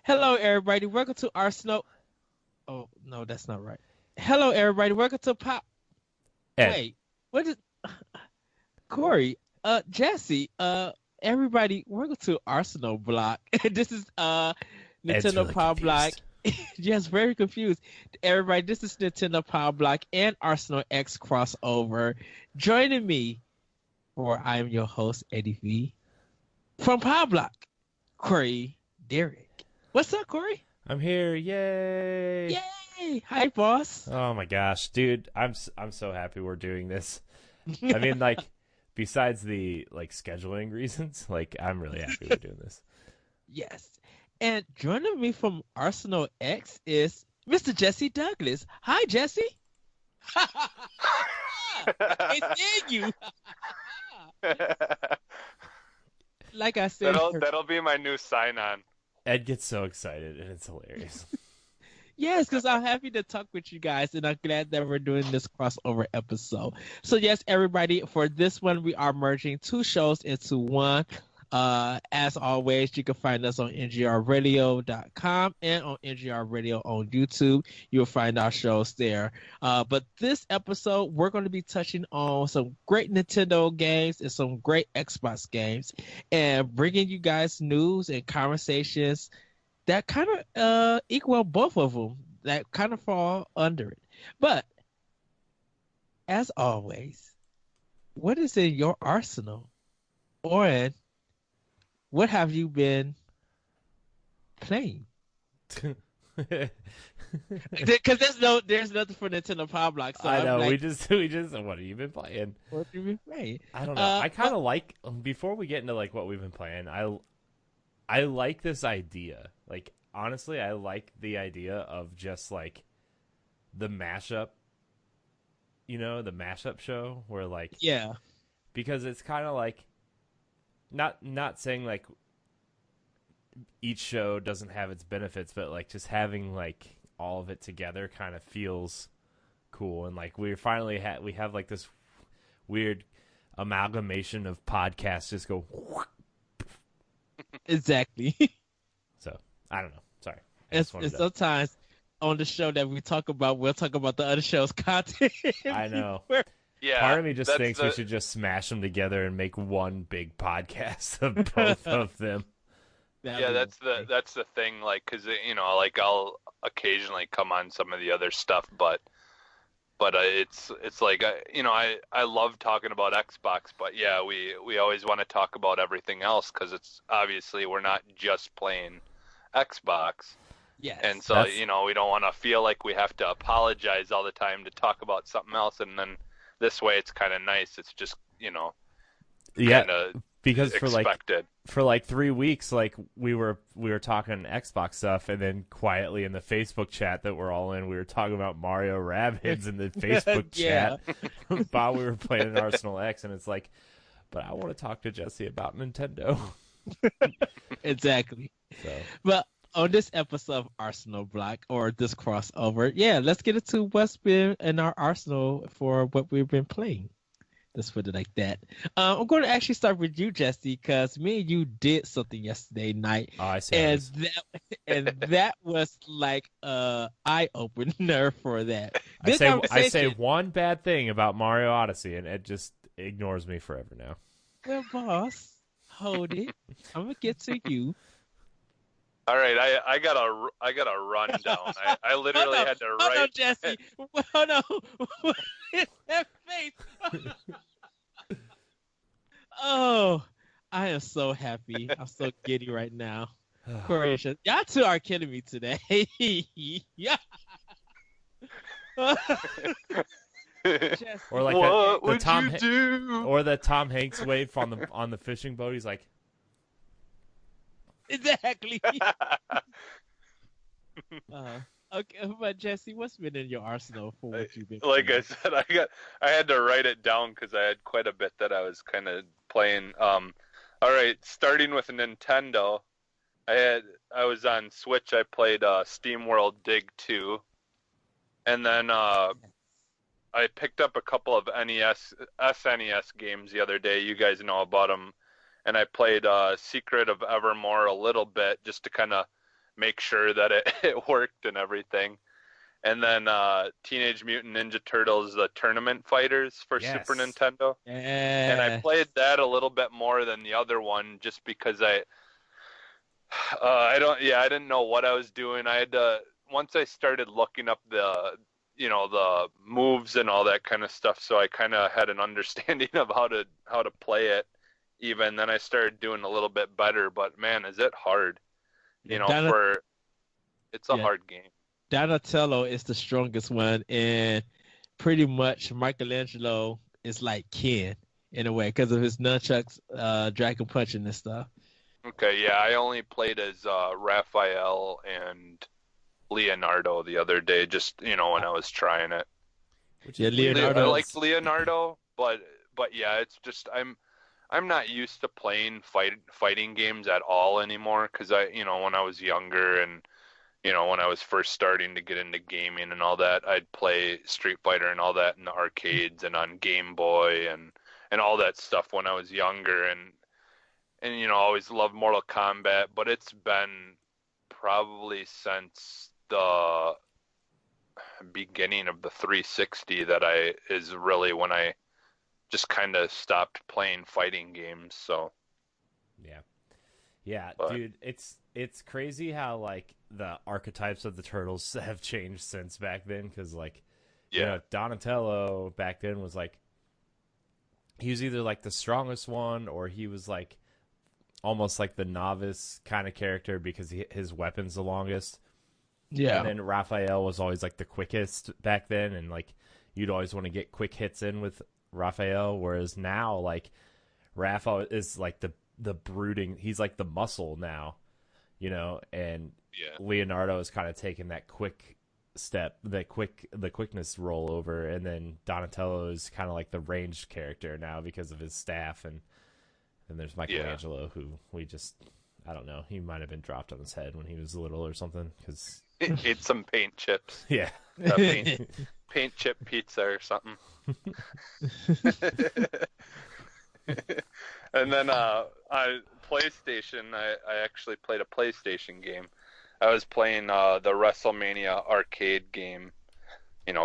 Hello, everybody. Welcome to Arsenal. Oh, no, that's not right. Hello, everybody. Welcome to Pop. Ed, Wait, what is Corey? Jesse. Everybody. Welcome to Arsenal Block. This is Ed's Nintendo really Power Block. confused. Yes, very confused. Everybody, this is Nintendo Power Block and Arsenal X crossover. Joining me, for I am your host Eddie V from Power Block, Corey Derrick. What's up, Corey? I'm here, yay! Yay! Hi, boss. Oh my gosh, dude, I'm so happy we're doing this. I mean, like, besides the scheduling reasons, I'm really happy we're doing this. Yes. And joining me from Arsenal X is Mr. Jesse Douglas. Hi, Jesse. It's in you. Like I said, That'll be my new sign on. Ed gets so excited, and it's hilarious. yes, because I'm happy to talk with you guys, and I'm glad that we're doing this crossover episode. So, yes, everybody, for this one, we are merging two shows into one. As always, you can find us on ngrradio.com and on NGR Radio on YouTube. You'll find our shows there. But this episode, we're going to be touching on some great Nintendo games and some great Xbox games and bringing you guys news and conversations that kind of equal both of them, that kind of fall under it. But as always, what is in your arsenal? Or what have you been playing? Because there's nothing for Nintendo Power Block. So I I'm know, like, we just what have you been playing? what have you been playing? I don't know. I kind of like, before we get into what we've been playing, I like this idea. Honestly, I like the idea of just the mashup, the mashup show where Yeah, because it's kind of not saying each show doesn't have its benefits, but just having all of it together kind of feels cool. And we finally we have this weird amalgamation of podcasts just go. exactly. So I don't know. Sorry. And sometimes on the show that we talk about, we'll talk about the other show's content. I know. Yeah. Part of me just thinks we should just smash them together and make one big podcast of both of them. Yeah, that's the thing. Because I'll occasionally come on some of the other stuff, but it's I love talking about Xbox, but yeah, we always want to talk about everything else because it's obviously we're not just playing Xbox. Yes. And so we don't want to feel like we have to apologize all the time to talk about something else, and then this way it's kind of nice. It's just yeah, because expected. for 3 weeks, we were talking Xbox stuff, and then quietly in the Facebook chat that we're all in, we were talking about Mario Rabbids in the Facebook chat while we were playing in Arsenal X, and it's but I want to talk to Jesse about Nintendo. Exactly. So. But on this episode of Arsenal Block, or this crossover, let's get into what's been in our arsenal for what we've been playing. Let's put it like that. I'm going to actually start with you, Jesse, because me and you did something yesterday night. Oh, I see. And that was a eye opener for that. I say one bad thing about Mario Odyssey, and it just ignores me forever now. Well, boss, hold it. I'm gonna get to you. All right, I got a rundown. I literally had to write. Hold on, Jesse. Hold on. What is that face? Oh, I am so happy. I'm so giddy right now. Croatia. Y'all two are kidding me today. Yeah. Or what would you do? Or the Tom Hanks wave on the fishing boat. He's like, exactly. Okay, but Jesse, what's been in your arsenal for what you've been playing? Like I said, I had to write it down because I had quite a bit that I was kind of playing. All right, starting with Nintendo, I was on Switch. I played SteamWorld Dig 2, and then I picked up a couple of SNES games the other day. You guys know about them, and I played Secret of Evermore a little bit just to kind of make sure that it worked and everything. And then Teenage Mutant Ninja Turtles, the Tournament Fighters for Yes. Super Nintendo. And I played that a little bit more than the other one just because I didn't know what I was doing. I had to, once I started looking up the moves and all that kind of stuff, so I kind of had an understanding of how to play it. Even then I started doing a little bit better, but man, is it hard. It's a hard game. Donatello is the strongest one, and pretty much Michelangelo is like Ken in a way because of his nunchucks, dragon punching and stuff. Okay, yeah, I only played as Raphael and Leonardo the other day, just when I was trying it. Yeah, Leonardo. I liked Leonardo, but yeah, it's just I'm not used to playing fighting games at all anymore because when I was younger and when I was first starting to get into gaming and all that, I'd play Street Fighter and all that in the arcades and on Game Boy and all that stuff when I was younger and always loved Mortal Kombat, but it's been probably since the beginning of the 360 that is really when I just kind of stopped playing fighting games. So yeah, dude, it's crazy how like the archetypes of the turtles have changed since back then, because like Donatello back then was like, he was either like the strongest one or he was like almost like the novice kind of character because his weapon's the longest. Yeah. And then Raphael was always like the quickest back then, and like you'd always want to get quick hits in with Raphael, whereas now like Raphael is like the brooding, he's like the muscle now, and Leonardo is kind of taking that quick step, the quickness roll over, and then Donatello is kind of like the ranged character now because of his staff, and there's Michelangelo who I don't know, he might have been dropped on his head when he was little or something because ate some paint chips. Yeah. Paint chip pizza or something. And then on PlayStation, I actually played a PlayStation game. I was playing the WrestleMania arcade game,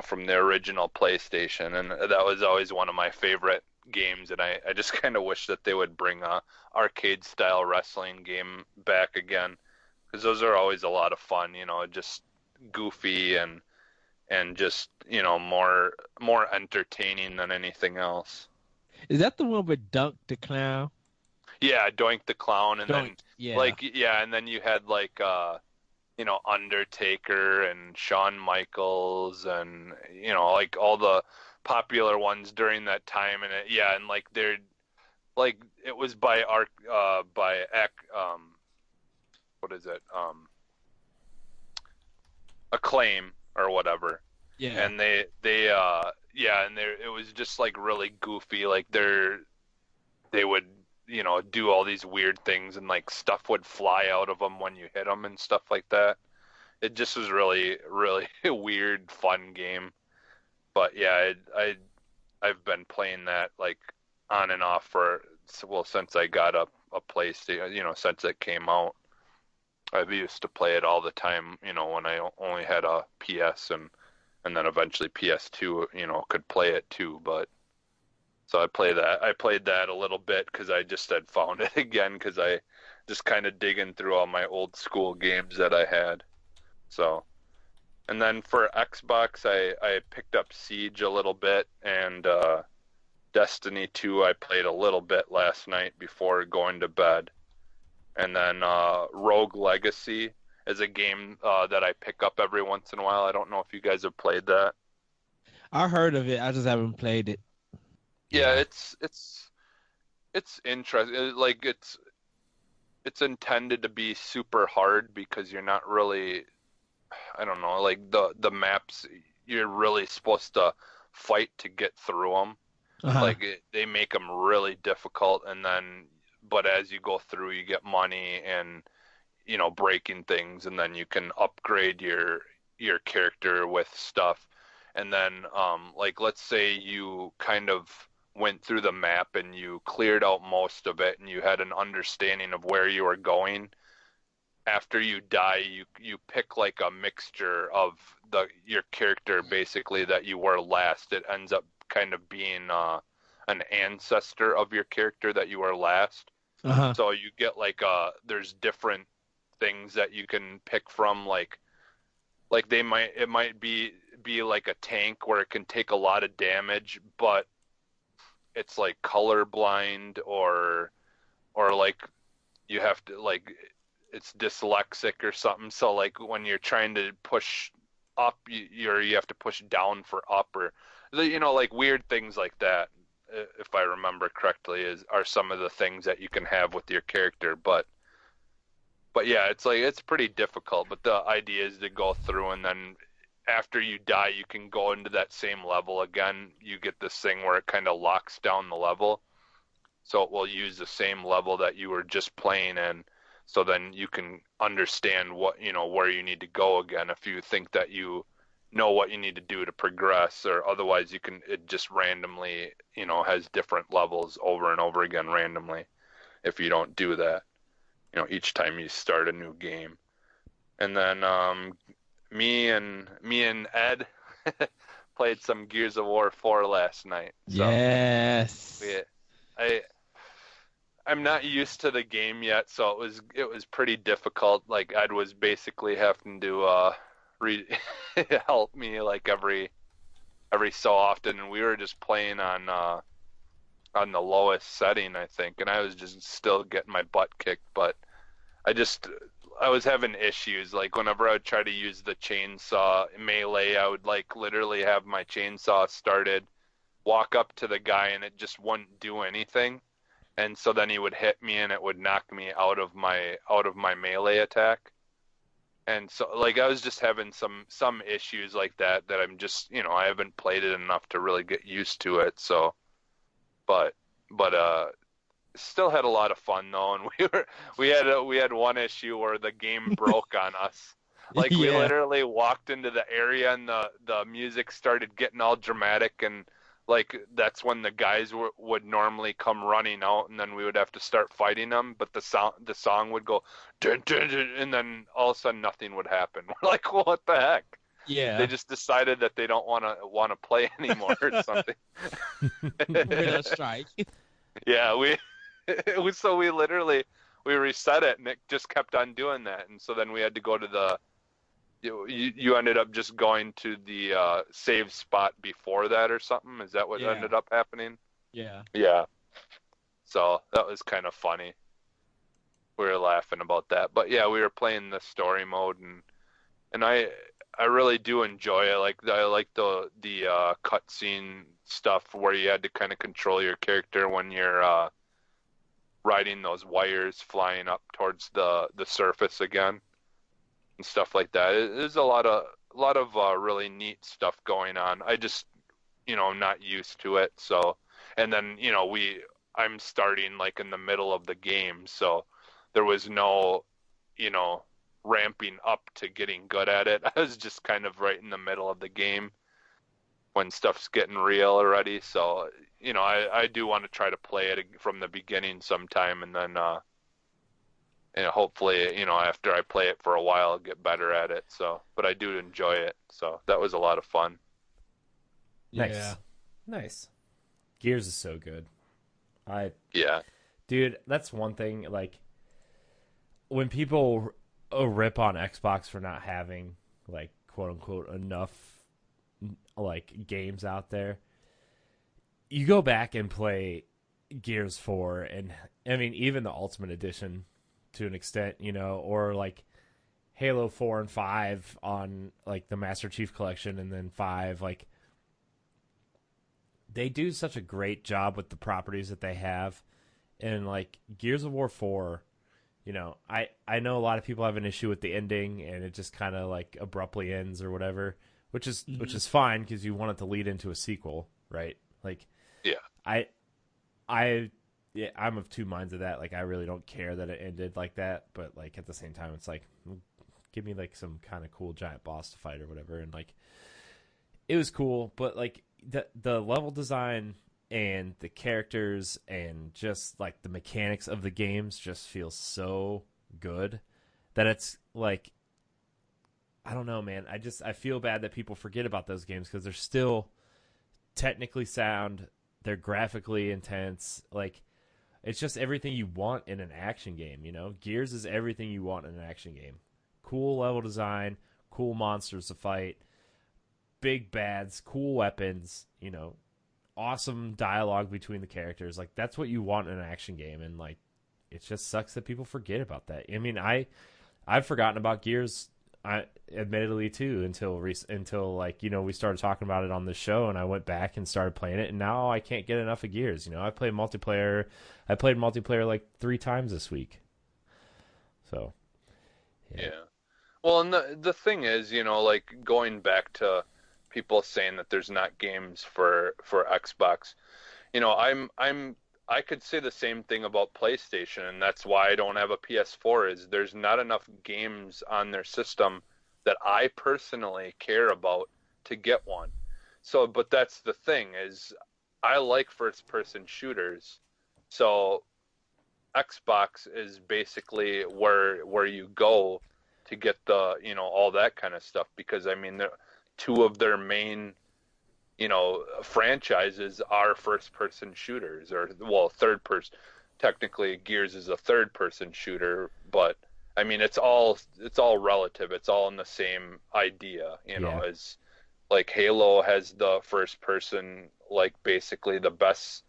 from the original PlayStation, and that was always one of my favorite games, and I just kind of wish that they would bring a arcade style wrestling game back again, because those are always a lot of fun, just goofy and just more entertaining than anything else. Is that the one with Dunk the Clown? Yeah, Doink the Clown, and Doink, and then you had like Undertaker and Shawn Michaels and like all the popular ones during that time, and and like they're like it was by what is it, Acclaim or whatever. Yeah. And they and it was just like really goofy, like they would do all these weird things and like stuff would fly out of them when you hit them and stuff like that. It just was really really a weird fun game. But yeah, I've been playing that like on and off since I got a PlayStation, since it came out. I used to play it all the time, when I only had a PS and then eventually PS2, could play it too. But so I played that a little bit because I just had found it again because I just kind of digging through all my old school games that I had. So, and then for Xbox, I picked up Siege a little bit, and Destiny 2 I played a little bit last night before going to bed. And then Rogue Legacy is a game that I pick up every once in a while. I don't know if you guys have played that. I heard of it. I just haven't played it. Yeah, it's interesting. Like it's intended to be super hard because you're not really, I don't know, like the maps, you're really supposed to fight to get through them. Uh-huh. Like they make them really difficult, and then but as you go through, you get money and breaking things, and then you can upgrade your character with stuff. And then like let's say you kind of went through the map and you cleared out most of it and you had an understanding of where you were going, after you die, you pick like a mixture of your character basically that you were last. It ends up kind of being an ancestor of your character that you were last. Uh-huh. So you get like there's different things that you can pick from, like it might be like a tank where it can take a lot of damage, but it's like colorblind, or like you have to, like, it's dyslexic or something. So like when you're trying to push up, you have to push down for up, or like weird things like that. If I remember correctly, are some of the things that you can have with your character, but yeah, it's like it's pretty difficult. But the idea is to go through, and then after you die, you can go into that same level again. You get this thing where it kind of locks down the level, so it will use the same level that you were just playing in. So then you can understand where you need to go again if you think that you know what you need to do to progress, or otherwise it just randomly, has different levels over and over again randomly if you don't do that, each time you start a new game. And then me and Ed played some Gears of War 4 last night. So yes. I'm not used to the game yet, so it was pretty difficult. Like Ed was basically having to help me like every so often, and we were just playing on the lowest setting, I think, and I was just still getting my butt kicked. But I was having issues. Like whenever I would try to use the chainsaw melee, I would like literally have my chainsaw started, walk up to the guy, and it just wouldn't do anything. And so then he would hit me, and it would knock me out of my melee attack. And so like I was just having some issues like that I'm just, I haven't played it enough to really get used to it. So but still had a lot of fun though, and we had one issue where the game broke on us. Like we literally walked into the area, and the music started getting all dramatic, and like that's when the guys would normally come running out, and then we would have to start fighting them. But the song would go dun, dun, dun, and then all of a sudden nothing would happen. We're like, well, what the heck? Yeah. They just decided that they don't want to play anymore or something. We're on strike. Yeah, we reset it, and it just kept on doing that. And so then we had to go to you ended up just going to the save spot before that or something? Is that what ended up happening? Yeah. Yeah. So that was kind of funny. We were laughing about that. But yeah, we were playing the story mode, and I really do enjoy it. I like the cutscene stuff where you had to kind of control your character when you're riding those wires flying up towards the surface again. And stuff like that. There's a lot of really neat stuff going on. I just, I'm not used to it. So, and then, I'm starting like in the middle of the game. So there was no, ramping up to getting good at it. I was just kind of right in the middle of the game when stuff's getting real already. So, I do want to try to play it from the beginning sometime, and then, hopefully, after I play it for a while, I'll get better at it. So, but I do enjoy it. So that was a lot of fun. Nice. Nice. Gears is so good. Yeah. Dude, that's one thing, like, when people rip on Xbox for not having, like, quote-unquote, enough, like, games out there, you go back and play Gears 4, and, I mean, even the Ultimate Edition, to an extent, or like Halo 4 and 5 on like the Master Chief Collection, and then 5, like they do such a great job with the properties that they have. And like Gears of War 4, I know a lot of people have an issue with the ending, and it just kind of like abruptly ends or whatever, which is fine because you want it to lead into a sequel, right? Like, yeah, I'm of two minds of that. Like, I really don't care that it ended like that, but like at the same time, it's like, give me like some kind of cool giant boss to fight or whatever. And like, it was cool, but like the level design and the characters and just like the mechanics of the games just feel so good that it's like, I don't know, man. I feel bad that people forget about those games because they're still technically sound. They're graphically intense. Like, it's just everything you want in an action game, you know? Gears is everything you want in an action game. Cool level design, cool monsters to fight, big bads, cool weapons, you know, awesome dialogue between the characters. Like, that's what you want in an action game, and, like, it just sucks that people forget about that. I mean, I've forgotten about Gears, admittedly too, until like, you know, we started talking about it on the show, and I went back and started playing it, and now I can't get enough of Gears. You know, I played multiplayer like 3 times this week. So, yeah. Well, and the thing is, you know, like going back to people saying that there's not games for Xbox, you know, I could say the same thing about PlayStation, and that's why I don't have a PS4, is there's not enough games on their system that I personally care about to get one. So, but that's the thing, is I like first-person shooters, so Xbox is basically where you go to get the, you know, all that kind of stuff, because I mean, 2 of their main, you know, franchises are first-person shooters, or, well, third-person. Technically, Gears is a third-person shooter, but I mean, it's all relative. It's all in the same idea, you know. As like Halo has the first-person, like basically the best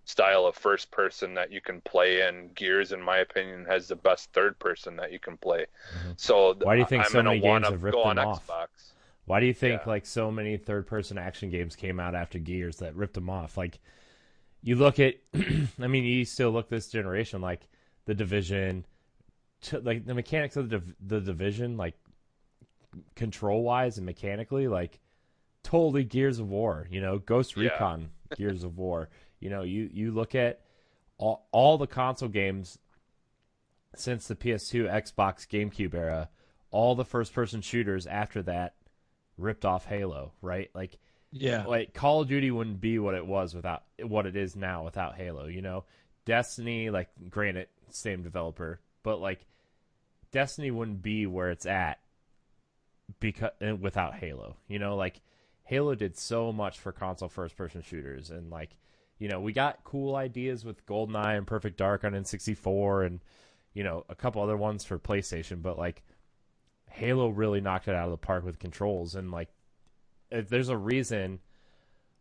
style of first-person that you can play, and Gears, in my opinion, has the best third-person that you can play. Mm-hmm. So why do you think so many games have ripped them off? Xbox. Why do you think like so many third-person action games came out after Gears that ripped them off? Like, you look at, I mean, you still look this generation, like The Division, like the mechanics of the Division, like control-wise and mechanically, like totally Gears of War. You know, Ghost Recon, Gears of War. You know, you look at all the console games since the PS2, Xbox, GameCube era, all the first-person shooters after that ripped off Halo, right? Like, like Call of Duty wouldn't be what it is now without Halo, you know? Destiny, like, granted, same developer, but like Destiny wouldn't be where it's at without Halo, you know? Like, Halo did so much for console first-person shooters, and like, you know, we got cool ideas with GoldenEye and Perfect Dark on N64, and, you know, a couple other ones for PlayStation, but like, Halo really knocked it out of the park with controls. And like, there's a reason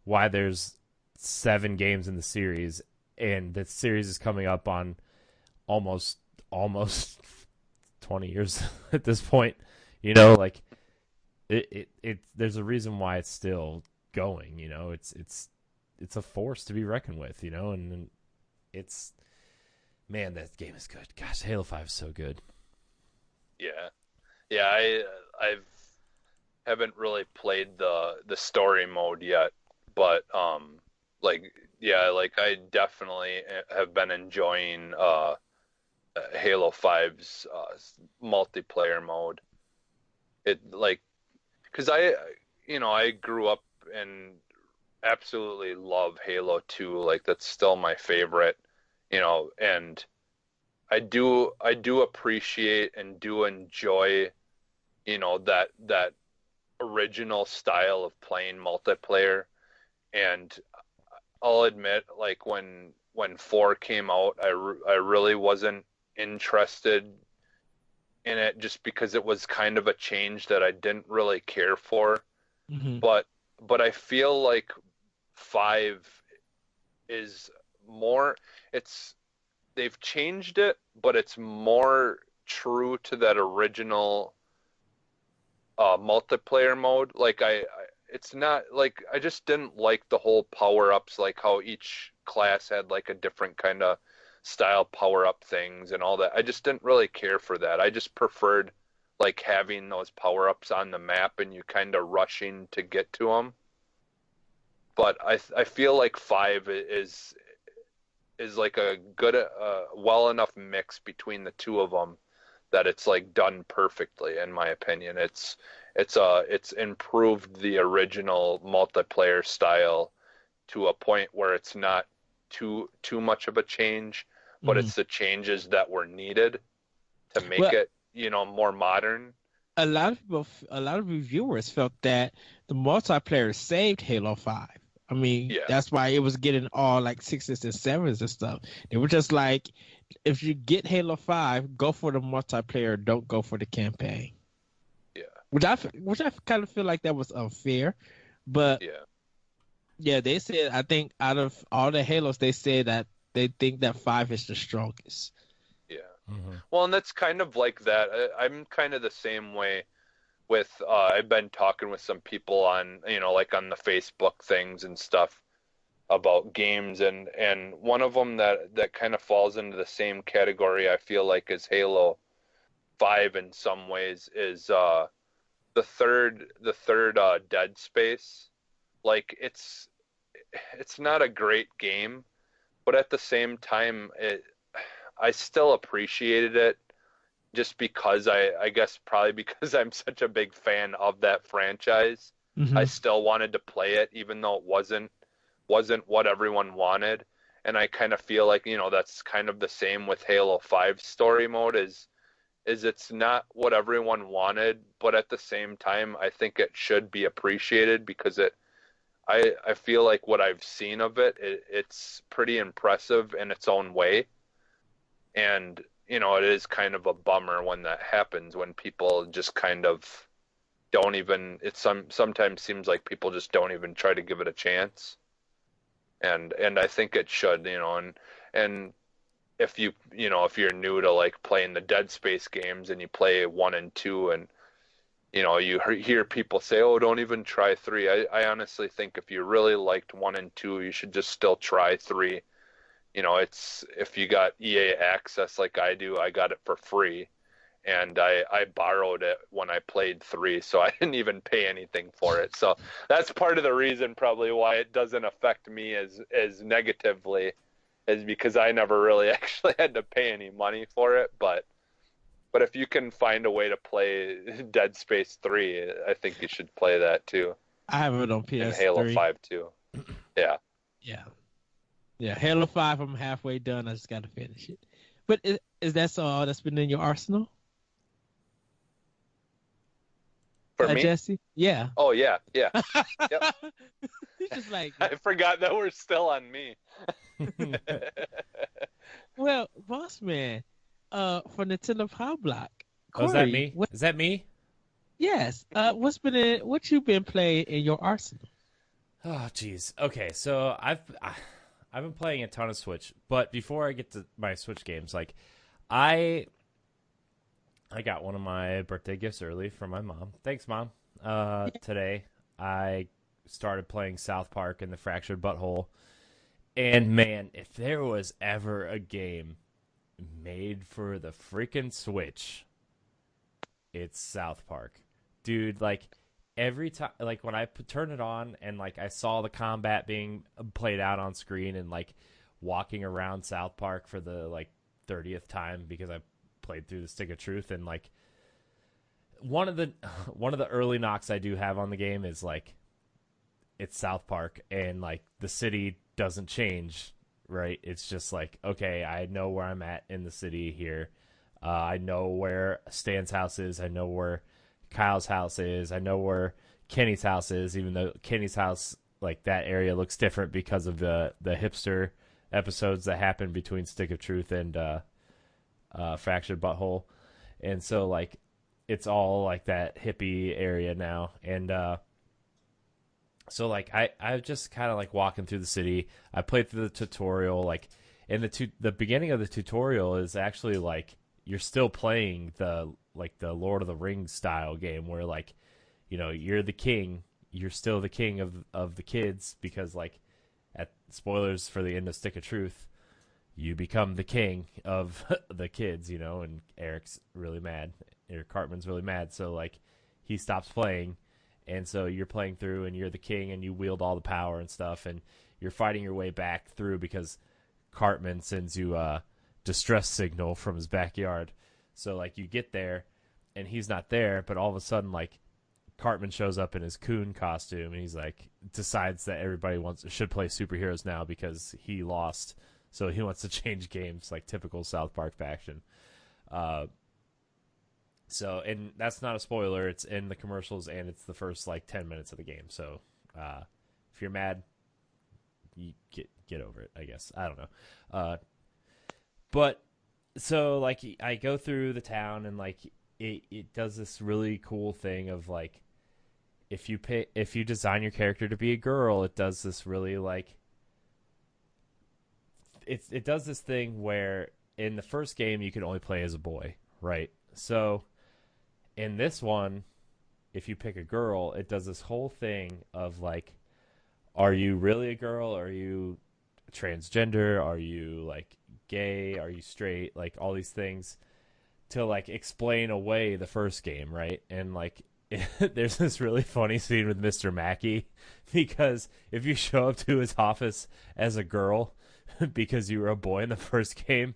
why there's 7 games in the series, and the series is coming up on almost 20 years at this point. You know, like it there's a reason why it's still going. You know, it's a force to be reckoned with. You know, and it's, man, that game is good. Gosh, Halo 5 is so good. Yeah. Yeah, I haven't really played the story mode yet, but like I definitely have been enjoying Halo 5's multiplayer mode. It, like, because I grew up and absolutely love Halo 2. Like, that's still my favorite, you know, and I do appreciate and do enjoy, you know, that original style of playing multiplayer. And I'll admit, like, when 4 came out, I really wasn't interested in it, just because it was kind of a change that I didn't really care for. Mm-hmm. But I feel like 5 is more, they've changed it, but it's more true to that original multiplayer mode. Like, it's not like, I just didn't like the whole power-ups, like how each class had like a different kind of style power-up things and all that. I just didn't really care for that. I just preferred like having those power-ups on the map and you kind of rushing to get to them. But I feel like 5 is like a good, well enough mix between the 2 of them that it's like done perfectly, in my opinion. It's improved the original multiplayer style to a point where it's not too much of a change, but it's the changes that were needed to make it, more modern. A lot of reviewers felt that the multiplayer saved Halo 5. I mean, Yeah. that's why it was getting all like 6s and 7s and stuff. They were just like, if you get Halo 5, go for the multiplayer, don't go for the campaign. Yeah. Which I kind of feel like that was unfair. But yeah, they said, I think out of all the Halos, they said that they think that 5 is the strongest. Yeah. Mm-hmm. Well, and that's kind of like that. I'm kind of the same way with, I've been talking with some people on, like on the Facebook things and stuff about games, and one of them that kind of falls into the same category, I feel like, as Halo 5 in some ways, is the third Dead Space. Like, it's not a great game, but at the same time, I still appreciated it, just because I guess probably because I'm such a big fan of that franchise. Mm-hmm. I still wanted to play it, even though it wasn't what everyone wanted. And I kind of feel like, that's kind of the same with Halo 5 story mode, is it's not what everyone wanted, but at the same time, I think it should be appreciated, because I feel like what I've seen of it's pretty impressive in its own way. And, it is kind of a bummer when that happens, when people just kind of don't even, sometimes seems like people just don't even try to give it a chance. And I think it should, and if if you're new to like playing the Dead Space games, and you play 1 and 2, and you hear people say, oh, don't even try 3. I honestly think if you really liked 1 and 2, you should just still try 3. It's, if you got EA access like I do, I got it for free, and I borrowed it when I played 3, so I didn't even pay anything for it. So that's part of the reason probably why it doesn't affect me as negatively, is because I never really actually had to pay any money for it. But if you can find a way to play Dead Space 3, I think you should play that too. I have it on PS3. And Halo 5 too. Yeah. Yeah, Halo 5, I'm halfway done. I just got to finish it. But is that all that's been in your arsenal? For me? Jesse? Yeah. Oh, yeah. Yep. He's just like... I forgot that we're still on me. Well, Boss Man, for Nintendo Power Block. Corey, is that me? Is that me? Yes. What you been playing in your arsenal? Oh, jeez. Okay, so I've been playing a ton of Switch, but before I get to my Switch games, like I got one of my birthday gifts early from my mom. Thanks, Mom. Today I started playing South Park and the Fractured Butthole, and man, if there was ever a game made for the freaking Switch, it's South Park, dude. Like, every time, like when I turn it on and like I saw the combat being played out on screen, and like walking around South Park for the like 30th time because I played through the Stick of Truth, and like one of the early knocks I do have on the game is like it's South Park, and like the city doesn't change, right? It's just like, okay, I know where I'm at in the city here. I know where Stan's house is. I know where Kyle's house is. I know where Kenny's house is, even though Kenny's house, like that area looks different because of the hipster episodes that happen between Stick of Truth and Fractured Butthole. And so like it's all like that hippie area now. And so like I just kind of like walking through the city. I played through the tutorial, like, and the beginning of the tutorial is actually like you're still playing the Lord of the Rings style game where like, you're the king, you're still the king of the kids, because like at spoilers for the end of Stick of Truth, you become the king of the kids, and Eric's really mad, or Cartman's really mad, so like he stops playing, and so you're playing through and you're the king and you wield all the power and stuff, and you're fighting your way back through because Cartman sends you a distress signal from his backyard. So like you get there and he's not there, but all of a sudden like Cartman shows up in his coon costume, and he's like decides that everybody should play superheroes now because he lost, so he wants to change games, like typical South Park faction. So, and that's not a spoiler. It's in the commercials, and it's the first like 10 minutes of the game. So, if you're mad, you get over it. I guess I don't know. But so like I go through the town, and like it does this really cool thing of like if you design your character to be a girl, it does this really like it does this thing where in the first game you could only play as a boy, right? So in this one, if you pick a girl, it does this whole thing of like, are you really a girl? Are you transgender? Are you like gay? Are you straight? Like all these things to like explain away the first game, right? And like there's this really funny scene with Mr. Mackey because if you show up to his office as a girl because you were a boy in the first game,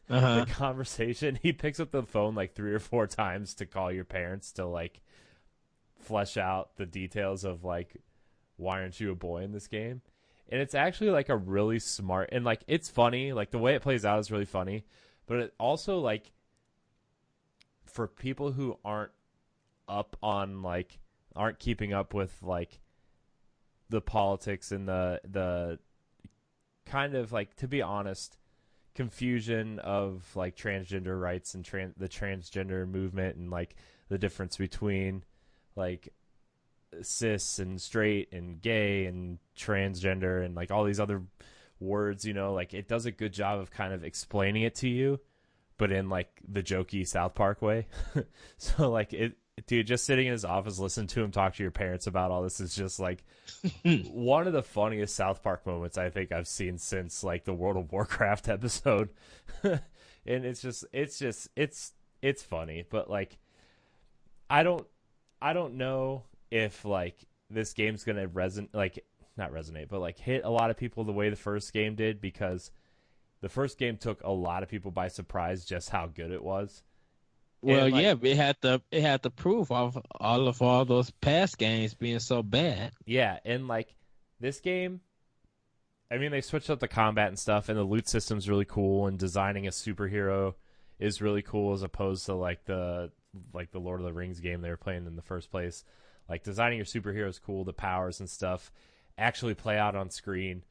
the conversation, he picks up the phone like 3 or 4 times to call your parents to like flesh out the details of like, why aren't you a boy in this game? And it's actually like a really smart, and like it's funny, like the way it plays out is really funny, but it also like for people who aren't up on like aren't keeping up with like the politics and the kind of like, to be honest, confusion of like transgender rights and the transgender movement and like the difference between like cis and straight and gay and transgender and like all these other words, you know, like it does a good job of kind of explaining it to you, but in like the jokey South Park way. So like dude, just sitting in his office listening to him talk to your parents about all this is just like one of the funniest South Park moments I think I've seen since like the World of Warcraft episode. And it's funny, but like I don't know if like this game's gonna not resonate, but like hit a lot of people the way the first game did, because the first game took a lot of people by surprise just how good it was. Well, like, yeah, it had the proof of all those past games being so bad. Yeah, and like this game, I mean, they switched up the combat and stuff, and the loot system's really cool, and designing a superhero is really cool as opposed to like the Lord of the Rings game they were playing in the first place. Like designing your superhero is cool, the powers and stuff actually play out on screen,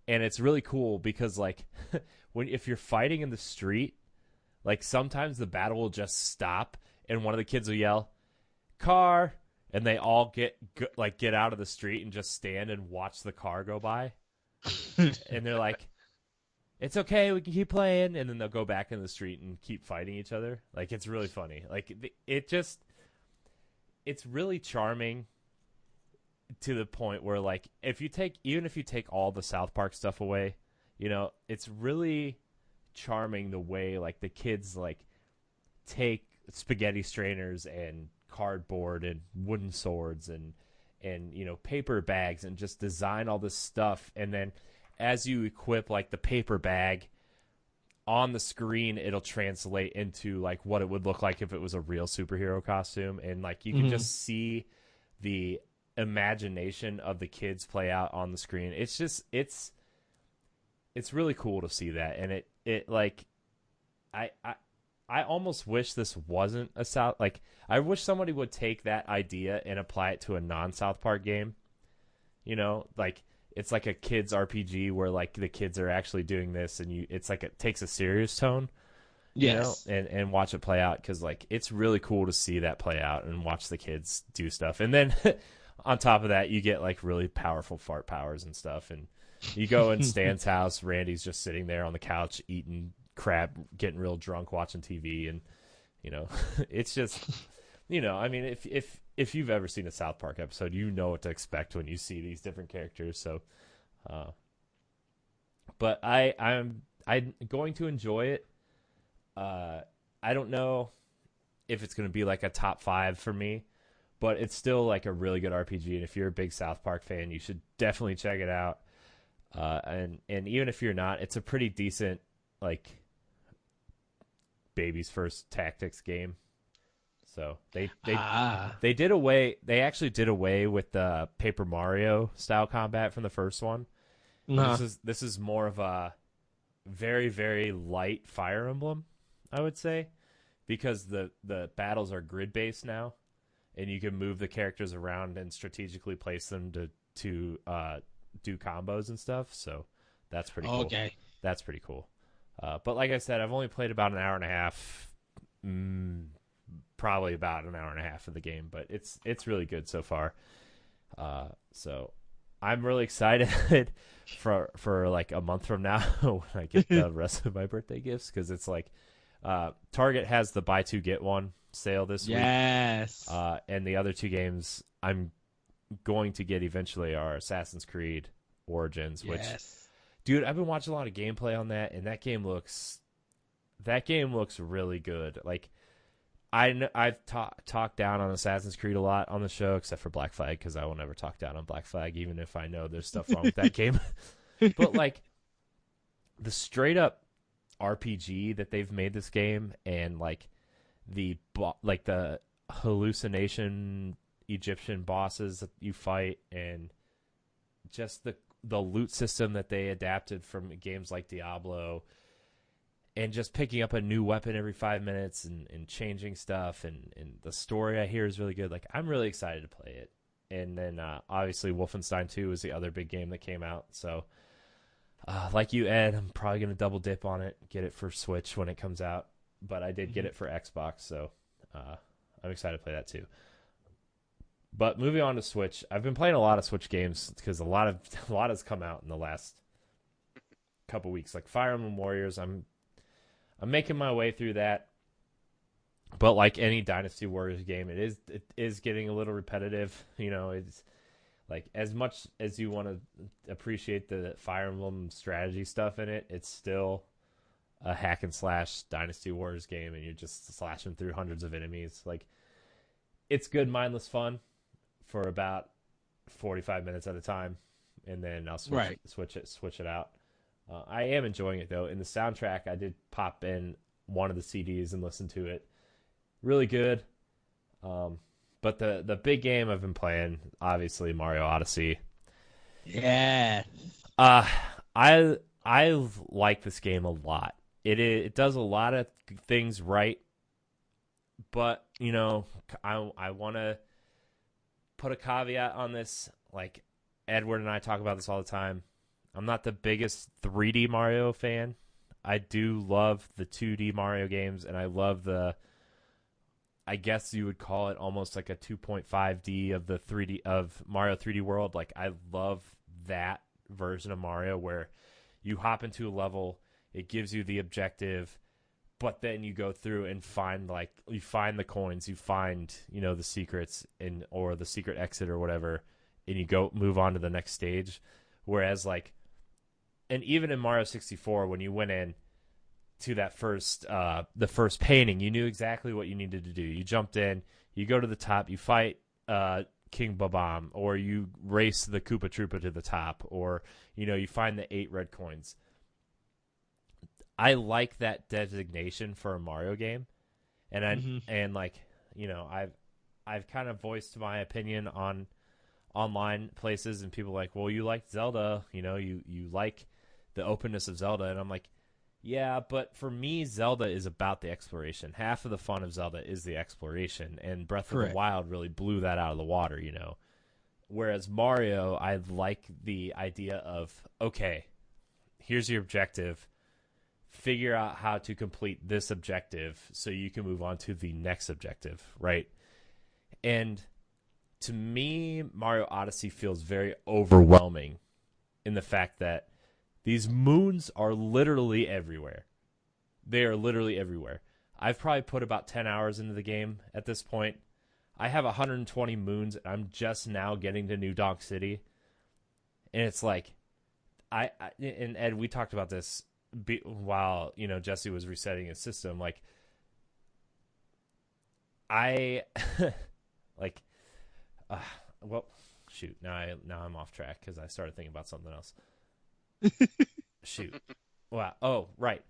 and it's really cool because like if you're fighting in the street, like sometimes the battle will just stop and one of the kids will yell car, and they all get out of the street and just stand and watch the car go by. And they're like, it's okay, we can keep playing, and then they'll go back in the street and keep fighting each other. Like it's really funny. Like it's really charming to the point where like even if you take all the South Park stuff away, you know, it's really charming the way like the kids like take spaghetti strainers and cardboard and wooden swords and you know, paper bags and just design all this stuff, and then as you equip like the paper bag on the screen, it'll translate into like what it would look like if it was a real superhero costume, and like you can just see the imagination of the kids play out on the screen. It's just it's really cool to see that, and it like I almost wish this wasn't a South, like I wish somebody would take that idea and apply it to a non-South Park game. You know, like it's like a kids RPG where like the kids are actually doing this, and it's like it takes a serious tone. Yes. You know, and watch it play out, because like it's really cool to see that play out and watch the kids do stuff. And then on top of that, you get like really powerful fart powers and stuff. And you go in Stan's house, Randy's just sitting there on the couch eating crap, getting real drunk, watching TV, and you know, it's just, you know, I mean, if you've ever seen a South Park episode, you know what to expect when you see these different characters. So, but I'm going to enjoy it. I don't know if it's going to be like a top 5 for me, but it's still like a really good RPG. And if you're a big South Park fan, you should definitely check it out. And even if you're not, it's a pretty decent, like, baby's first tactics game. So they actually did away with the Paper Mario style combat from the first one. This is more of a very, very light Fire Emblem, I would say. because the battles are grid based now, and you can move the characters around and strategically place them to do combos and stuff. So that's pretty cool. Okay. That's pretty cool. But like I said, I've only played about an hour and a half, probably about an hour and a half of the game, but it's really good so far. So I'm really excited for like a month from now when I get the rest of my birthday gifts, because it's like Target has the buy two get one sale this week. Yes. And the other two games I'm going to get eventually are Assassin's Creed Origins, which, dude, I've been watching a lot of gameplay on that, and that game looks really good. Like, I've talked down on Assassin's Creed a lot on the show, except for Black Flag, because I will never talk down on Black Flag, even if I know there's stuff wrong with that game. But like, the straight up RPG that they've made this game, and like the hallucination Egyptian bosses that you fight, and just the loot system that they adapted from games like Diablo, and just picking up a new weapon every 5 minutes and changing stuff, and the story I hear is really good. Like, I'm really excited to play it. And then obviously Wolfenstein 2 is the other big game that came out. So like you, Ed, I'm probably going to double dip on it, get it for Switch when it comes out. But I did get it for Xbox, so I'm excited to play that too. But moving on to Switch, I've been playing a lot of Switch games because a lot has come out in the last couple weeks. Like Fire Emblem Warriors, I'm making my way through that. But like any Dynasty Warriors game, it is getting a little repetitive. You know, it's like, as much as you want to appreciate the Fire Emblem strategy stuff in it, it's still a hack and slash Dynasty Warriors game, and you're just slashing through hundreds of enemies. Like, it's good mindless fun for about 45 minutes at a time, and then I'll switch it out. I am enjoying it though. In the soundtrack, I did pop in one of the CDs and listen to it. Really good. But the big game I've been playing, obviously Mario Odyssey. Yeah. I like this game a lot. It does a lot of things right, but you know, I want to put a caveat on this. Like, Edward and I talk about this all the time. I'm not the biggest 3D Mario fan. I do love the 2D Mario games, and I love I guess you would call it almost like a 2.5D of the 3D of Mario 3D World. Like, I love that version of Mario where you hop into a level, it gives you the objective, but then you go through and you find the coins, you find, you know, the secrets or the secret exit or whatever, and you move on to the next stage. Whereas like, and even in Mario 64, when you went in to that the first painting, you knew exactly what you needed to do. You jumped in, you go to the top, you fight King Bob-omb, or you race the Koopa Troopa to the top, or, you know, you find the 8 red coins. I like that designation for a Mario game, and and like, you know, I've kind of voiced my opinion on online places, and people are like, well, you like Zelda, you know, you like the openness of Zelda, and I'm like, yeah, but for me, Zelda is about the exploration. Half of the fun of Zelda is the exploration, and Breath of the Wild really blew that out of the water, you know. Whereas Mario, I like the idea of, okay, here's your objective. Figure out how to complete this objective so you can move on to the next objective, right? And to me, Mario Odyssey feels very overwhelming in the fact that these moons are literally everywhere. They are literally everywhere. I've probably put about 10 hours into the game at this point. I have 120 moons, and I'm just now getting to New Donk City. And it's like, and Ed, we talked about this while, you know, Jesse was resetting his system. Like, well, shoot. Now I'm off track because I started thinking about something else. Shoot. Wow. Oh, right.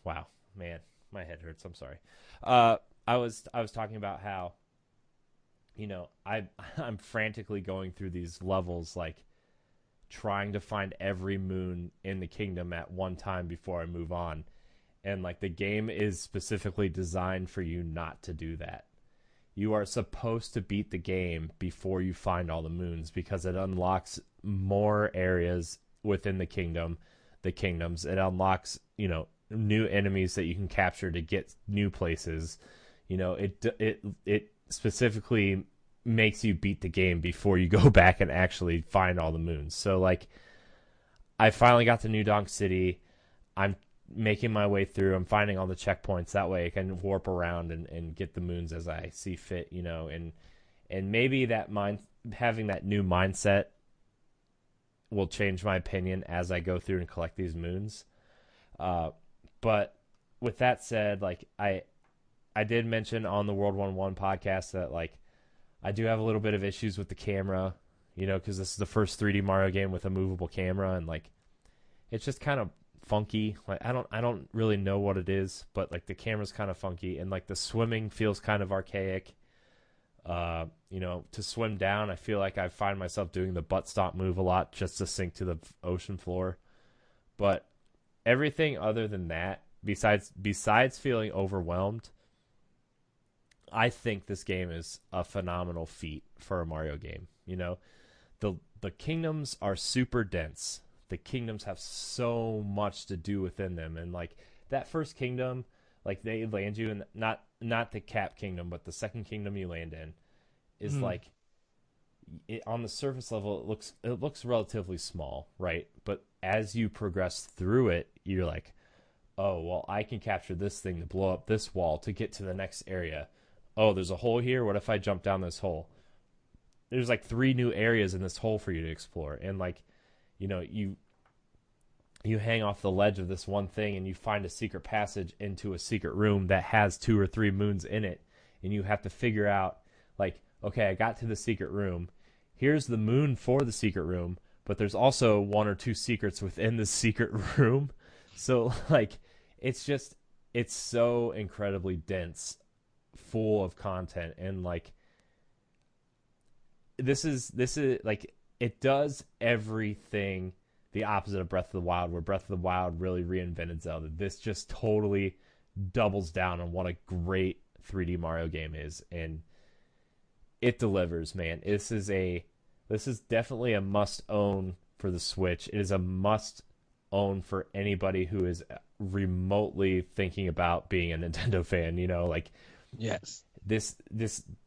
Wow, man, my head hurts. I'm sorry. I was talking about how, you know, I'm frantically going through these levels, like trying to find every moon in the kingdom at one time before I move on. And like the game is specifically designed for you not to do that. You are supposed to beat the game before you find all the moons, because it unlocks more areas within the kingdoms. It unlocks, new enemies that you can capture to get new places. It specifically makes you beat the game before you go back and actually find all the moons. So like, I finally got to New Donk City. I'm making my way through. I'm finding all the checkpoints. That way I can warp around and get the moons as I see fit, and maybe having that new mindset will change my opinion as I go through and collect these moons. But with that said, like I did mention on the World 1-1 podcast that like I do have a little bit of issues with the camera, because this is the first 3D Mario game with a movable camera, and like it's just kind of funky. Like I don't really know what it is, but like the camera's kind of funky, and like the swimming feels kind of archaic. To swim down, I feel like I find myself doing the butt stomp move a lot just to sink to the ocean floor. But everything other than that, besides feeling overwhelmed, I think this game is a phenomenal feat for a Mario game. The kingdoms are super dense. The kingdoms have so much to do within them, and like that first kingdom, like they land you in not the Cap Kingdom, but the second kingdom you land in is like on the surface level it looks relatively small, right? But as you progress through it, you're like, oh well, I can capture this thing to blow up this wall to get to the next area. Oh, there's a hole here. What if I jump down this hole? There's like 3 new areas in this hole for you to explore, and like you hang off the ledge of this one thing and you find a secret passage into a secret room that has 2 or 3 moons in it, and you have to figure out like, okay, I got to the secret room. Here's the moon for the secret room, but there's also 1 or 2 secrets within the secret room. So like it's so incredibly dense, full of content, and like this is like it does everything the opposite of Breath of the Wild, where Breath of the Wild really reinvented Zelda. This just totally doubles down on what a great 3D Mario game is, and it delivers, man. This is definitely a must-own for the Switch. It is a must-own for anybody who is remotely thinking about being a Nintendo fan, like yes. This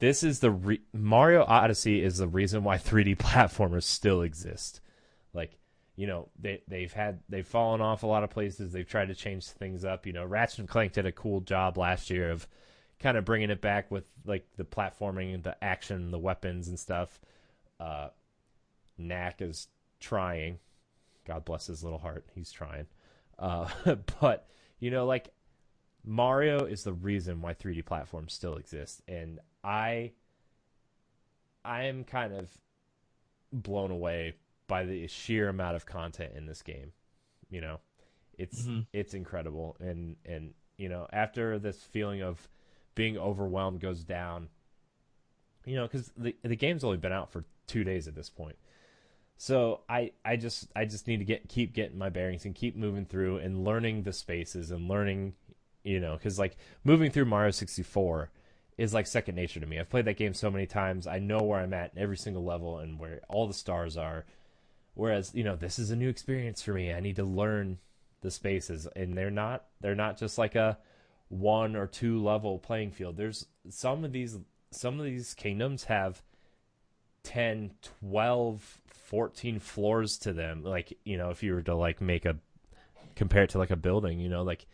is Mario Odyssey is the reason why 3D platformers still exist. Like, they've fallen off a lot of places. They've tried to change things up. Ratchet and Clank did a cool job last year of kind of bringing it back with like the platforming and the action, the weapons and stuff. Knack is trying. God bless his little heart. He's trying. But like Mario is the reason why 3D platforms still exist, and I am kind of blown away by the sheer amount of content in this game. It's incredible, and after this feeling of being overwhelmed goes down, because the game's only been out for 2 days at this point. So I just need to keep getting my bearings and keep moving through and learning the spaces and learning, because like moving through Mario 64 is like second nature to me. I've played that game so many times. I know where I'm at in every single level and where all the stars are. Whereas, this is a new experience for me. I need to learn the spaces, and they're not just like a 1 or 2 level playing field. There's some of these kingdoms have 10, 12, 14 floors to them. Like, if you were to like compare it to like a building, like,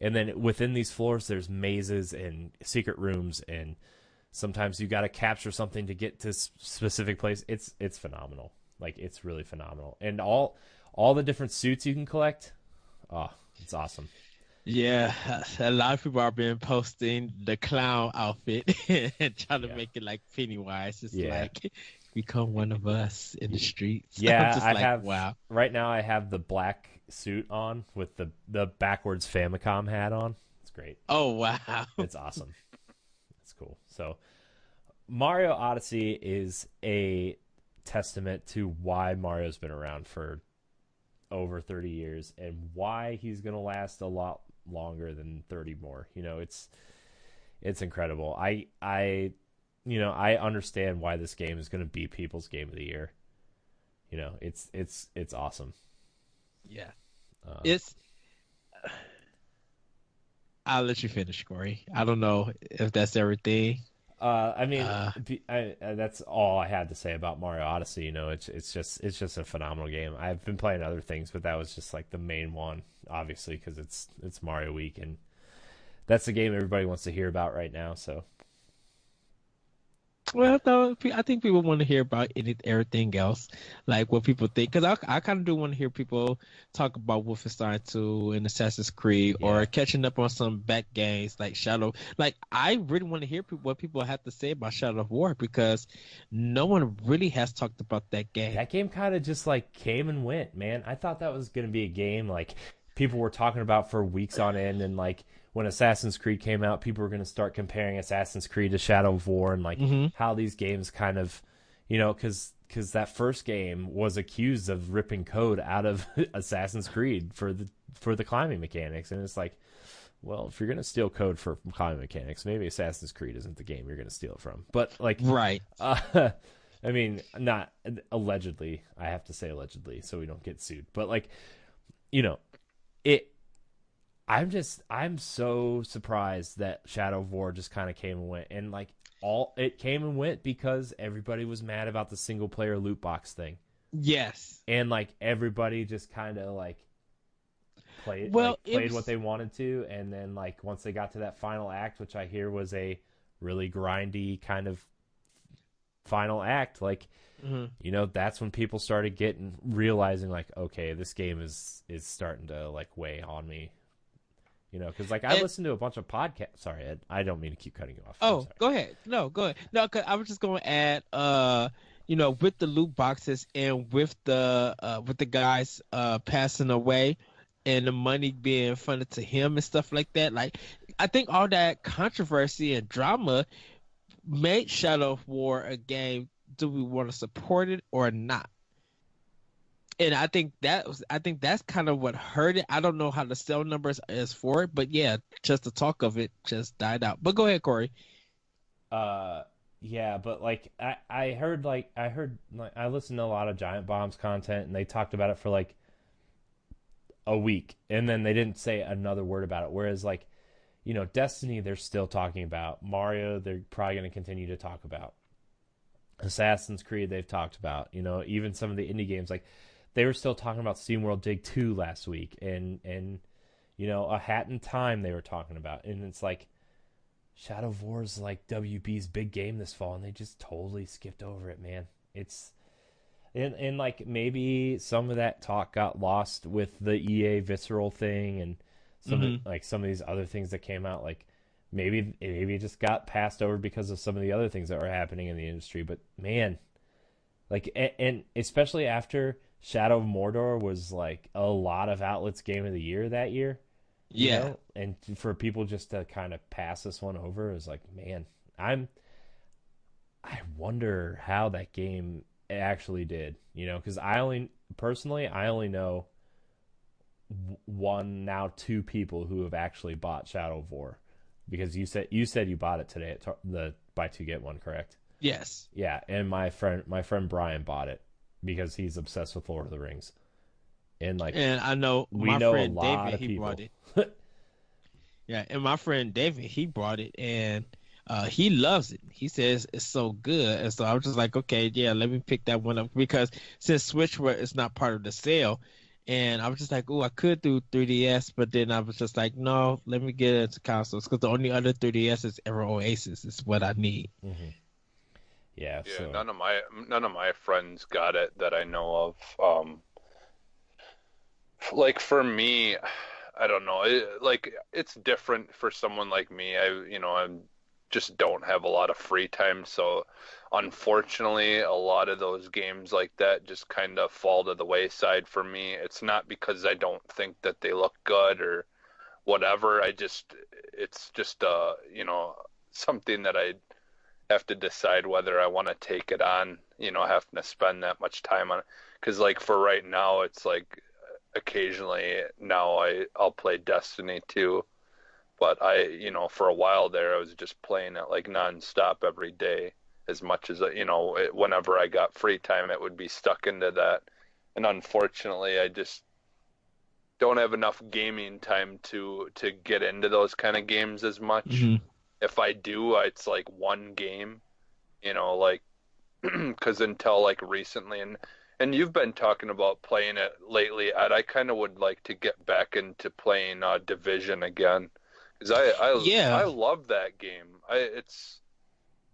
and then within these floors, there's mazes and secret rooms, and sometimes you got to capture something to get to specific place. It's phenomenal. Like, it's really phenomenal. And all the different suits you can collect. Oh, it's awesome. Yeah, a lot of people are been posting the clown outfit and trying to make it like Pennywise. It's like become one of us in the streets. Yeah, just have. Wow. Right now, I have the black suit on with the backwards Famicom hat on. It's great. Oh wow, it's awesome. It's cool. So, Mario Odyssey is a testament to why Mario's been around for over 30 years and why he's going to last a lot longer than 30 more. It's incredible. I understand why this game is going to be people's game of the year. It's awesome. Yeah. It's I'll let you finish, Corey. I don't know if that's everything. That's all I had to say about Mario Odyssey. It's just a phenomenal game. I've been playing other things, but that was just like the main one, obviously, because it's Mario Week, and that's the game everybody wants to hear about right now. So, well, no, I think people want to hear about everything else, like what people think. Because I kind of do want to hear people talk about Wolfenstein 2 and Assassin's Creed, or catching up on some back games like Shadow. Like, I really want to hear what people have to say about Shadow of War, because no one really has talked about that game. That game kind of just like came and went, man. I thought that was going to be a game like people were talking about for weeks on end, and like when Assassin's Creed came out, people were going to start comparing Assassin's Creed to Shadow of War, and like how these games kind of, because that first game was accused of ripping code out of Assassin's Creed for the climbing mechanics, and it's like, well, if you're going to steal code for climbing mechanics, maybe Assassin's Creed isn't the game you're going to steal it from. But like, right. I mean, not allegedly. I have to say allegedly so we don't get sued. But like, I'm so surprised that Shadow of War just kind of came and went, and like it came and went because everybody was mad about the single player loot box thing. Yes. And like everybody just kind of like played what they wanted to, and then like once they got to that final act, which I hear was a really grindy kind of final act, like that's when people started realizing like, okay, this game is starting to like weigh on me. Because like I listened to a bunch of podcasts. Sorry, Ed, I don't mean to keep cutting you off. Oh, go ahead. No, go ahead. No, cause I was just going to add, with the loot boxes and with the guys passing away and the money being funded to him and stuff like that. Like, I think all that controversy and drama made Shadow of War a game. Do we want to support it or not? And I think that's kind of what hurt it. I don't know how the sale numbers is for it, but yeah, just the talk of it just died out. But go ahead, Corey. Yeah, but like I heard I listened to a lot of Giant Bomb's content, and they talked about it for like a week, and then they didn't say another word about it. Whereas like, Destiny, they're still talking about. Mario, they're probably going to continue to talk about. Assassin's Creed, they've talked about. Even some of the indie games, like they were still talking about SteamWorld Dig 2 last week, and A Hat in Time they were talking about, and it's like Shadow of War is like WB's big game this fall, and they just totally skipped over it, man. It's and like maybe some of that talk got lost with the EA Visceral thing and some of these other things that came out. Like maybe it just got passed over because of some of the other things that were happening in the industry. But man, like and especially after Shadow of Mordor was like a lot of outlets' game of the year that year. Yeah. And for people just to kind of pass this one over is like, man, I wonder how that game actually did, because I only know now two people who have actually bought Shadow of War, because you said you bought it today at the buy two get one, correct? Yes. Yeah, and my friend Brian bought it because he's obsessed with Lord of the Rings. And I know we know friend a lot David, of people. He brought it. Yeah, and my friend David, he brought it, and he loves it. He says it's so good, and so I was just like, okay, yeah, let me pick that one up, because since Switch is not part of the sale, and I was just like, oh, I could do 3DS, but then I was just like, no, let me get it into consoles, because the only other 3DS is ever Oasis is what I need. Mm-hmm. Yeah. Yeah. So. None of my friends got it that I know of. Like for me, I don't know. It's different for someone like me. I just don't have a lot of free time, so unfortunately, a lot of those games like that just kind of fall to the wayside for me. It's not because I don't think that they look good or whatever. It's just something that I have to decide whether I want to take it on. Having to spend that much time on it, because like for right now, it's like occasionally now I'll play Destiny 2, but for a while there I was just playing it like nonstop every day as much as whenever I got free time it would be stuck into that. And unfortunately, I just don't have enough gaming time to get into those kind of games as much. Mm-hmm. If I do, it's like one game, like because until like recently, and you've been talking about playing it lately, Ed, I kind of would like to get back into playing Division again because I love that game. It's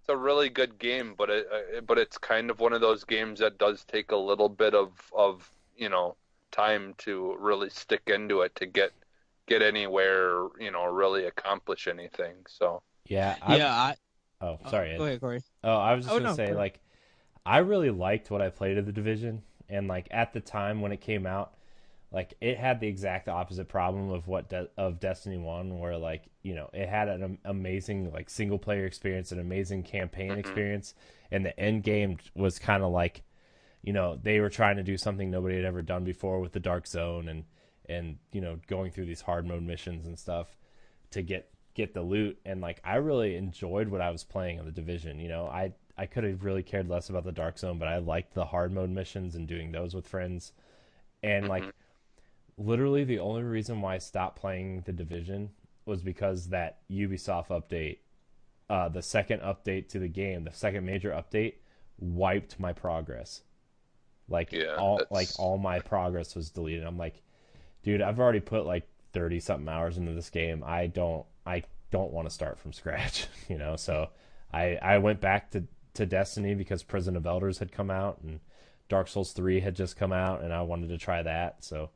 a really good game, but it's kind of one of those games that does take a little bit of time to really stick into it to get anywhere, really accomplish anything. So oh, sorry, Ed. Go ahead, Corey. Oh, I was just gonna say, like, I really liked what I played of the Division, and like at the time when it came out, like it had the exact opposite problem of of Destiny 1, where like it had an amazing like single player experience, an amazing campaign experience, and the end game was kind of like they were trying to do something nobody had ever done before with the Dark Zone and going through these hard mode missions and stuff to get the loot. And like I really enjoyed what I was playing on the Division. I could have really cared less about the Dark Zone, but I liked the hard mode missions and doing those with friends. And like literally the only reason why I stopped playing the Division was because that Ubisoft update, the second update to the game, the second major update, wiped my progress. All my progress was deleted. I'm like, dude, I've already put like 30 something hours into this game. I don't want to start from scratch, So I went back to Destiny because Prison of Elders had come out and Dark Souls 3 had just come out, and I wanted to try that. So,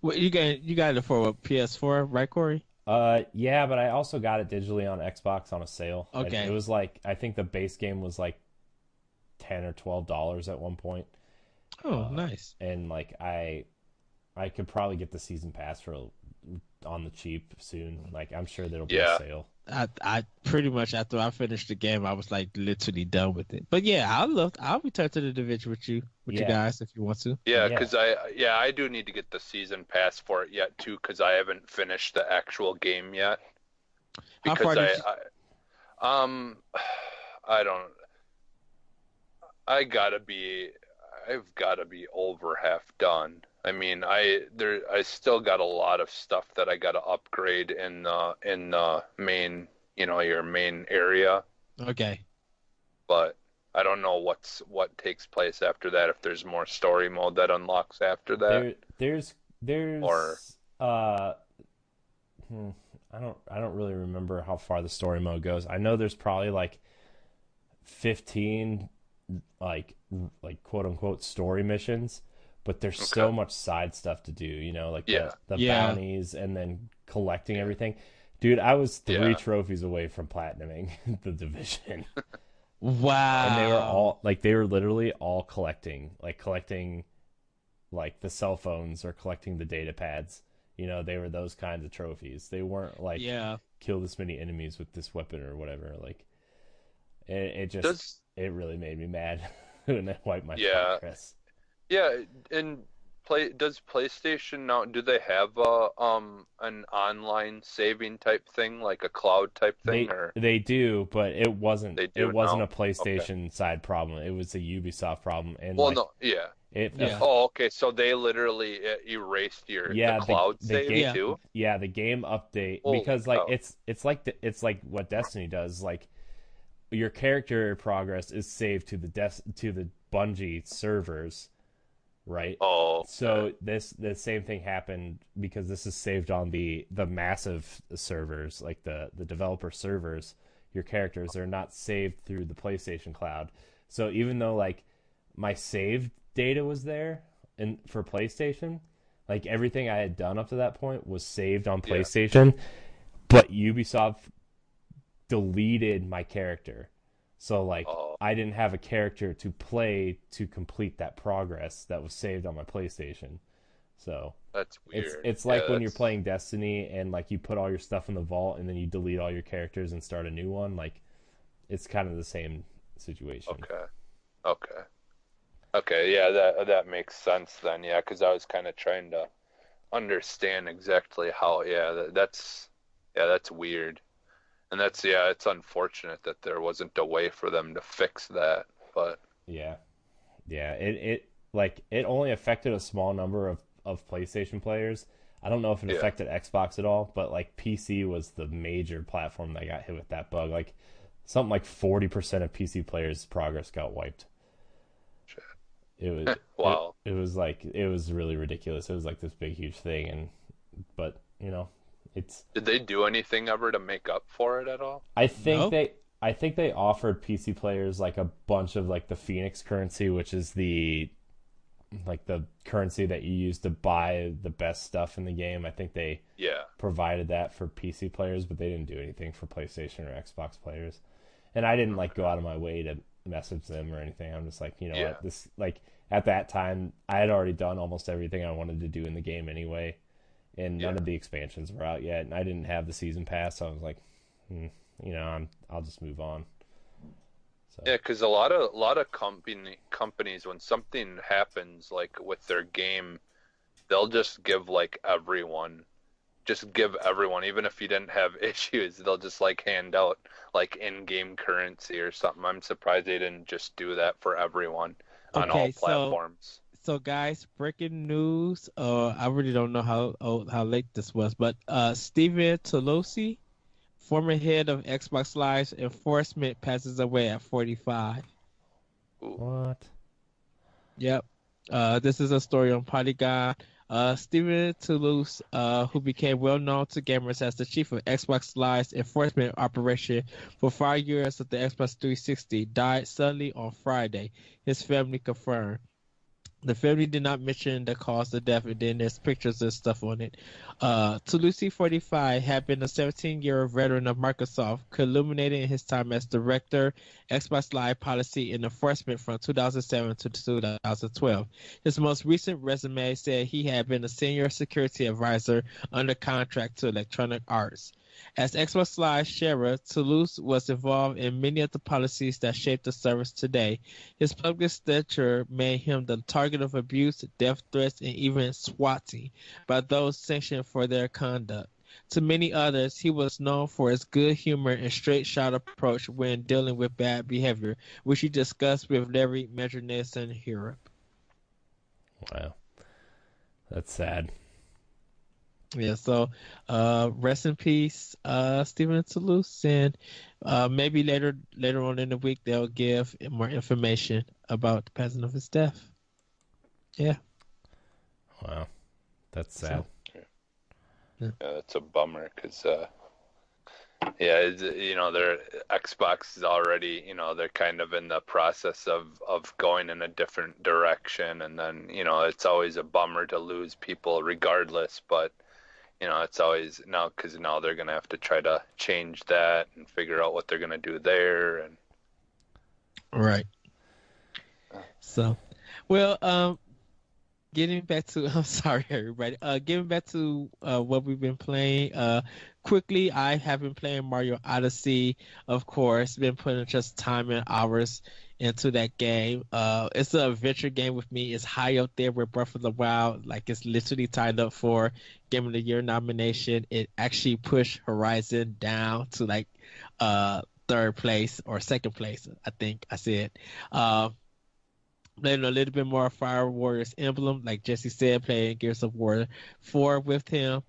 well, you got it for PS4, right, Corey? yeah, but I also got it digitally on Xbox on a sale. Okay, it was like I think the base game was like $10 or $12 at one point. Oh, nice. And like I could probably get the season pass on the cheap soon. Like I'm sure there'll be a sale. I pretty much after I finished the game, I was like literally done with it. But yeah, I'll return to the Division with you guys if you want to. Yeah, because I do need to get the season pass for it yet too, because I haven't finished the actual game yet. Because I don't. I've got to be over half done. I mean, I still got a lot of stuff that I got to upgrade in the main, your main area. Okay. But I don't know what takes place after that. If there's more story mode that unlocks after that. There's I don't really remember how far the story mode goes. I know there's probably like 15 like quote unquote story missions, but there's so much side stuff to do, like the bounties and then collecting everything. Dude, I was 3 trophies away from platinuming the Division. Wow. And they were literally all collecting like the cell phones or collecting the data pads. They were those kinds of trophies. They weren't like kill this many enemies with this weapon or whatever. Like it really made me mad when they wiped my progress. Yeah, and does PlayStation now? Do they have an online saving type thing, like a cloud type thing? They do, but it wasn't. A PlayStation side problem. It was a Ubisoft problem. And Oh, okay. So they literally erased the cloud save too. Yeah, the game update because it's like what Destiny does. Like your character progress is saved to the Bungie servers. Right. Oh. Okay. So the same thing happened because this is saved on the massive servers, like the developer servers. Your characters are not saved through the PlayStation Cloud. So even though like my saved data was there for PlayStation, like everything I had done up to that point was saved on PlayStation, but Ubisoft deleted my character. So like I didn't have a character to play to complete that progress that was saved on my PlayStation. So that's weird. It's like when you're playing Destiny and like you put all your stuff in the vault and then you delete all your characters and start a new one. Like it's kind of the same situation. Okay. Okay, yeah, that makes sense then. Yeah, because I was kind of trying to understand exactly how. That's weird, and it's unfortunate that there wasn't a way for them to fix that. But Yeah, yeah. It only affected a small number of PlayStation players. I don't know if it yeah, affected Xbox at all, but like PC was the major platform that got hit with that bug. Like something like 40% of PC players' progress got wiped. shit. It was Wow. it was like it was really ridiculous. It was like this big huge thing, and but it's Did they do anything ever to make up for it at all? I think No. they offered PC players like a bunch of like the Phoenix currency, which is the currency that you use to buy the best stuff in the game. I think they Yeah, provided that for PC players, but they didn't do anything for PlayStation or Xbox players. And I didn't like go out of my way to message them or anything. I'm just like, yeah, what, this like at that time I had already done almost everything I wanted to do in the game anyway, and none yeah. of the expansions were out yet, and I didn't have the season pass, so I was like, I'll just move on. So Yeah, because a lot of companies, when something happens like with their game, they'll just give everyone, even if you didn't have issues, they'll just like hand out like in-game currency or something. I'm surprised they didn't just do that for everyone on all Okay, so platforms. guys, breaking news. I really don't know how late this was, but Steven Toulouse, former head of Xbox Live's enforcement, passes away at 45. Ooh, what? Yep. This is a story on Polygon. Steven Toulouse, who became well known to gamers as the chief of Xbox Live's enforcement operation for 5 years of the Xbox 360, died suddenly on Friday. His family confirmed. The family did not mention the cause of death, and then there's pictures and stuff on it. Toulouse, 45, had been a 17-year veteran of Microsoft, culminating in his time as director, Xbox Live Policy and Enforcement from 2007 to 2012. His most recent resume said he had been a senior security advisor under contract to Electronic Arts. As Xbox Live sharer, Toulouse was involved in many of the policies that shape the service today. His public stature made him the target of abuse, death threats, and even swatting by those sanctioned for their conduct. To many others, he was known for his good humor and straight-shot approach when dealing with bad behavior, which he discussed with Larry Majornison here. Wow, that's sad. Yeah, so rest in peace, Stephen Toulouse, and maybe later on in the week they'll give more information about the passing of his death. Yeah. Wow, that's sad. yeah, that's a bummer because yeah, their Xbox is already, they're kind of in the process of going in a different direction, and then it's always a bummer to lose people regardless, but. It's always now because now they're going to have to try to change that and figure out what they're going to do there. And Right. So, well, getting back to, I'm sorry, everybody. Getting back to what we've been playing. Quickly, I have been playing Mario Odyssey, of course. Been putting just time and hours into that game. It's an adventure game with me. It's high up there with Breath of the Wild. Like, it's literally tied up for Game of the Year nomination. It actually pushed Horizon down to like third place or second place, I think I said. Playing a little bit more Fire Warriors Emblem, like Jesse said, playing Gears of War 4 with him.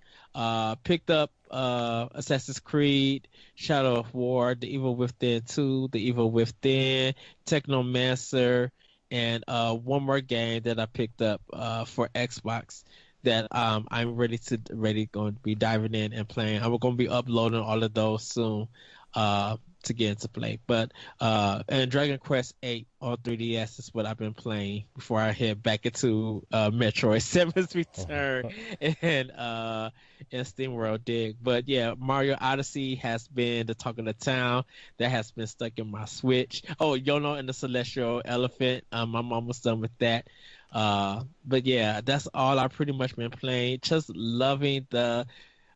Picked up Assassin's Creed, Shadow of War, The Evil Within 2, The Evil Within, Technomancer, and one more game that I picked up for Xbox that I'm ready going to be diving in and playing. I'm going to be uploading all of those soon to get into play. But and Dragon Quest 8 on 3DS is what I've been playing before I head back into Metroid Samus Return and SteamWorld Dig. But yeah, Mario Odyssey has been the talk of the town. That has been stuck in my Switch. Oh, Yono and the Celestial Elephant. I'm almost done with that. But yeah, that's all I've pretty much been playing. Just loving the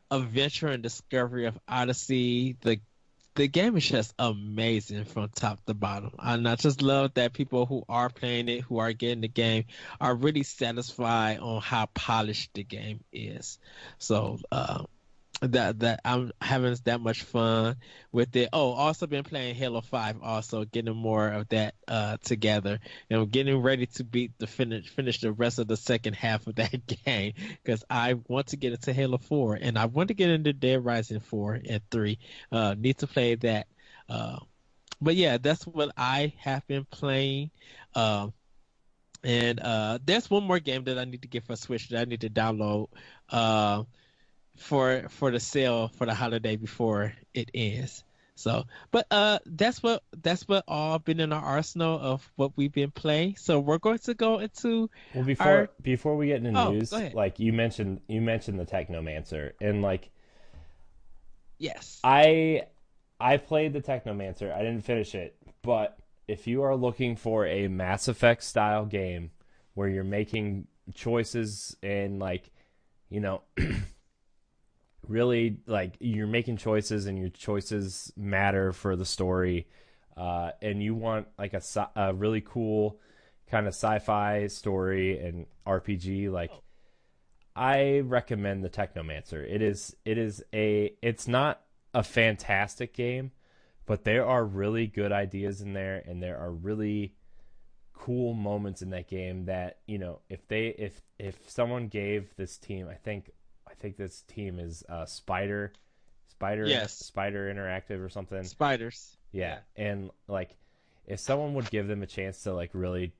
adventure and discovery of Odyssey, the the game is just amazing from top to bottom. And I just love that people who are playing it, who are getting the game, are really satisfied on how polished the game is. So that I'm having that much fun with it. Oh, also been playing Halo 5, also getting more of that together, and I'm getting ready to finish the rest of the second half of that game because I want to get into Halo 4 and I want to get into Dead Rising 4 and 3. Need to play that. But yeah, that's what I have been playing. And there's one more game that I need to get for Switch that I need to download. For the sale for the holiday before it ends. So, but that's what all been in our arsenal of what we've been playing. So we're going to go into before we get into news, go ahead. like you mentioned the Technomancer, and like yes, I played the Technomancer. I didn't finish it, but if you are looking for a Mass Effect style game where you're making choices and like, you know, really like you're making choices and your choices matter for the story, and you want like a really cool kind of sci-fi story and RPG, like I recommend the Technomancer. It's not a fantastic game, but there are really good ideas in there, and there are really cool moments in that game that, you know, if someone gave this team, I think this team is Spider Interactive or something. Spiders. Yeah. And like if someone would give them a chance to like really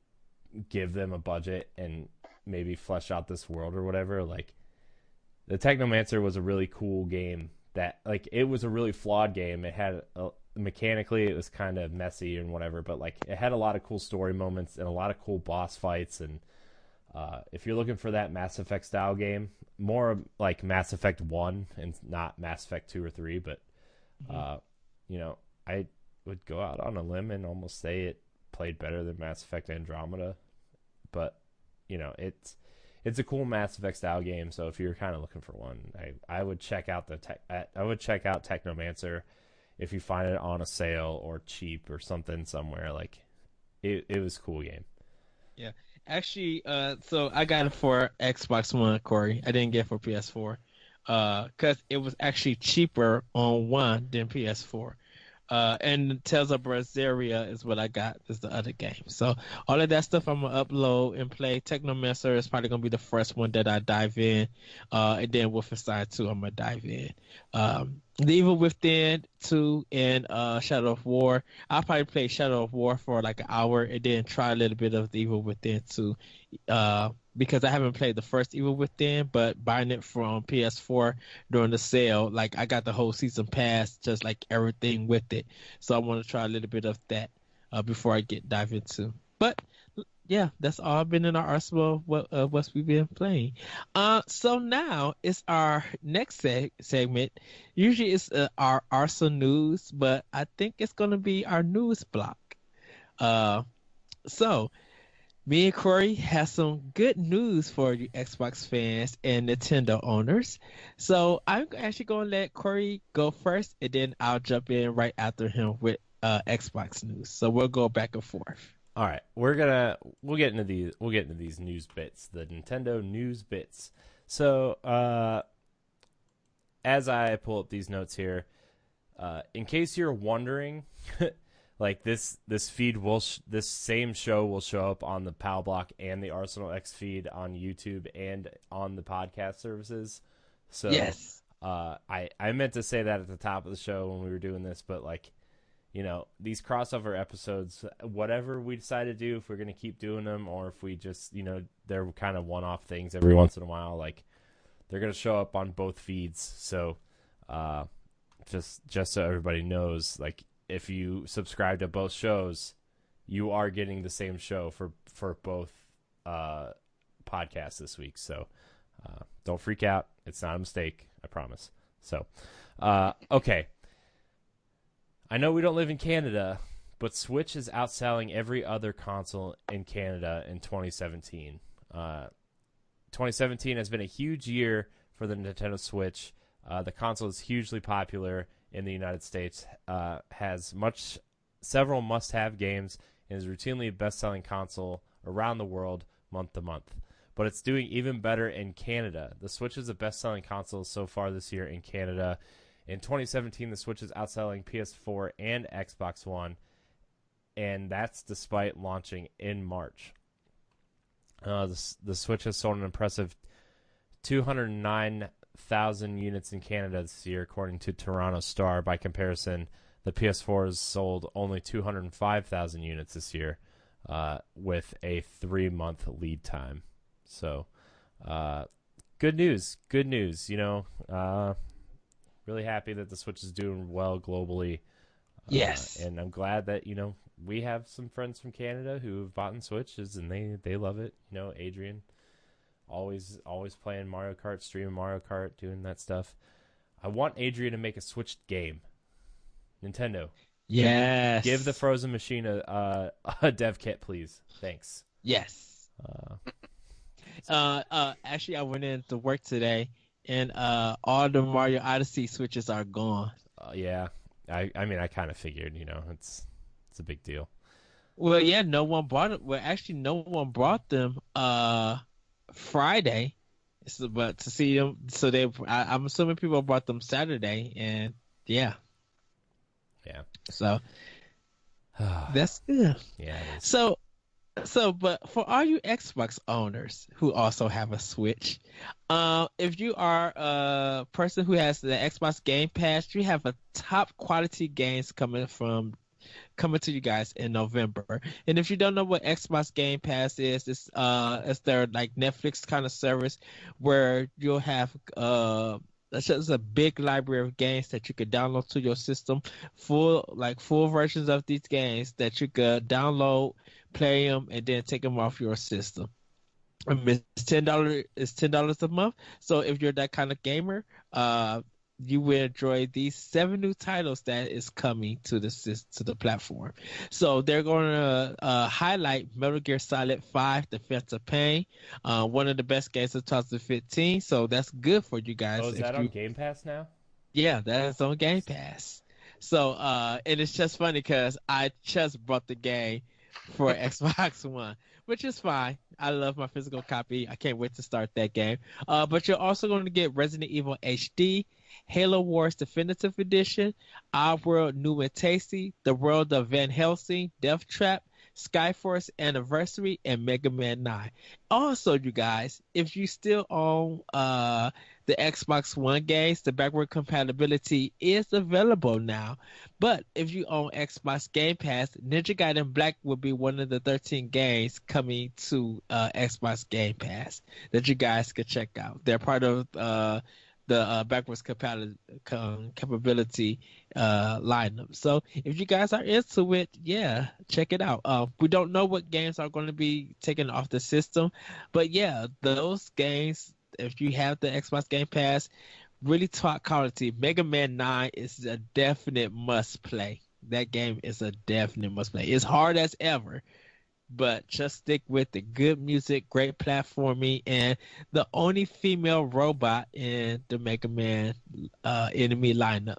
give them a budget and maybe flesh out this world or whatever, like the Technomancer was a really cool game that like it was a really flawed game. It had mechanically it was kind of messy and whatever, but like it had a lot of cool story moments and a lot of cool boss fights. And if you're looking for that Mass Effect style game, more like Mass Effect 1 and not Mass Effect 2 or 3, but you know, I would go out on a limb and almost say it played better than Mass Effect Andromeda. But you know, it's a cool Mass Effect style game, so if you're kind of looking for one, I would check out Technomancer if you find it on a sale or cheap or something somewhere. Like it was a cool game. Yeah. Actually, so I got it for Xbox One, Corey. I didn't get it for PS4, because it was actually cheaper on One than PS4. And Tales of Berseria is what I got, is the other game. So all of that stuff I'm gonna upload and play. Technomancer is probably gonna be the first one that I dive in, and then Wolfenstein 2 I'm gonna dive in. The Evil Within 2 and Shadow of War. I'll probably play Shadow of War for like an hour and then try a little bit of the Evil Within 2. Because I haven't played the first Evil Within, but buying it from PS4 during the sale, like I got the whole season pass, just like everything with it. So I want to try a little bit of that before I dive into. But yeah, that's all been in our arsenal of what we've been playing. So now it's our next segment. Usually it's our Arsenal news, but I think it's going to be our news block. So me and Corey have some good news for you Xbox fans and Nintendo owners. So I'm actually going to let Corey go first, and then I'll jump in right after him with Xbox news. So we'll go back and forth. All right, we'll get into these news bits, the Nintendo news bits. So, as I pull up these notes here, in case you're wondering, like this feed this same show will show up on the PAL Block and the Arsenal X feed on YouTube and on the podcast services. So, yes, I meant to say that at the top of the show when we were doing this, but like, you know, these crossover episodes, whatever we decide to do, if we're going to keep doing them or if we just, you know, they're kind of one-off things every once in a while, like they're going to show up on both feeds. So just so everybody knows, like if you subscribe to both shows, you are getting the same show for both podcasts this week. So don't freak out. It's not a mistake. I promise. So, okay. I know we don't live in Canada, but Switch is outselling every other console in Canada in 2017. 2017 has been a huge year for the Nintendo Switch. The console is hugely popular, in the United States, has several must-have games, and is routinely a best-selling console around the world month to month. But it's doing even better in Canada. The Switch is the best-selling console so far this year in Canada. In 2017, the Switch is outselling PS4 and Xbox One, and that's despite launching in March. The Switch has sold an impressive 209,000 units in Canada this year, according to Toronto Star. By comparison, the PS4 has sold only 205,000 units this year, with a 3-month lead time. So, good news. Good news. Really happy that the Switch is doing well globally. Yes. And I'm glad that, we have some friends from Canada who have bought Switches, and they love it. Adrian, always playing Mario Kart, streaming Mario Kart, doing that stuff. I want Adrian to make a Switch game. Nintendo. Yes. Give the Frozen Machine a dev kit, please. Thanks. Yes. Actually, I went into work today, and all the Mario Odyssey Switches are gone. Yeah. I mean, I kind of figured, it's a big deal. Well, yeah, no one bought it. Well, actually, no one brought them Friday, but to see them, so I'm assuming people bought them Saturday, and yeah. So that's good. Yeah. It is. So, but for all you Xbox owners who also have a Switch, if you are a person who has the Xbox Game Pass, you have a top quality games coming to you guys in November. And if you don't know what Xbox Game Pass is, it's their like Netflix kind of service where you'll have it's just a big library of games that you could download to your system, full versions of these games that you could download, play them, and then take them off your system. It's $10 a month. So if you're that kind of gamer, you will enjoy these 7 new titles that is coming to the platform. So they're going to highlight Metal Gear Solid 5: Defense of Pain, one of the best games of 2015. So that's good for you guys. Oh, is that on Game Pass now? Yeah, that is on Game Pass. So and it's just funny because I just bought the game for Xbox One, which is fine. I love my physical copy. I can't wait to start that game. But you're also going to get Resident Evil HD, Halo Wars Definitive Edition, Our World New and Tasty, The World of Van Helsing, Death Trap, Skyforce Anniversary, and Mega Man 9. Also, you guys, if you still own the Xbox One games, the backward compatibility is available now. But if you own Xbox Game Pass, Ninja Gaiden Black will be one of the 13 games coming to Xbox Game Pass that you guys could check out. They're part of the backwards capability lineup. So if you guys are into it, yeah, check it out. We don't know what games are going to be taken off the system, but yeah, those games, if you have the Xbox Game Pass, really top quality. Mega Man 9 is a definite must play. That game is a definite must play. It's hard as ever, but just stick with the good music, great platforming, and the only female robot in the Mega Man enemy lineup.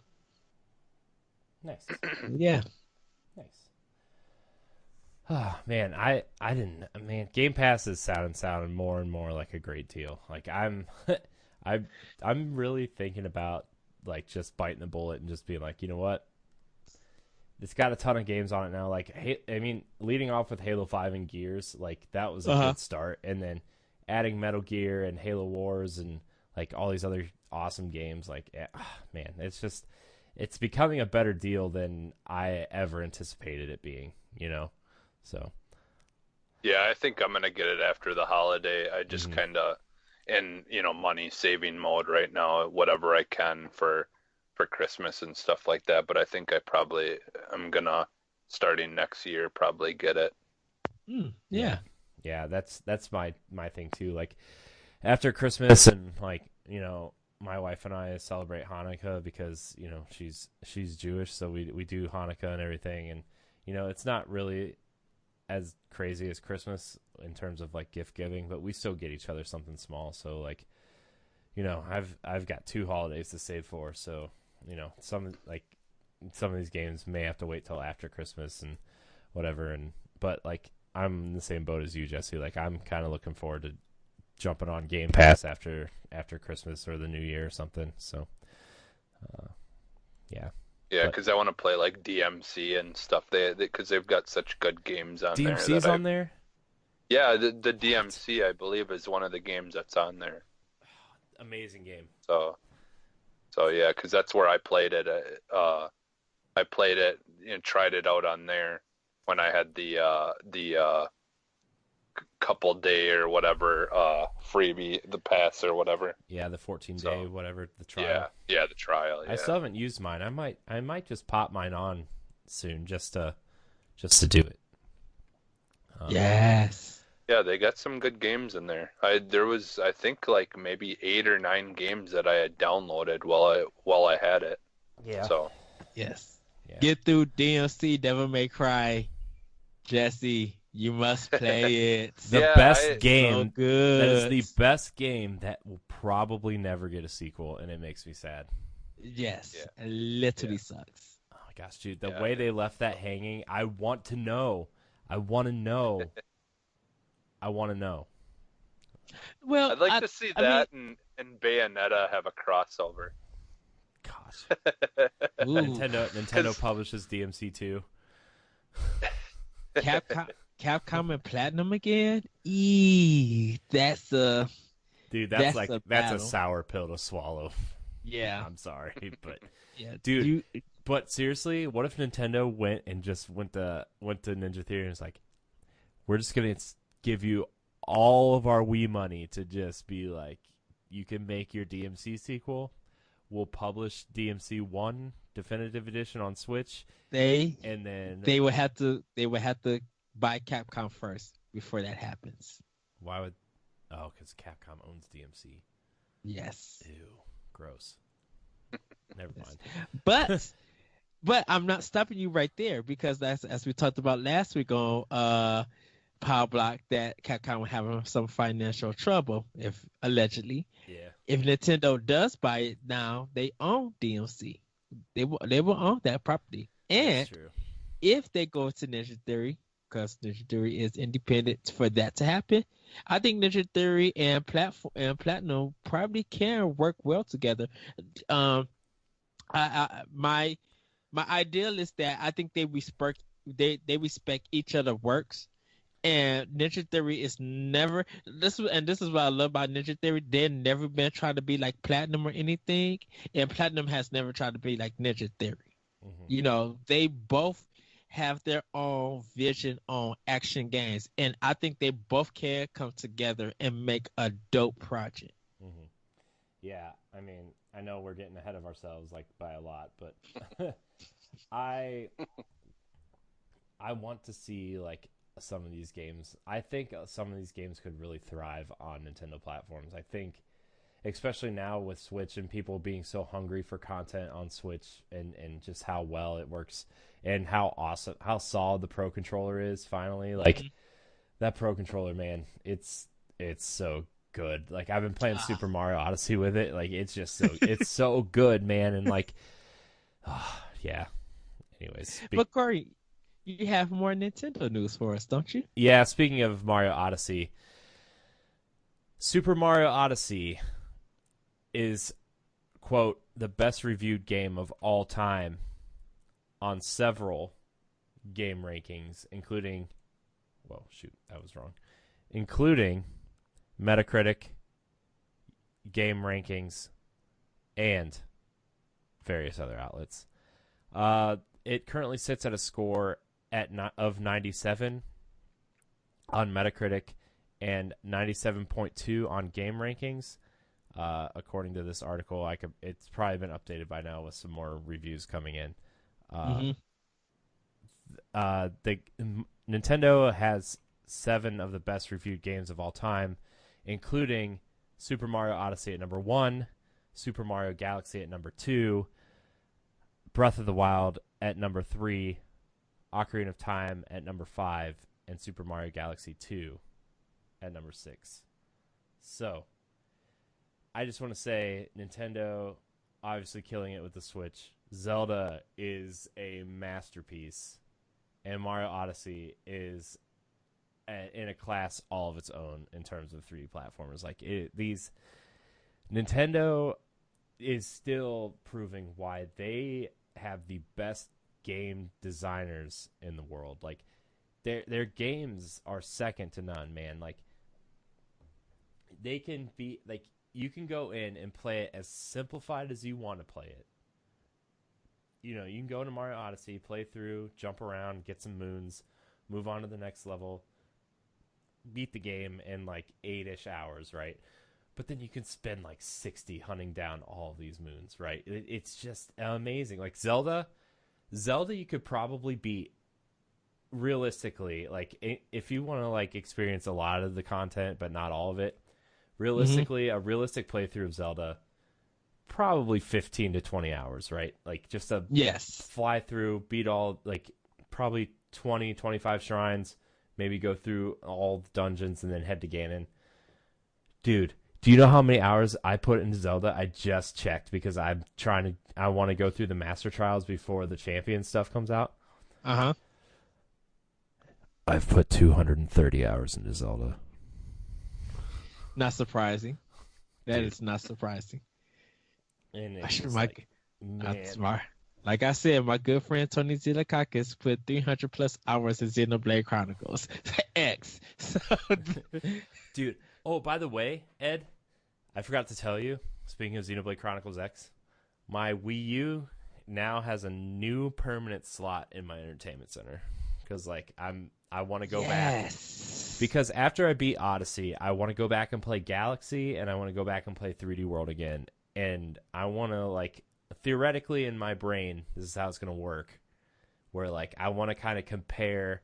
Nice. Yeah. Nice. Oh, man, Game Pass is sounding more and more like a great deal. Like I'm really thinking about like just biting the bullet and just being like, you know what? It's got a ton of games on it now. Like, leading off with Halo 5 and Gears, like that was a good start, and then adding Metal Gear and Halo Wars and like all these other awesome games. Like, man, it's becoming a better deal than I ever anticipated it being. So. Yeah, I think I'm gonna get it after the holiday. I just kind of in money saving mode right now, whatever I can for Christmas and stuff like that. But I think I'm gonna, starting next year, probably get it. Yeah. Yeah, that's my thing too. Like after Christmas, and like my wife and I celebrate Hanukkah because she's Jewish, so we do Hanukkah and everything, and it's not really as crazy as Christmas in terms of like gift giving, but we still get each other something small. So like I've got 2 holidays to save for, so some of these games may have to wait till after Christmas and whatever. But like, I'm in the same boat as you, Jesse. Like, I'm kind of looking forward to jumping on Game Pass after Christmas or the New Year or something. So, yeah. Yeah, because I want to play like DMC and stuff. Because they've got such good games on there. DMC's on there? Yeah, the DMC, I believe, is one of the games that's on there. Amazing game. So yeah, because that's where I played it. I played it and tried it out on there when I had the couple day or whatever freebie, the pass or whatever. Yeah, the 14-day whatever, the trial. Yeah, the trial. Yeah. I still haven't used mine. I might just pop mine on soon just to do it. Yes. Yeah, they got some good games in there. There was, I think, like maybe 8 or 9 games that I had downloaded while I had it. Yeah. So. Yes. Yeah. Get through DMC Devil May Cry, Jesse. You must play it. The best game. So good. That is the best game that will probably never get a sequel, and it makes me sad. Yes. Yeah. It literally sucks. Oh my gosh, dude. The way they left that hanging, I want to know. I want to know. Well, I'd like to see that and Bayonetta have a crossover. Gosh. Nintendo publishes DMC 2. Capcom and Platinum again? That's a that's a sour pill to swallow. Yeah. I'm sorry, but yeah, dude. But seriously, what if Nintendo went to Ninja Theory and was like, we're just gonna give you all of our Wii money to just be like, you can make your DMC sequel. We'll publish DMC 1 Definitive Edition on Switch. They would have to buy Capcom first before that happens. Why would? Oh, because Capcom owns DMC. Yes. Ew, gross. Never mind. But I'm not stopping you right there, because as we talked about last week on Power Block, that Capcom would have some financial trouble if allegedly. Yeah. If Nintendo does buy it now, they own DMC. They will own that property. And if they go to Ninja Theory, because Ninja Theory is independent for that to happen, I think Ninja Theory and Platinum probably can work well together. My ideal is that I think they respect each other's works. And Ninja Theory is never this is what I love about Ninja Theory. They've never been trying to be like Platinum or anything, and Platinum has never tried to be like Ninja Theory. Mm-hmm. They both have their own vision on action games, and I think they both can come together and make a dope project. Mm-hmm. Yeah, I mean, I know we're getting ahead of ourselves like by a lot, but I want to see like some of these games. I think some of these games could really thrive on Nintendo platforms. I think, especially now with Switch and people being so hungry for content on Switch, and just how well it works and how solid the Pro Controller is finally. Like, that Pro Controller, man, it's so good. Like, I've been playing Super Mario Odyssey with it. Like, it's just it's so good, man. And like, yeah. Anyways. But Corey, you have more Nintendo news for us, don't you? Yeah, speaking of Mario Odyssey, Super Mario Odyssey is, quote, the best reviewed game of all time on several game rankings, including Metacritic, game rankings, and various other outlets. It currently sits at a score of 97 on Metacritic and 97.2 on game rankings. According to this article, it's probably been updated by now with some more reviews coming in. Nintendo has 7 of the best reviewed games of all time, including Super Mario Odyssey at number 1, Super Mario Galaxy at number 2, Breath of the Wild at number 3, Ocarina of Time at number 5, and Super Mario Galaxy 2 at number 6. So, I just want to say, Nintendo, obviously killing it with the Switch. Zelda is a masterpiece, and Mario Odyssey is in a class all of its own in terms of 3D platformers. Like these, Nintendo is still proving why they have the best game designers in the world. Like their games are second to none, man. Like they can be like, you can go in and play it as simplified as you want to play it. You know, you can go into Mario Odyssey, play through, jump around, get some moons, move on to the next level, beat the game in like 8-ish hours, right? But then you can spend like 60 hunting down all these moons, right? It's just amazing. Like Zelda you could probably beat realistically. Like if you want to like experience a lot of the content but not all of it, realistically, a realistic playthrough of Zelda, probably 15 to 20 hours, right? Like just a fly through, beat all, like probably 20, 25 shrines, maybe go through all the dungeons and then head to Ganon. Dude, do you know how many hours I put into Zelda? I just checked because I want to go through the Master Trials before the Champion stuff comes out. Uh-huh. I've put 230 hours into Zelda. Not surprising. That is not surprising. And that's smart. Like I said, my good friend Tony Zilakakis put 300 plus hours in Xenoblade Chronicles X. So, dude. Oh, by the way, Ed, I forgot to tell you. Speaking of Xenoblade Chronicles X, my Wii U now has a new permanent slot in my entertainment center because, like, I want to go back. Because after I beat Odyssey, I want to go back and play Galaxy, and I want to go back and play 3D World again. And I want to, like, theoretically in my brain, this is how it's going to work, where, like, I want to kind of compare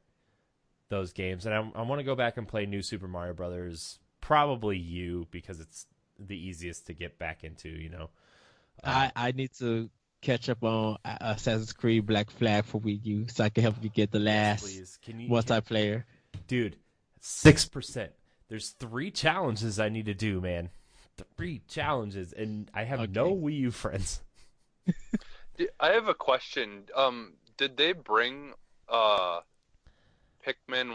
those games. And I want to go back and play New Super Mario Brothers, probably U, because it's the easiest to get back into, you know. I need to catch up on Assassin's Creed Black Flag for Wii U so I can help you get the last multiplayer. Dude, 6%. There's 3 challenges I need to do, man. 3 challenges, and I have no Wii U friends. I have a question. Did they bring Pikmin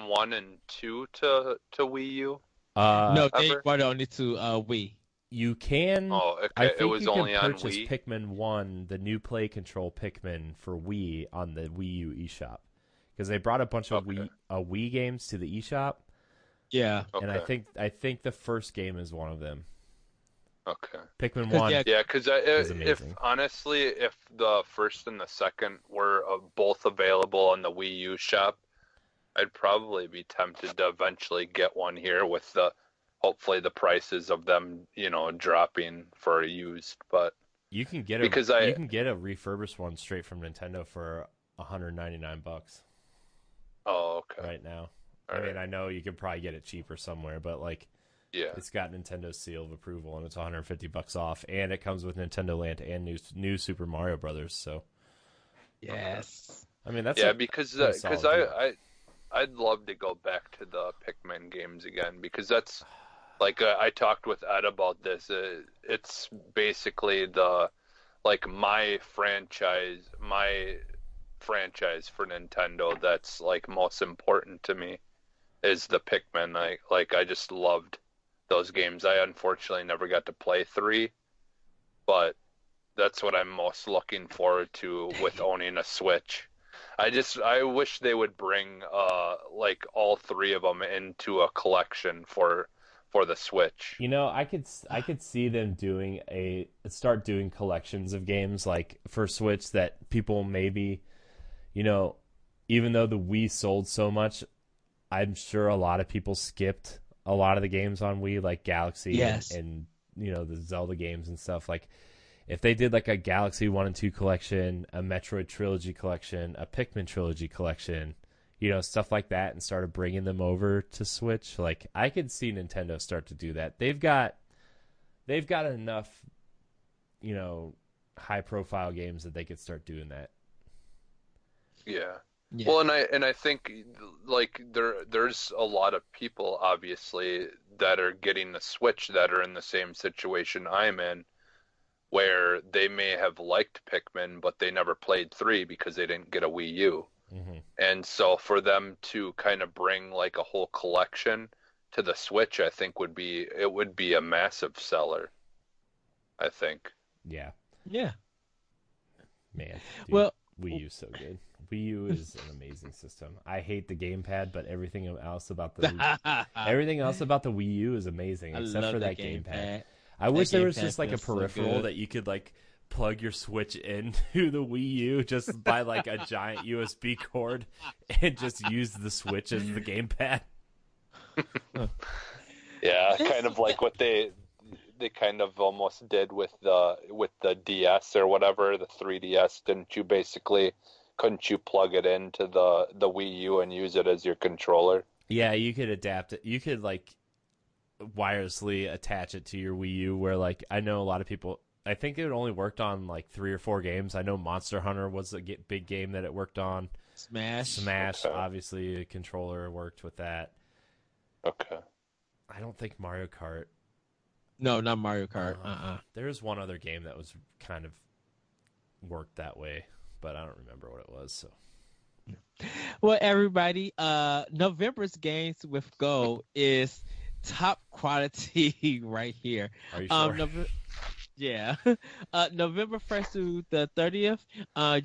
1 and 2 to Wii U? No, they brought it only to Wii. You can. Oh, okay. I think it was you only can on purchase Wii. Pikmin 1, the new Play Control Pikmin for Wii on the Wii U eShop, because they brought a bunch of Wii games to the eShop. Yeah, and I think the first game is one of them. Okay. Pikmin 1. Yeah, because if honestly, if the first and the second were both available on the Wii U shop, I'd probably be tempted to eventually get one here with hopefully the prices of them, you know, dropping for used. But you can get you can get a refurbished one straight from Nintendo for $199. Oh, okay. Right now. I mean, I know you could probably get it cheaper somewhere, but like, yeah, it's got Nintendo's seal of approval, and it's $150 off, and it comes with Nintendo Land and new Super Mario Brothers. So, yes, I mean that's because I'd love to go back to the Pikmin games again, because that's like I talked with Ed about this. It's basically my franchise for Nintendo that's like most important to me is the Pikmin. I just loved those games. I unfortunately never got to play 3, but that's what I'm most looking forward to with owning a Switch. I wish they would bring like all 3 of them into a collection for the Switch. You know, I could see them start doing collections of games like for Switch that people maybe, you know, even though the Wii sold so much, I'm sure a lot of people skipped a lot of the games on Wii, like Galaxy and you know, the Zelda games and stuff. Like, if they did like a Galaxy 1 and 2 collection, a Metroid Trilogy collection, a Pikmin Trilogy collection, you know, stuff like that, and started bringing them over to Switch, like, I could see Nintendo start to do that. They've got enough, you know, high profile games that they could start doing that. Yeah. Well, and I think like there's a lot of people obviously that are getting the Switch that are in the same situation I'm in, where they may have liked Pikmin, but they never played 3 because they didn't get a Wii U. Mm-hmm. And so for them to kind of bring like a whole collection to the Switch, I think would be a massive seller, I think. Yeah. Yeah. Man. Dude, Well, Wii U's so good. Wii U is an amazing system. I hate the gamepad, but everything else about the Wii U is amazing, except for that gamepad. I wish there was just like a peripheral that you could like plug your Switch into the Wii U just by like a giant USB cord and just use the Switch as the gamepad. Yeah, kind of like what they kind of almost did with the DS or whatever, the 3DS. Couldn't you plug it into the Wii U and use it as your controller? Yeah, you could adapt it. You could like wirelessly attach it to your Wii U, where like I know a lot of people, I think it only worked on like 3 or 4 games. I know Monster Hunter was a big game that it worked on. Smash, okay. Obviously a controller worked with that. Okay. I don't think Mario Kart. No, not Mario Kart. There's one other game that was kind of worked that way, but I don't remember what it was. So, well, everybody, November's games with Go is top quality right here. Are you sure? Yeah. November 1st to the 30th,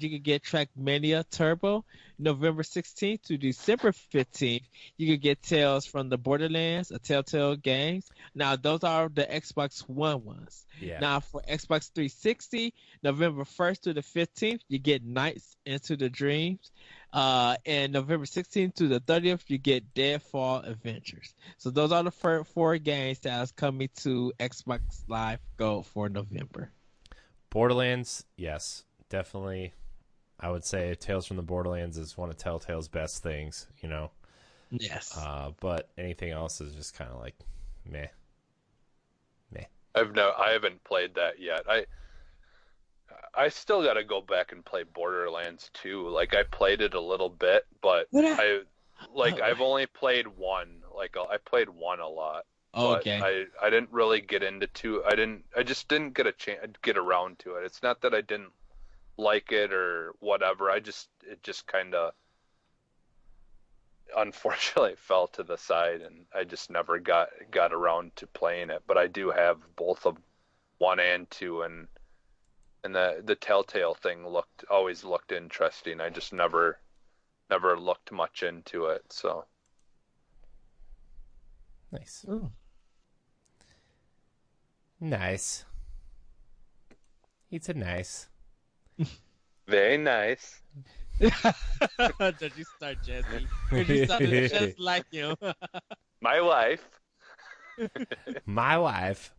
you can get Trackmania Turbo. November 16th to December 15th, you can get Tales from the Borderlands, a Telltale Games. Now, those are the Xbox One ones. Yeah. Now, for Xbox 360, November 1st to the 15th, you get Nights into the Dreams. And November 16th to the 30th, you get Deadfall Adventures. So those are the 4 games that is coming to Xbox Live Go for November. Borderlands, yes, definitely. I would say Tales from the Borderlands is one of Telltale's best things, you know. Yes. But anything else is just kind of like meh. I haven't played that yet. I still got to go back and play Borderlands 2. Like I played it a little bit, but I've only played 1. Like I played 1 a lot. Okay. I didn't really get into 2. I just didn't get a chance get around to it. It's not that I didn't like it or whatever. It just kind of unfortunately fell to the side, and I just never got around to playing it. But I do have both of 1 and 2, and the Telltale thing always looked interesting. I just never looked much into it. So nice. Ooh. Nice. It's a nice. Very nice. Did you start, Jesse? You sounded just like you. My wife. My wife.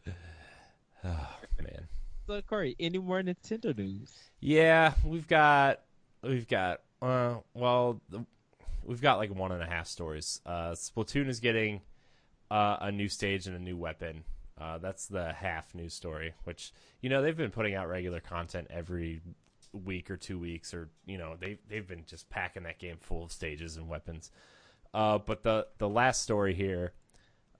Oh man. So Corey, any more Nintendo news? Yeah, we've got like 1.5 stories. Splatoon is getting a new stage and a new weapon. That's the half news story, which, you know, they've been putting out regular content every week or 2 weeks, or, you know, they've been just packing that game full of stages and weapons. But the last story here,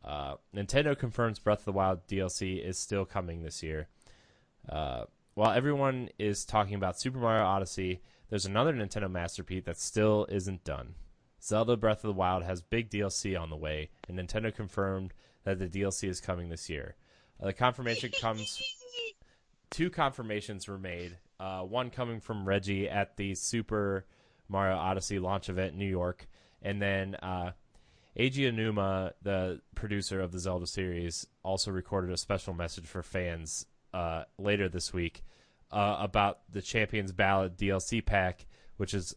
Nintendo confirms Breath of the Wild DLC is still coming this year. While everyone is talking about Super Mario Odyssey, there's another Nintendo masterpiece that still isn't done. Zelda Breath of the Wild has big DLC on the way, and Nintendo confirmed that the DLC is coming this year. The confirmation comes... 2 confirmations were made. One coming from Reggie at the Super Mario Odyssey launch event in New York, and then Eiji Aonuma, the producer of the Zelda series, also recorded a special message for fans later this week about the Champions Ballad DLC pack, which is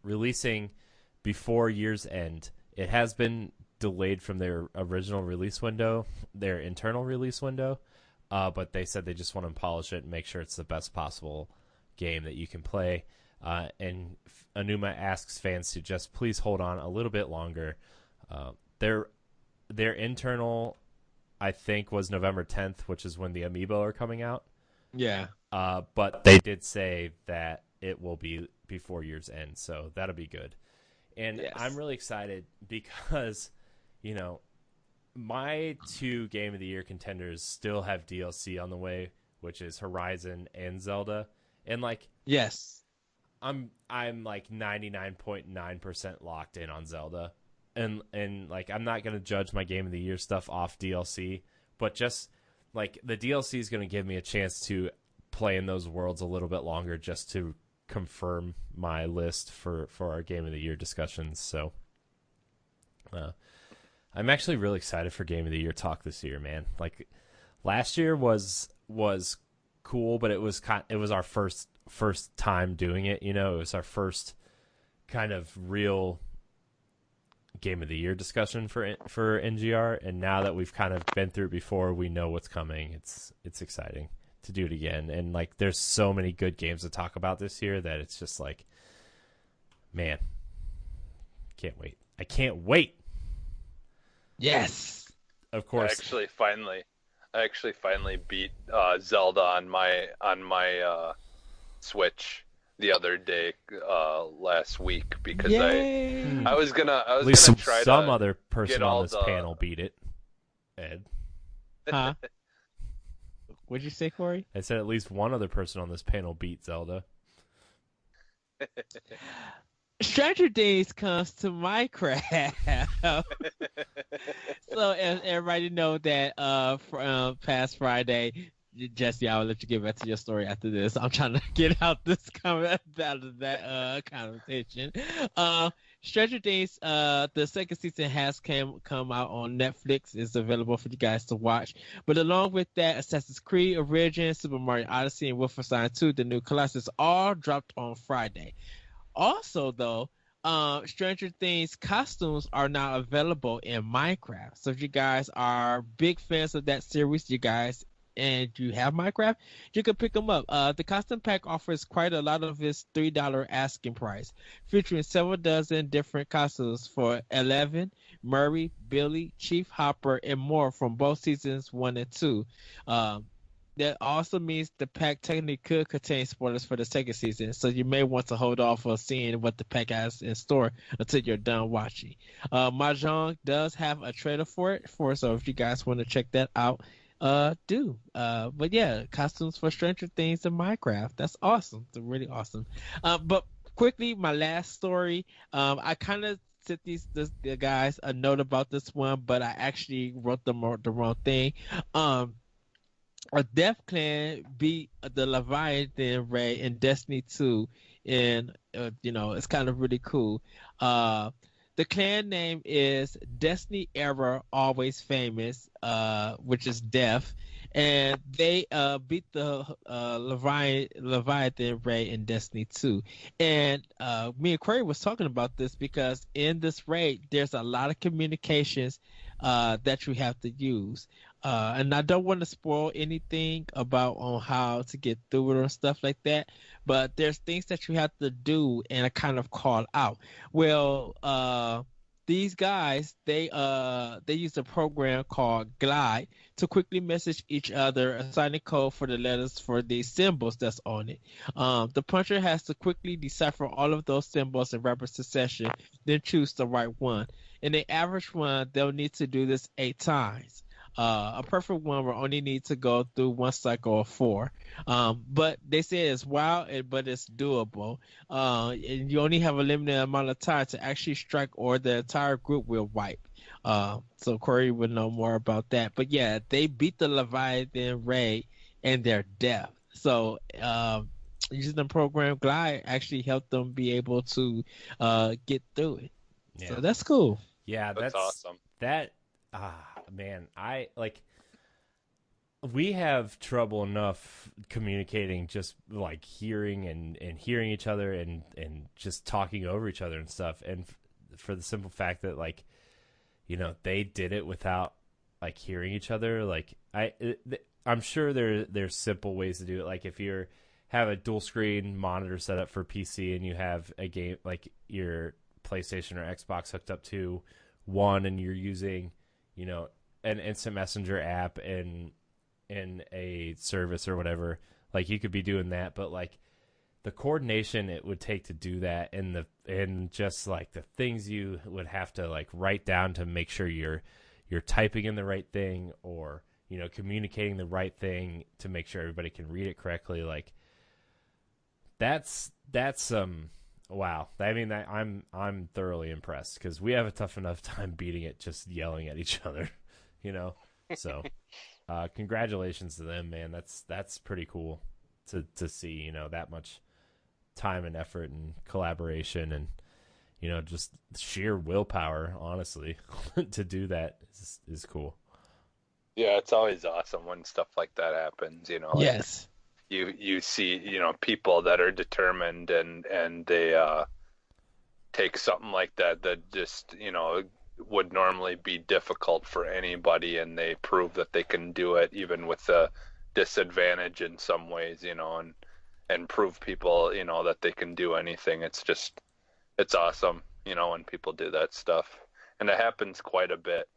releasing before year's end. It has been delayed from their original release window, their internal release window, but they said they just want to polish it and make sure it's the best possible game that you can play. And Aonuma asks fans to just please hold on a little bit longer. Their internal, I think, was November 10th, which is when the Amiibo are coming out. Yeah. But they did say that it will be before year's end, so that'll be good. And yes. I'm really excited because, you know, my 2 Game of the Year contenders still have DLC on the way, which is Horizon and Zelda. And like, yes, I'm like 99.9% locked in on Zelda. And like, I'm not going to judge my Game of the Year stuff off DLC, but just like the DLC is going to give me a chance to play in those worlds a little bit longer just to confirm my list for our Game of the Year discussions. So I'm actually really excited for Game of the Year talk this year, man. Like last year was cool, but it was our first time doing it, you know. It was our first kind of real Game of the Year discussion for NGR, and now that we've kind of been through it before, we know what's coming. It's exciting to do it again. And like there's so many good games to talk about this year that it's just like, man, can't wait. I can't wait. yes. Of course. I actually finally beat Zelda on my Switch the other day, last week, because I was gonna try some to other person get on all this the- panel beat it. Ed, Huh? What'd you say, Corey? I said at least one other person on this panel beat Zelda. Stranger Things comes to Minecraft. So as everybody know that past Friday, Jesse, I'll let you get back to your story after this. I'm trying to get out this comment out of that conversation. Stranger Things, the second season has come out on Netflix. It's available for you guys to watch. But along with that, Assassin's Creed Origins, Super Mario Odyssey, and Wolfenstein 2, the new Colossus, all dropped on Friday. Also, though, Stranger Things costumes are now available in Minecraft. So if you guys are big fans of that series, and you have Minecraft, you can pick them up. The costume pack offers quite a lot of its $3 asking price, featuring several dozen different costumes for Eleven, Murray, Billy, Chief Hopper, and more from both seasons 1 and 2. That also means the pack technically could contain spoilers for the second season, so you may want to hold off on seeing what the pack has in store until you're done watching. Mahjong does have a trailer for it, so if you guys want to check that out, do. But yeah, costumes for Stranger Things in Minecraft. That's awesome. It's really awesome. But quickly, my last story. I kind of sent the guys a note about this one, but I actually wrote the wrong thing. A Death Clan beat the Leviathan Ray in Destiny 2, and it's kind of really cool. The clan name is Destiny Era Always Famous, which is Death, and they beat the Leviathan Ray in Destiny 2. And me and Corey was talking about this because in this raid, there's a lot of communications that you have to use. And I don't want to spoil anything about on how to get through it or stuff like that, but there's things that you have to do and a kind of call out. Well, these guys, they use a program called Glide to quickly message each other, assigning code for the letters for the symbols that's on it. The puncher has to quickly decipher all of those symbols in rapid succession, then choose the right one. In the average one, they'll need to do this 8 times. A perfect one will only need to go through one cycle of 4. But they say it's wild, but it's doable. And you only have a limited amount of time to actually strike, or the entire group will wipe. So Corey would know more about that. But yeah, they beat the Leviathan Ray and their death. So using the program Glide actually helped them be able to get through it. Yeah. So that's cool. Yeah, that's awesome. Man, we have trouble enough communicating, just like hearing and hearing each other and just talking over each other and stuff. And for the simple fact that they did it without hearing each other. I'm sure there's simple ways to do it. Like if you have a dual screen monitor set up for PC and you have a game like your PlayStation or Xbox hooked up to one, and you're using an instant messenger app and a service or whatever, you could be doing that, but the coordination it would take to do that, and just the things you would have to write down to make sure you're you're typing in the right thing or, communicating the right thing to make sure everybody can read it correctly. Like that's wow. I mean, I'm thoroughly impressed because we have a tough enough time beating it just yelling at each other, So, congratulations to them, man. That's pretty cool to see, that much time and effort and collaboration and, just sheer willpower, honestly, to do that is cool. Yeah, it's always awesome when stuff like that happens, Yes. You see, people that are determined and they take something like that just, would normally be difficult for anybody, and they prove that they can do it even with a disadvantage in some ways, and prove people, that they can do anything. It's awesome, when people do that stuff. And it happens quite a bit,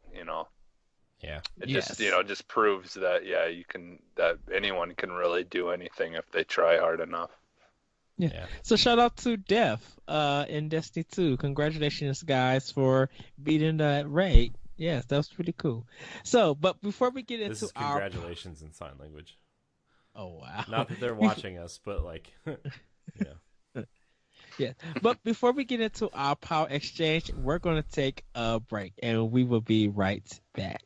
Yeah. It just proves that that anyone can really do anything if they try hard enough. Yeah. So shout out to Def in Destiny 2. Congratulations, guys, for beating that raid. Yes, that was pretty cool. So, but before we get into congratulations in sign language. Oh wow! Not that they're watching us, but like, Yeah. But before we get into our power exchange, we're going to take a break, and we will be right back.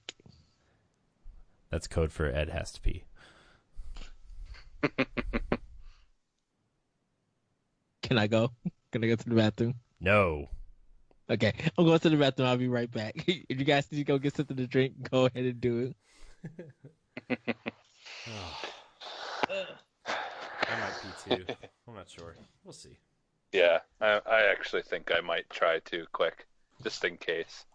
That's code for Ed has to pee. Can I go? Can I go to the bathroom? No. Okay, I'm going to the bathroom. I'll be right back. If you guys need to go get something to drink, go ahead and do it. I might pee too. I'm not sure. We'll see. Yeah, I actually think I might try to quick, just in case.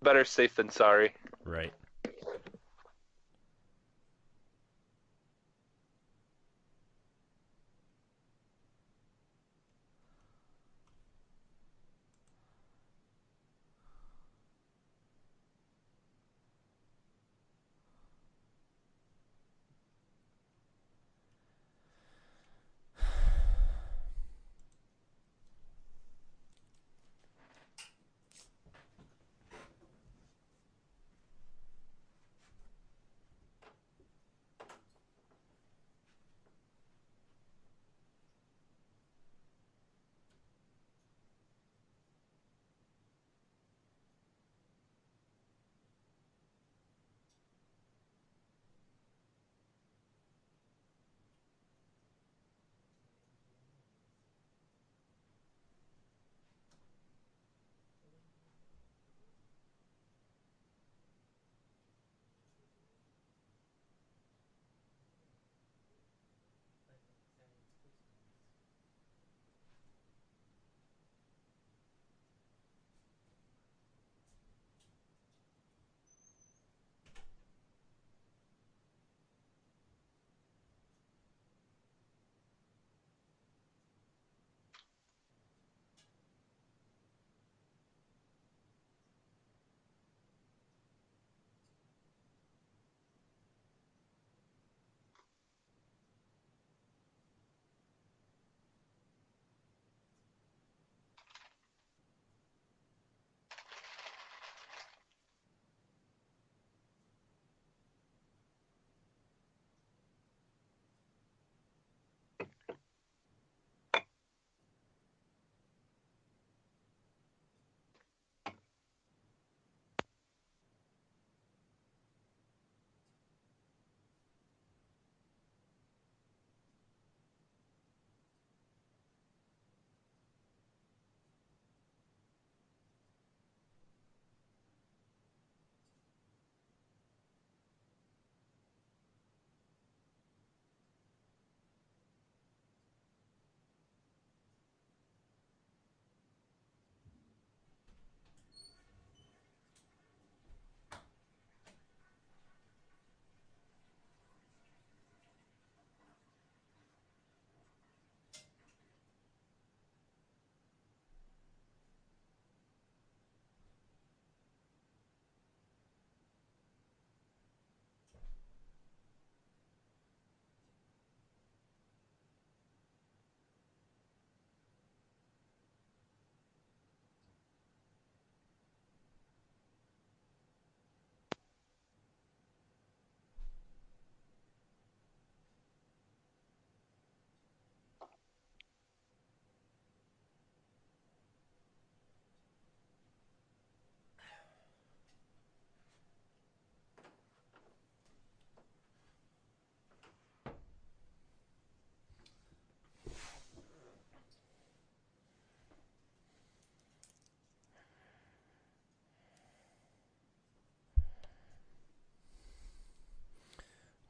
Better safe than sorry. Right.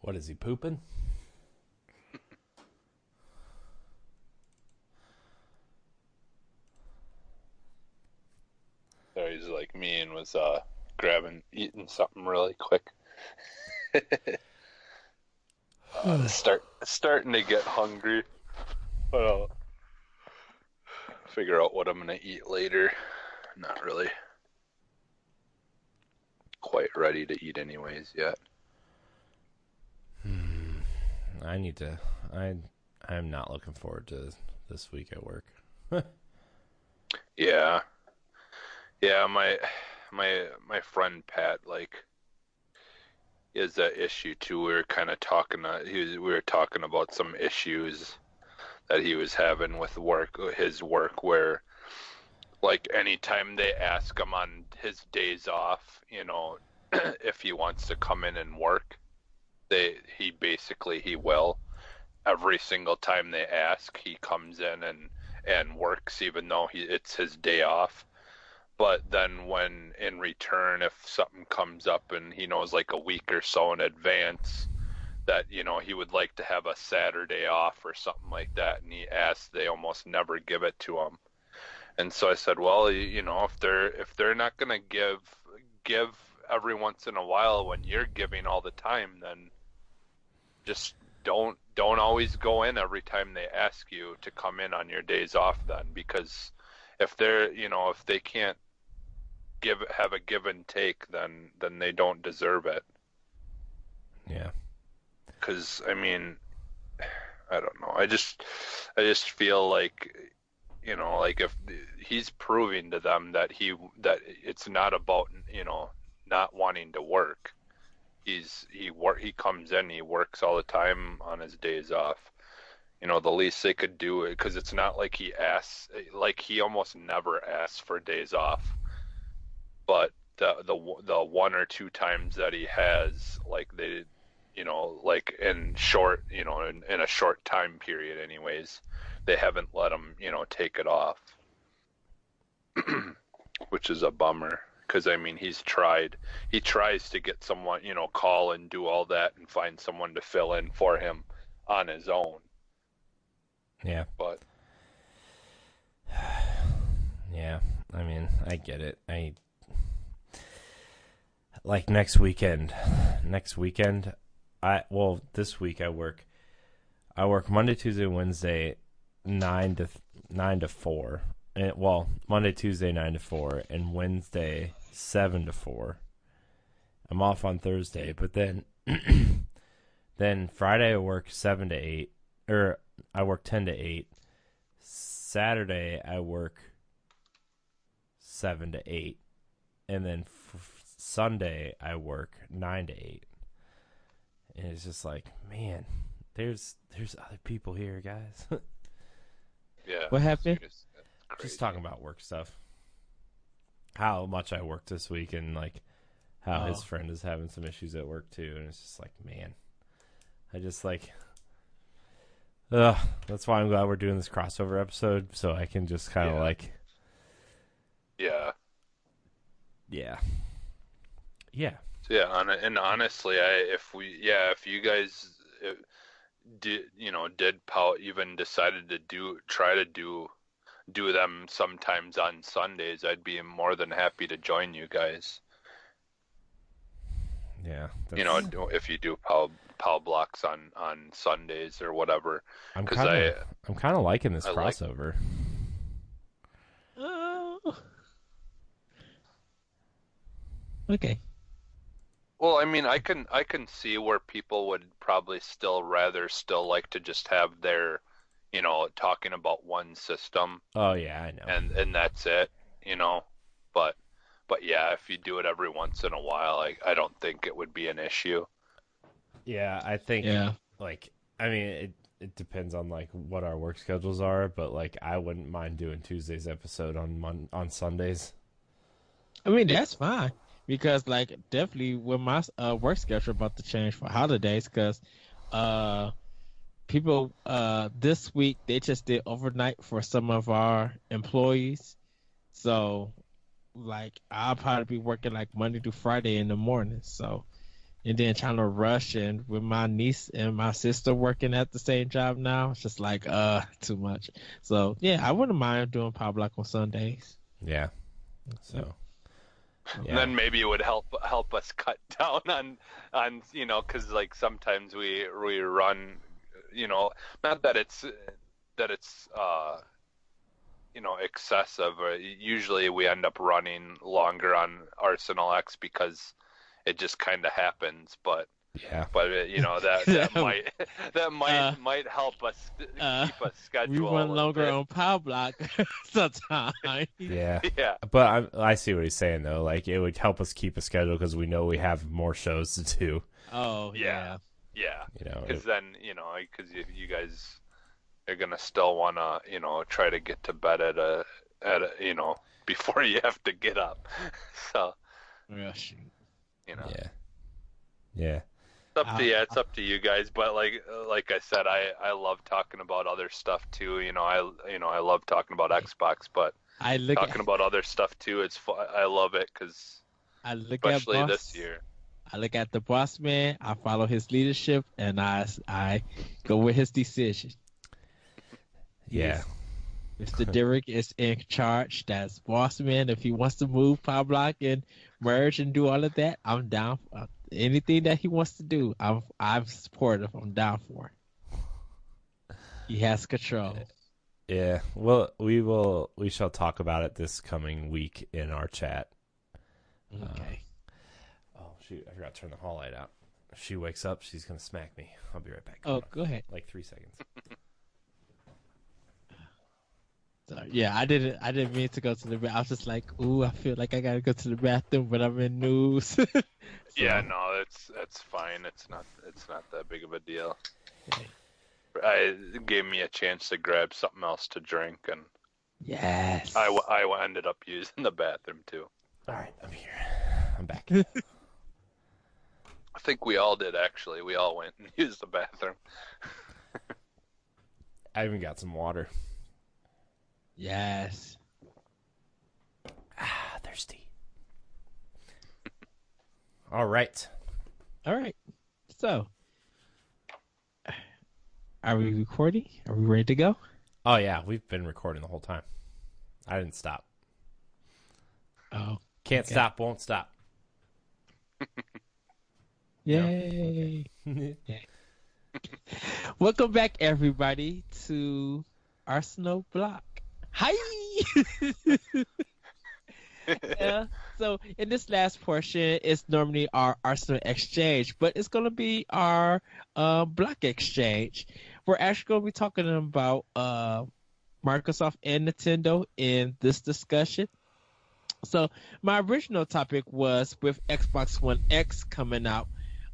What is he pooping? So he's like me and was eating something really quick. Starting to get hungry. But I'll figure out what I'm gonna eat later. Not really quite ready to eat anyways yet. I'm not looking forward to this week at work. Yeah. Yeah, my friend Pat, like, is that issue too. We were kind of talking. We were talking about some issues that he was having with his work, where, like, anytime they ask him on his days off, if he wants to come in and work, he will. Every single time they ask, he comes in and works, even though it's his day off. But then when in return, if something comes up and he knows like a week or so in advance that, he would like to have a Saturday off or something like that, and he asks, they almost never give it to him. And so I said, well, if they're not going to give every once in a while when you're giving all the time, then just don't always go in every time they ask you to come in on your days off then, because if they can't have a give and take, then they don't deserve it. Yeah. Because I mean, I don't know. I just feel like, like if he's proving to them that it's not about not wanting to work. He comes in, he works all the time on his days off. The least they could do it, because it's not like he almost never asks for days off. But the one or two times that he has, like they, like in short, in a short time period, anyways, they haven't let him, take it off, which is a bummer. Because I mean, he tries to get someone, call and do all that and find someone to fill in for him on his own. Yeah. But yeah, I mean, I get it. Like this week I work Monday, Tuesday, Wednesday 9 to 4. And, Monday, Tuesday 9 to 4, and Wednesday 7 to 4. I'm off on Thursday, but then then Friday I work 7 to 8, or I work 10 to 8. Saturday I work 7 to 8, and then Sunday I work 9 to 8. And it's just like, man, there's other people here, guys. yeah. What happened? Just talking about work stuff. How much I worked this week, and like how his friend is having some issues at work too, and it's just like, man, I just like, that's why I'm glad we're doing this crossover episode, so I can just kind of like, yeah. So and honestly, if you guys even decided to try to do them sometimes on Sundays, I'd be more than happy to join you guys. Yeah. If you do PAL blocks on Sundays or whatever. I'm kind of liking this crossover. Okay. Well, I mean, I can see where people would probably still like to just have their, talking about one system. Oh yeah, I know. And that's it, But yeah, if you do it every once in a while, I don't think it would be an issue. Yeah, I think. Yeah. Like, I mean, it depends on like what our work schedules are, but like I wouldn't mind doing Tuesday's episode on Sundays. I mean, that's fine. Because, like, definitely with my work schedule about to change for holidays, because people this week, they just did overnight for some of our employees. So, like, I'll probably be working, like, Monday to Friday in the morning. So, and then trying to rush, and with my niece and my sister working at the same job now, it's just like too much. So yeah, I wouldn't mind doing Power Block on Sundays. Yeah. So. Yeah. Then maybe it would help us cut down on because like sometimes we run, not that it's excessive. Usually we end up running longer on Arsenal X because it just kind of happens. But that might help us keep a schedule. We run longer on Power Block sometimes. Yeah. But I see what he's saying though. Like it would help us keep a schedule because we know we have more shows to do. Oh yeah. Because then because you guys are gonna still wanna try to get to bed at a before you have to get up. So Yeah. It's up to you guys, but like I said, I love talking about other stuff too. I love talking about Xbox, but talking about other stuff too. It's fun. I love it because especially this year. I look at the boss man. I follow his leadership, and I go with his decision. Yeah. Mr. Derek is in charge. That's boss man. If he wants to move Power Block and merge and do all of that, I'm down for anything that he wants to do. I'm supportive. I'm down for it. He has control. Yeah. Well, we shall talk about it this coming week in our chat. Okay. Oh shoot! I forgot to turn the hall light out. If she wakes up, she's gonna smack me. I'll be right back. Go ahead. Like 3 seconds. Sorry. Yeah, I didn't mean to go to the bathroom. I was just like, ooh, I feel like I gotta go to the bathroom, but I'm in news. So. Yeah, no, that's fine. It's not that big of a deal. It gave me a chance to grab something else to drink, and yes, I ended up using the bathroom too. All right, I'm here. I'm back. I think we all did actually. We all went and used the bathroom. I even got some water. Yes. Thirsty. All right. So, are we recording? Are we ready to go? Oh yeah, we've been recording the whole time. I didn't stop. Oh. Can't stop, won't stop. Yay. Welcome back, everybody, to Arsenal Block. Hi! So in this last portion, it's normally our Arsenal Exchange, but it's going to be our Block Exchange. We're actually going to be talking about Microsoft and Nintendo in this discussion. So my original topic was with Xbox One X coming out,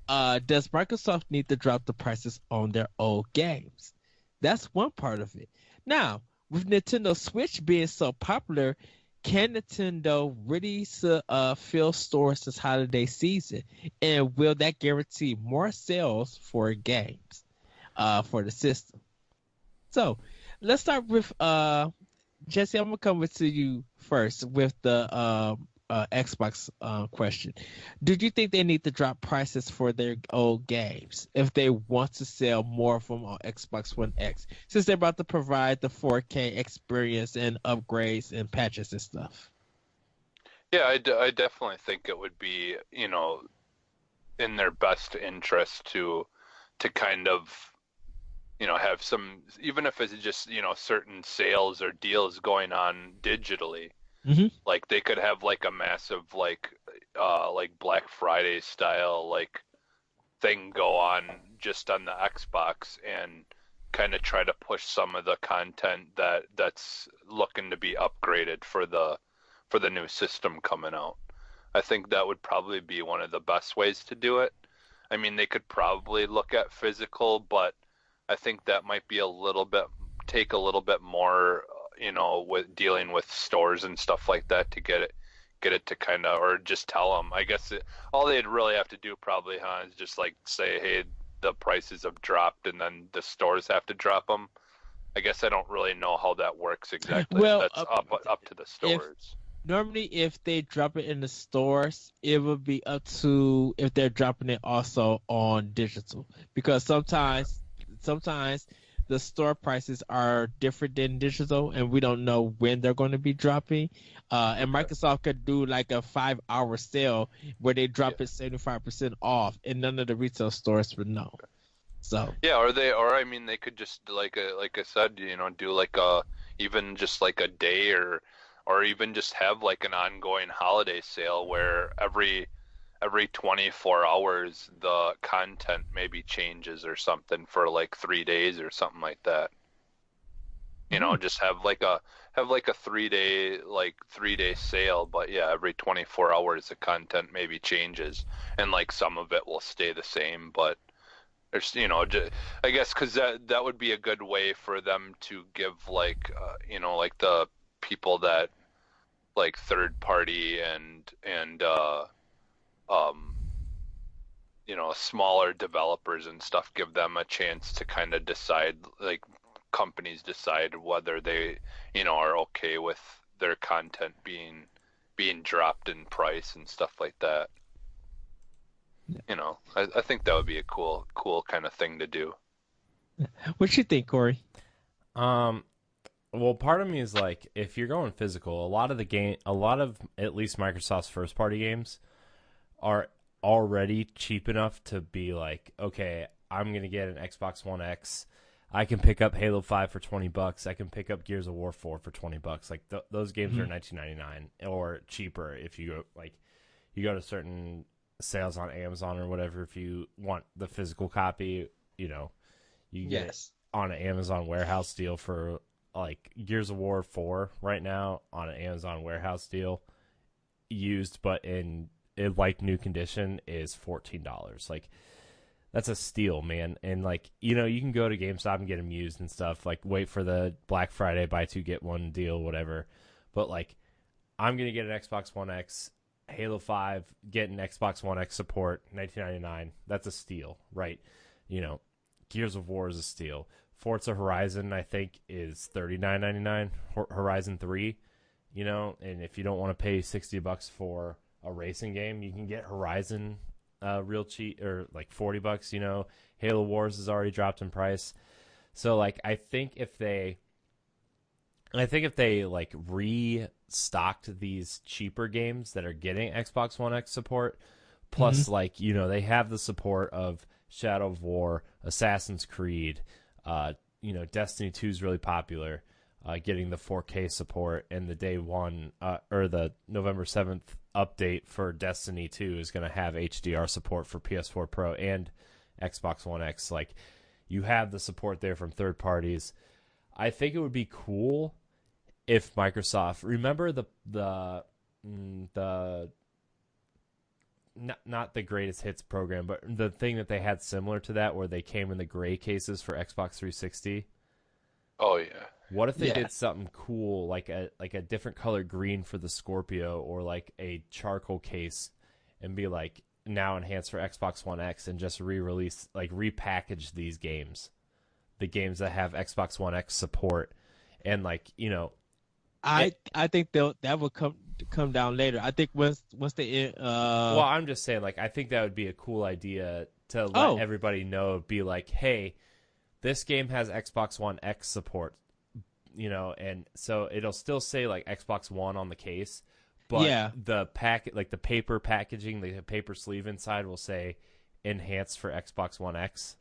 does Microsoft need to drop the prices on their old games? That's one part of it. Now, with Nintendo Switch being so popular, can Nintendo really fill stores this holiday season? And will that guarantee more sales for games for the system? So let's start with Jesse. I'm going to come with to you first with the Xbox question. Do you think they need to drop prices for their old games if they want to sell more of them on Xbox One X, since they're about to provide the 4K experience and upgrades and patches and stuff? Yeah, I definitely think it would be, in their best interest to kind of, have some, even if it's just, certain sales or deals going on digitally. Mm-hmm. Like they could have like a massive like Black Friday style like thing go on just on the Xbox and kind of try to push some of the content that's looking to be upgraded for the new system coming out. I think that would probably be one of the best ways to do it. I mean, they could probably look at physical, but I think that might be take a little bit more with dealing with stores and stuff like that to get it to kind of, or just tell them. I guess all they'd really have to do probably, is just like say, hey, the prices have dropped, and then the stores have to drop them. I guess I don't really know how that works exactly. Well, that's up to the stores. Normally, if they drop it in the stores, it would be up to if they're dropping it also on digital, because sometimes the store prices are different than digital, and we don't know when they're going to be dropping. And Okay. Microsoft could do like a 5 hour sale where they drop Yeah. it 75% off, and none of the retail stores would know. So Yeah, or I mean, they could just like I said, do like a even just like a day or even just have like an ongoing holiday sale where every 24 hours the content maybe changes or something for like 3 days or something like that. Just have like a 3-day sale, but yeah, every 24 hours the content maybe changes and like some of it will stay the same, but there's, I guess because that would be a good way for them to give like the people that like third party and um smaller developers and stuff, give them a chance to kind of decide, like companies decide whether they are okay with their content being dropped in price and stuff like that. I think that would be a cool kind of thing to do. what you think, Corey? Um, well, part of me is like, if you're going physical, a lot of at least Microsoft's first party games are already cheap enough to be like, okay, I'm gonna get an Xbox One X. I can pick up Halo 5 for $20. I can pick up Gears of War 4 for $20. Like those games are $19.99 or cheaper if you go to certain sales on Amazon or whatever. If you want the physical copy, you can get it Yes. on an Amazon warehouse deal for like Gears of War 4 right now on an Amazon warehouse deal, used but in like new condition, is $14. Like that's a steal, man. And like, you can go to GameStop and get them used and stuff. Like wait for the Black Friday buy two get one deal, whatever. But like, I'm gonna get an Xbox One X, Halo 5, get an Xbox One X support, $19.99. That's a steal, right? Gears of War is a steal. Forza Horizon, I think, is $39.99. Horizon 3, and if you don't want to pay $60 for a racing game, you can get Horizon real cheap, or like $40. Halo Wars has already dropped in price. So like, I think if they like restocked these cheaper games that are getting Xbox One X support, plus like, they have the support of Shadow of War, Assassin's Creed, Destiny 2 is really popular, getting the 4K support, and the day one or the November 7th update for Destiny 2 is going to have HDR support for PS4 Pro and Xbox One X. Like, you have the support there from third parties. I think it would be cool if Microsoft, remember the not the greatest hits program, but the thing that they had similar to that, where they came in the gray cases for Xbox 360. Oh yeah. What if they did something cool, like a different color green for the Scorpio, or like a charcoal case, and be like, now enhanced for Xbox One X, and just re-release, like repackage these games, the games that have Xbox One X support, and like, I think that will come down later. I think once they well, I'm just saying, like, I think that would be a cool idea to let everybody know. Be like, hey, this game has Xbox One X support, and so it'll still say like Xbox One on the case, but the like the paper packaging, the paper sleeve inside will say enhanced for Xbox One X.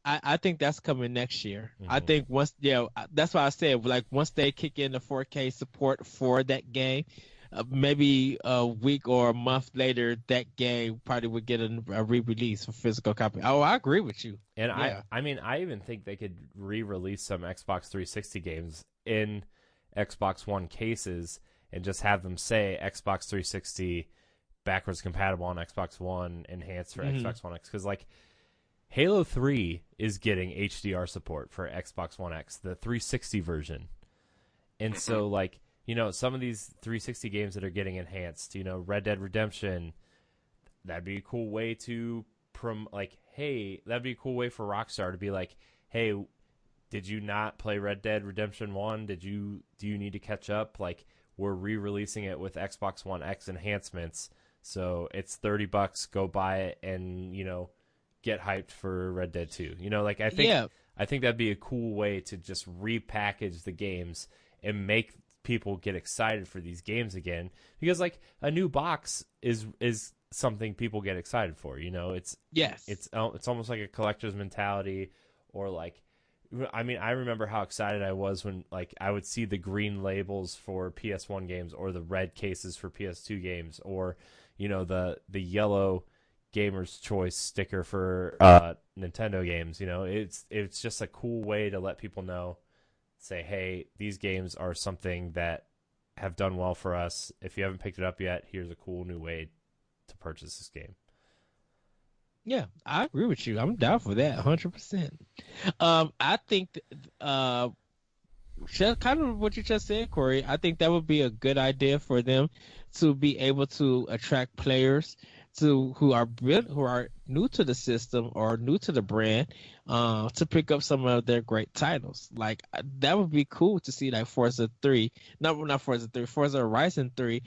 I think that's coming next year. I think that's why I said, like, once they kick in the 4K support for that game, maybe a week or a month later, that game probably would get a re-release for physical copy. Oh, I agree with you. And I mean, I even think they could re-release some Xbox 360 games in Xbox One cases and just have them say Xbox 360 backwards compatible on Xbox One, enhanced for Xbox One X. Because like, Halo 3 is getting HDR support for Xbox One X, the 360 version. And so, like, some of these 360 games that are getting enhanced, Red Dead Redemption, that'd be a cool way to that'd be a cool way for Rockstar to be like, hey, did you not play Red Dead Redemption 1? Do you need to catch up? Like, we're re-releasing it with Xbox One X enhancements. So it's $30. Go buy it and, get hyped for Red Dead 2. Like I think that'd be a cool way to just repackage the games and make people get excited for these games again, because like a new box is something people get excited for. It's almost like a collector's mentality, or like, I mean, I remember how excited I was when like I would see the green labels for PS1 games or the red cases for PS2 games, or the yellow Gamer's Choice sticker for Nintendo games. It's just a cool way to let people know, say, hey, these games are something that have done well for us. If you haven't picked it up yet, here's a cool new way to purchase this game. Yeah, I agree with you. I'm down for that 100%. I think just kind of what you just said, Corey, I think that would be a good idea for them to be able to attract players who are new to the system or new to the brand, to pick up some of their great titles. Like that would be cool to see, like Forza Horizon 3,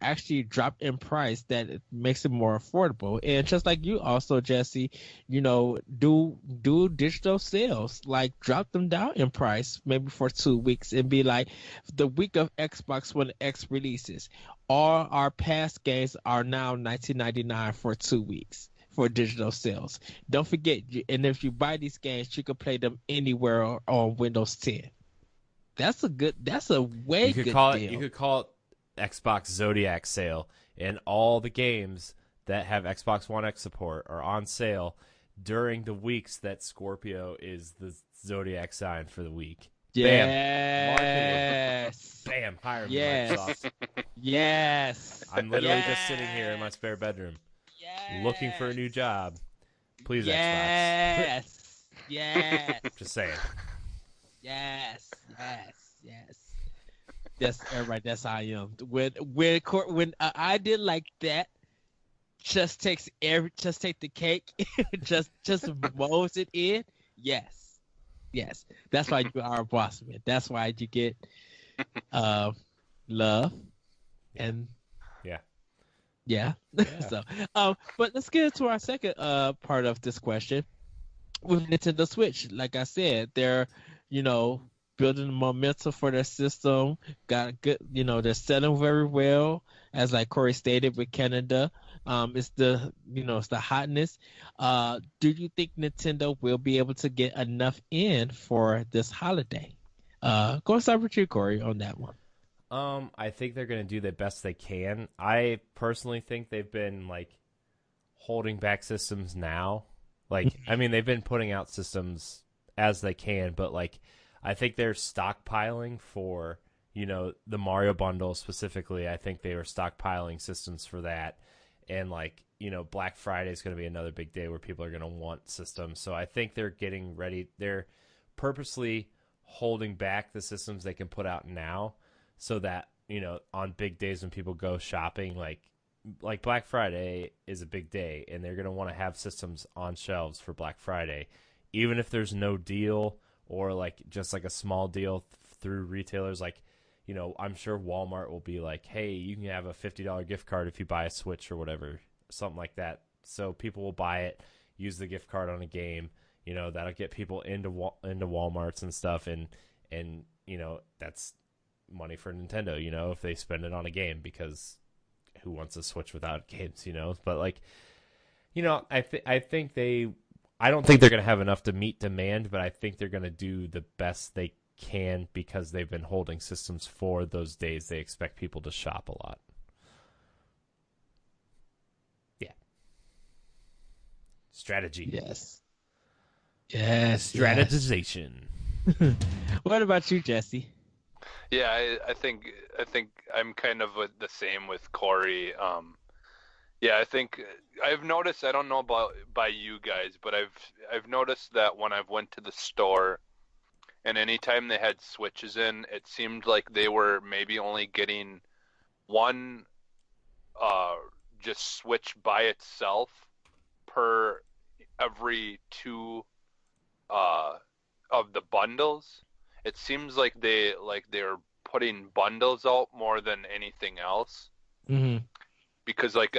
actually drop in price, that it makes it more affordable. And just like you also, Jesse, do digital sales, like drop them down in price maybe for 2 weeks and be like, the week of Xbox One X releases, all our past games are now $19.99 for 2 weeks for digital sales. Don't forget, and if you buy these games, you can play them anywhere on Windows 10. That's a way good deal. You could call it Xbox Zodiac sale, and all the games that have Xbox One X support are on sale during the weeks that Scorpio is the zodiac sign for the week. Yes. Bam. Hire me, yes. Microsoft. Yes. I'm literally just sitting here in my spare bedroom, looking for a new job. Please, Xbox. Yes. Just saying. Yes. Yes, everybody. That's how I am. When I did like that, just take the cake, just molds it in. Yes. That's why you are a boss man. That's why you get love and yeah. So, but let's get into our second part of this question with Nintendo Switch. Like I said, they're building momentum for their system. Got good, they're selling very well, as like Corey stated with Canada. It's the hotness. Do you think Nintendo will be able to get enough in for this holiday? Go start with you, Corey, on that one. I think they're going to do the best they can. I personally think they've been like holding back systems now. Like, I mean, they've been putting out systems as they can, but like, I think they're stockpiling for, the Mario bundle specifically. I think they were stockpiling systems for that. And like, Black Friday is going to be another big day where people are going to want systems. So I think they're getting ready. They're purposely holding back the systems they can put out now, so that, on big days when people go shopping, like Black Friday is a big day, and they're going to want to have systems on shelves for Black Friday, even if there's no deal, or like just like a small deal through retailers. Like, I'm sure Walmart will be like, hey, you can have a $50 gift card if you buy a Switch or whatever, something like that. So people will buy it, use the gift card on a game, that'll get people into Walmarts and stuff. And that's money for Nintendo, if they spend it on a game, because who wants a Switch without games, But like, I think I don't think they're going to have enough to meet demand, but I think they're going to do the best they can, because they've been holding systems for those days they expect people to shop a lot. Yeah. Strategy. Yes. Strategization. What about you, Jesse? Yeah, I think I'm kind of the same with Corey. Yeah, I think I've noticed. I don't know about by you guys, but I've noticed that when I've went to the store, and anytime they had Switches in, it seemed like they were maybe only getting one just Switch by itself per every two of the bundles. It seems like they're putting bundles out more than anything else. Mm-hmm. Because like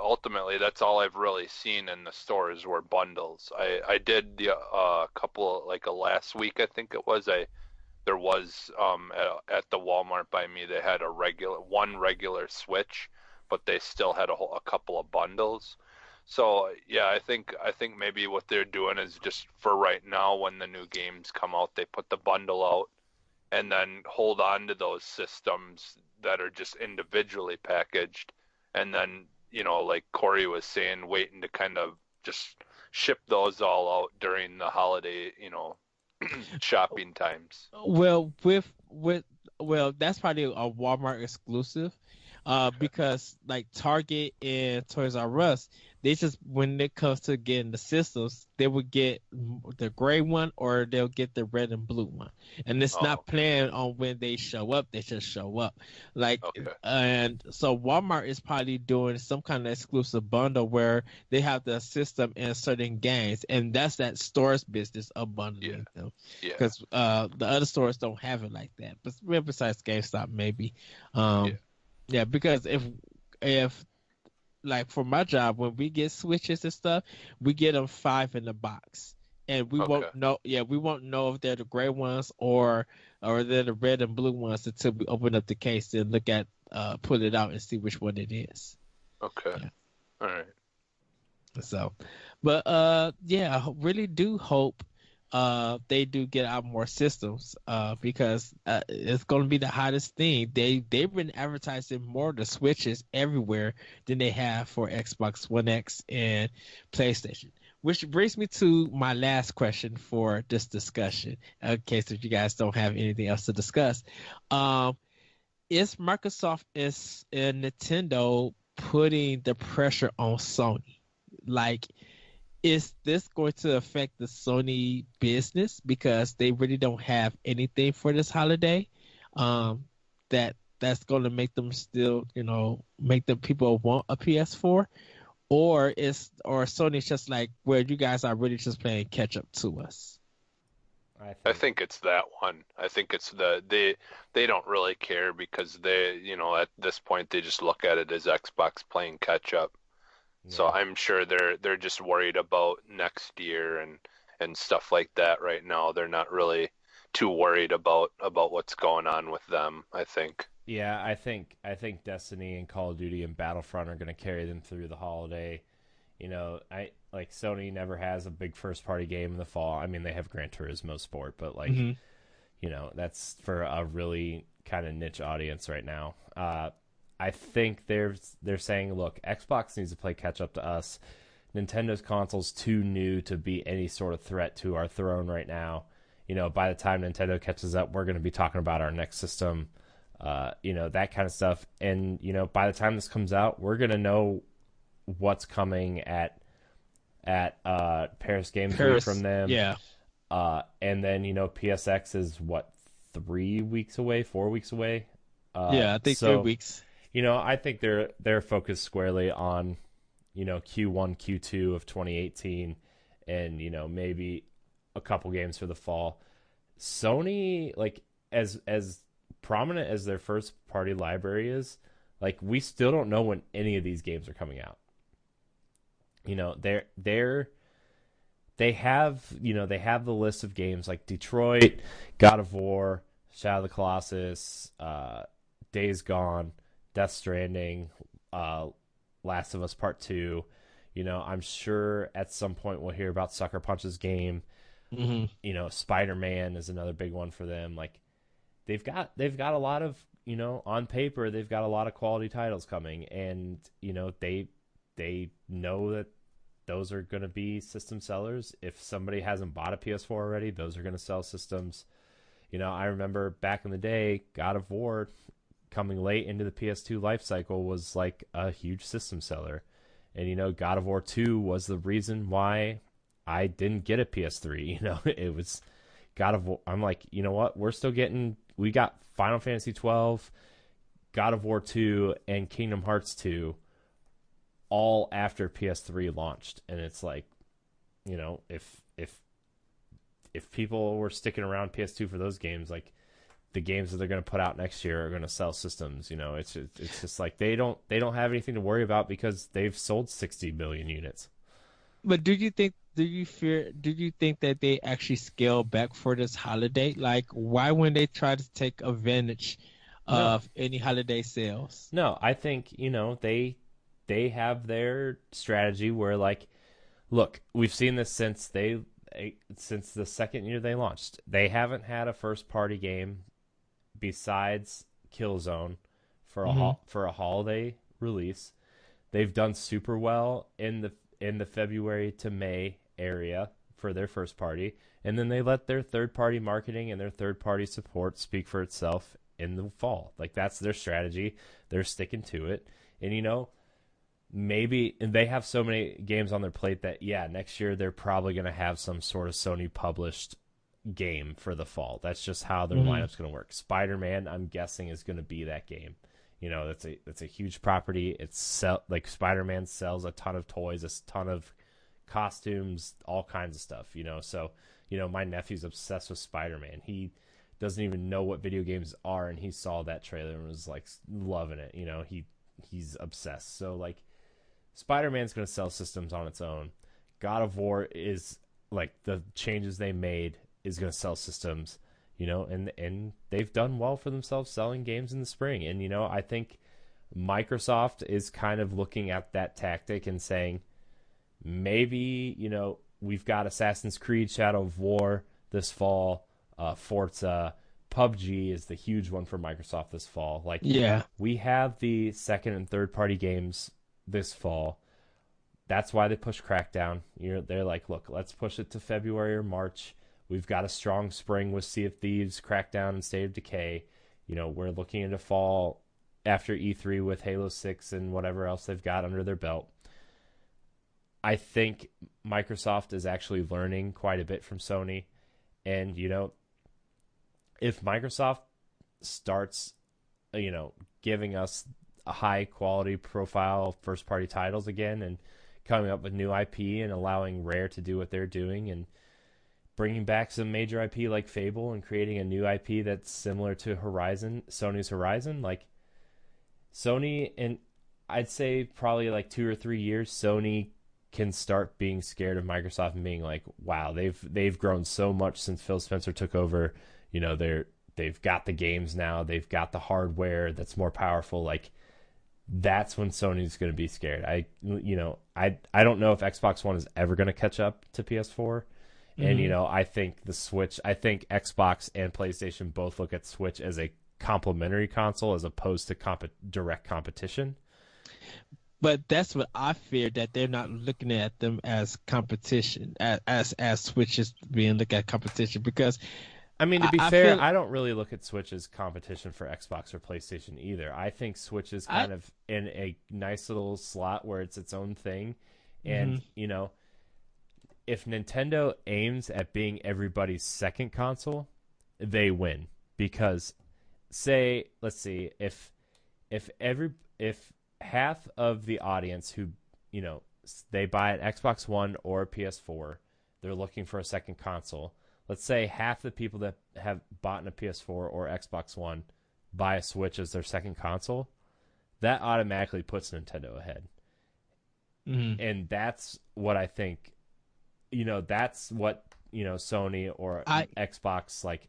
ultimately that's all I've really seen in the stores were bundles. I did the couple like last week I think it was there was at the Walmart by me they had one regular Switch, but they still had a couple of bundles. So yeah, I think maybe what they're doing is just for right now when the new games come out they put the bundle out and then hold on to those systems that are just individually packaged, and then like Corey was saying, waiting to kind of just ship those all out during the holiday shopping times. Well, well, that's probably a Walmart exclusive, because like Target and Toys R Us, they just when it comes to getting the systems, they would get the gray one or they'll get the red and blue one, and it's not planned on when they show up. They just show up, like, and so Walmart is probably doing some kind of exclusive bundle where they have the system and certain games, and that's that store's business of bundling them, because the other stores don't have it like that. But besides GameStop, maybe, because if like for my job, when we get Switches and stuff, we get them 5 in the box, and we won't know. Yeah, we won't know if they're the gray ones or they're the red and blue ones until we open up the case and look at pull it out and see which one it is. Okay. Yeah. All right. So, but I really do hope they do get out more systems, because it's going to be the hottest thing. They've been advertising more the Switches everywhere than they have for Xbox One X and PlayStation. Which brings me to my last question for this discussion, in case if you guys don't have anything else to discuss. Is Microsoft and Nintendo putting the pressure on Sony? Like, is this going to affect the Sony business because they really don't have anything for this holiday, that's going to make them still, make the people want a PS4, or Sony's just like, well, you guys are really just playing catch up to us? I think it's that one. I think it's they don't really care because they, at this point they just look at it as Xbox playing catch up. So I'm sure they're just worried about next year and stuff like that right now. They're not really too worried about what's going on with them, I think. Yeah, I think Destiny and Call of Duty and Battlefront are going to carry them through the holiday. Sony never has a big first party game in the fall. I mean, they have Gran Turismo Sport, but that's for a really kind of niche audience right now. I think they're saying, look, Xbox needs to play catch up to us. Nintendo's console's too new to be any sort of threat to our throne right now. By the time Nintendo catches up, we're going to be talking about our next system, that kind of stuff. And, by the time this comes out, we're going to know what's coming at Paris Games Week from them. Yeah. And then, PSX is 4 weeks away? I think 3 weeks. I think they're focused squarely on, Q1, Q2 of 2018, and maybe a couple games for the fall. Sony, like as prominent as their first party library is, like we still don't know when any of these games are coming out. They have the list of games like Detroit, God of War, Shadow of the Colossus, Days Gone, Death Stranding, Last of Us Part 2. I'm sure at some point we'll hear about Sucker Punch's game. Mm-hmm. Spider-Man is another big one for them. Like they've got a lot of, on paper, they've got a lot of quality titles coming, and they know that those are going to be system sellers. If somebody hasn't bought a PS4 already, those are going to sell systems. I remember back in the day, God of War coming late into the PS2 life cycle was like a huge system seller. And, God of War 2 was the reason why I didn't get a PS3. It was God of War. I'm like, you know what? We got Final Fantasy 12, God of War 2, and Kingdom Hearts 2 all after PS3 launched. And it's like, if people were sticking around PS2 for those games, like the games that they're going to put out next year are going to sell systems. You know, it's just like they don't have anything to worry about because they've sold 60 million units. But do you think that they actually scale back for this holiday? Like, why wouldn't they try to take advantage of any holiday sales? No, I think, you know, they have their strategy where, like, look, we've seen this since the second year they launched. They haven't had a first party game besides Killzone for a holiday release. They've done super well in the February to May area for their first party, and then they let their third party marketing and their third party support speak for itself in the fall. Like, that's their strategy. They're sticking to it. And, you know, maybe, and they have so many games on their plate that, yeah, next year they're probably going to have some sort of Sony published game for the fall. That's just how their lineup's going to work. Spider-Man, I'm guessing, is going to be that game. You know, that's a huge property. Like, Spider-Man sells a ton of toys, a ton of costumes, all kinds of stuff, you know. So, you know, my nephew's obsessed with Spider-Man. He doesn't even know what video games are, and he saw that trailer and was like loving it. You know, he's obsessed. So, like, Spider-Man's going to sell systems on its own. God of War is, like, the changes they made is going to sell systems, you know, and they've done well for themselves selling games in the spring. And, you know, I think Microsoft is kind of looking at that tactic and saying, maybe, you know, we've got Assassin's Creed Shadow of War this fall, Forza, PUBG is the huge one for Microsoft this fall. Like, yeah, we have the second and third party games this fall. That's why they push Crackdown. They're like, look, let's push it to February or March. We've got a strong spring with Sea of Thieves, Crackdown, and State of Decay. You know, we're looking into fall after E3 with Halo 6 and whatever else they've got under their belt. I think Microsoft is actually learning quite a bit from Sony. And, you know, if Microsoft starts, you know, giving us a high quality profile first party titles again and coming up with new IP and allowing Rare to do what they're doing and bringing back some major IP like Fable and creating a new IP that's similar to Sony's Horizon, like Sony, and I'd say probably like 2 or 3 years, Sony can start being scared of Microsoft and being like, wow, they've grown so much since Phil Spencer took over. You know, they've got the games now, they've got the hardware that's more powerful. Like, that's when Sony's going to be scared. I don't know if Xbox One is ever going to catch up to PS4. And, you know, I think Xbox and PlayStation both look at Switch as a complementary console as opposed to direct competition. But that's what I fear, that they're not looking at them as competition, as Switch is being looked at competition. Because, I mean, to be fair, I don't really look at Switch as competition for Xbox or PlayStation either. I think Switch is kind of in a nice little slot where it's its own thing. And, you know, if Nintendo aims at being everybody's second console, they win. Because, let's see, if half of the audience who, you know, they buy an Xbox One or a PS4, they're looking for a second console. Let's say half the people that have bought a PS4 or Xbox One buy a Switch as their second console, that automatically puts Nintendo ahead. And that's what I think, you know, that's what, you know, Sony or Xbox, like,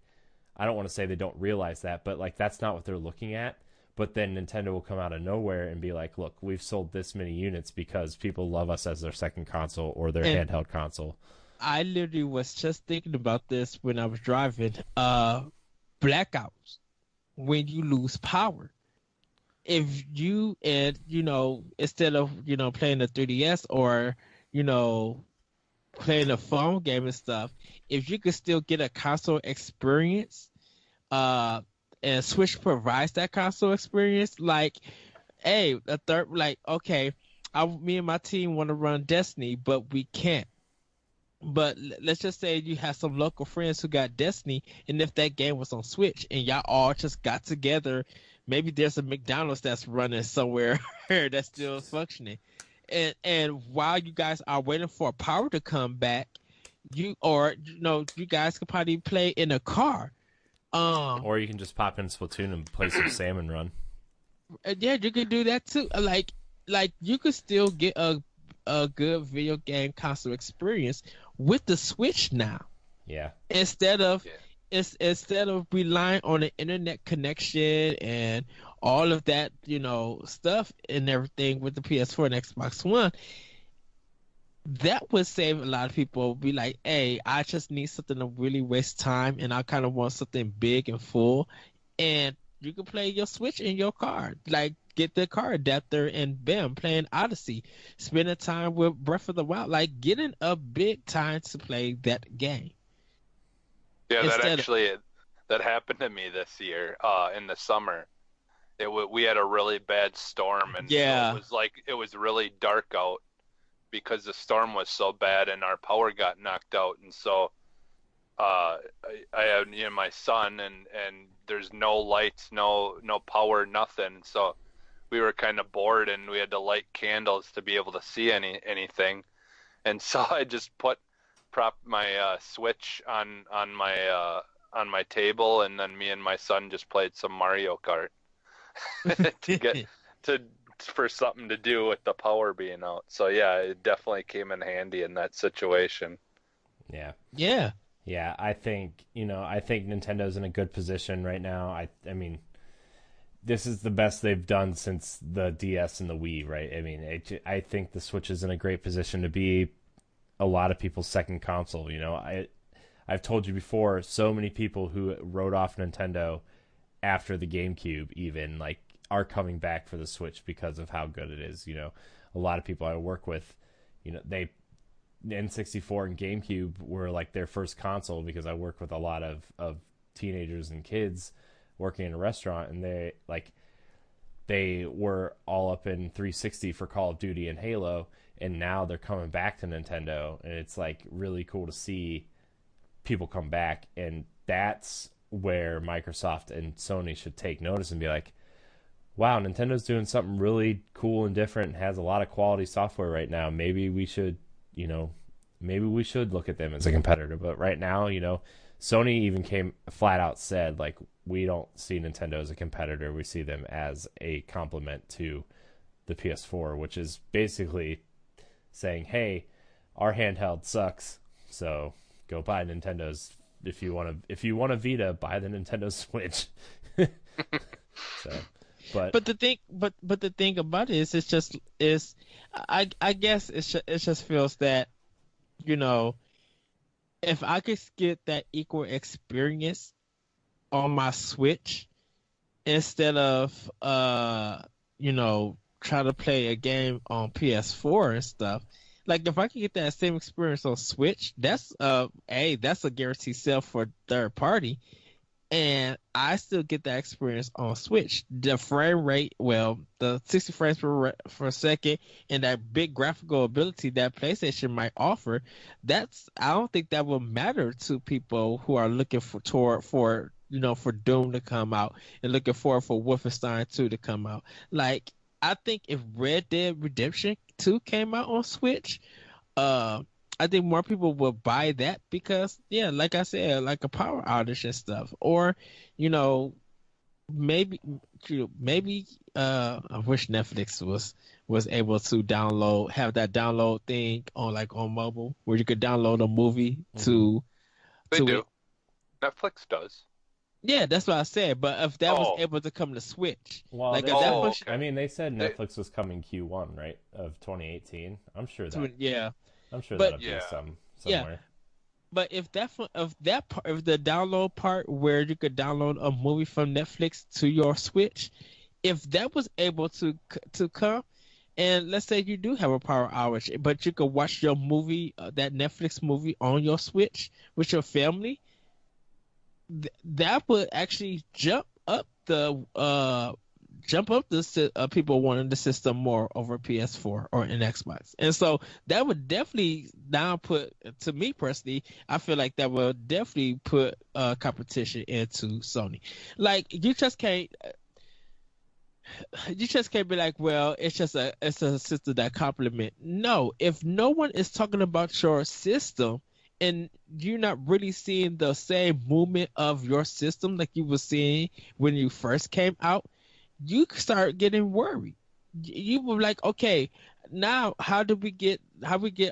I don't want to say they don't realize that, but, like, that's not what they're looking at. But then Nintendo will come out of nowhere and be like, look, we've sold this many units because people love us as their second console or their handheld console. I literally was just thinking about this when I was driving. Blackouts, when you lose power. If you, you know, instead of, you know, playing the 3DS or, you know, playing a phone game and stuff, if you could still get a console experience, and Switch provides that console experience, like, hey, okay, me and my team want to run Destiny, but we can't. But let's just say you have some local friends who got Destiny, and if that game was on Switch and y'all all just got together, maybe there's a McDonald's that's running somewhere that's still functioning. And while you guys are waiting for power to come back, you guys could probably play in a car. Or you can just pop in Splatoon and play some Salmon Run. Yeah, you could do that too. Like you could still get a good video game console experience with the Switch now. Yeah. Instead of relying on an internet connection and all of that, stuff and everything with the PS4 and Xbox One, that would save a lot of people. Be like, hey, I just need something to really waste time, and I kind of want something big and full, and you can play your Switch in your car. Like, get the car adapter and bam, playing Odyssey, spending time with Breath of the Wild, like getting a big time to play that game. Yeah, that happened to me this year in the summer. We had a really bad storm, and it was really dark out because the storm was so bad and our power got knocked out, and so I had my son, and there's no lights, no power, nothing. So we were kind of bored, and we had to light candles to be able to see anything. And so I just propped my Switch on my table, and then me and my son just played some Mario Kart for something to do with the power being out. So yeah, it definitely came in handy in that situation. Yeah. Yeah. Yeah, I think Nintendo's in a good position right now. I mean, this is the best they've done since the DS and the Wii, right? I mean, I think the Switch is in a great position to be a lot of people's second console. I've told you before, so many people who wrote off Nintendo after the GameCube even, like, are coming back for the Switch because of how good it is. A lot of people I work with, they N64 and GameCube were like their first console, because I work with a lot of teenagers and kids working in a restaurant, and they were all up in 360 for Call of Duty and Halo, and now they're coming back to Nintendo, and it's like really cool to see people come back. And that's where Microsoft and Sony should take notice and be like, wow, Nintendo's doing something really cool and different and has a lot of quality software right now. Maybe we should look at them as a competitor. But right now, Sony even came flat out said, like, we don't see Nintendo as a competitor. We see them as a complement to the PS4, which is basically saying, hey, our handheld sucks, so go buy Nintendo's. If you want a Vita, buy the Nintendo Switch. But the thing about it is I guess it just feels that, if I could get that equal experience on my Switch instead of trying to play a game on PS4 and stuff. Like, if I can get that same experience on Switch, that's a guaranteed sale for third party, and I still get that experience on Switch. The frame rate, the 60 frames per second, and that big graphical ability that PlayStation might offer, I don't think that will matter to people who are looking for Doom to come out and looking for Wolfenstein 2 to come out. Like, I think if Red Dead Redemption 2 came out on Switch, I think more people will buy that because, yeah, like I said, like a power outage and stuff. Or, maybe I wish Netflix was able to have that download thing on mobile, where you could download a movie to. They do. Netflix does. Yeah, that's what I said. But if that was able to come to Switch, well, okay. I mean, they said Netflix was coming Q1, right, of 2018. I'm sure that. Yeah. I'm sure that'll be somewhere. Yeah. But if the download part where you could download a movie from Netflix to your Switch, if that was able to come, and let's say you do have a power outage, but you could watch your movie, that Netflix movie, on your Switch with your family, that would actually jump up the people wanting the system more over PS4 or an Xbox. And so that would definitely now to me personally, I feel like that will definitely put competition into Sony. Like, you just can't be like, well, it's a system that complement. No, if no one is talking about your system and you're not really seeing the same movement of your system like you were seeing when you first came out, you start getting worried. You were like, okay, now how we get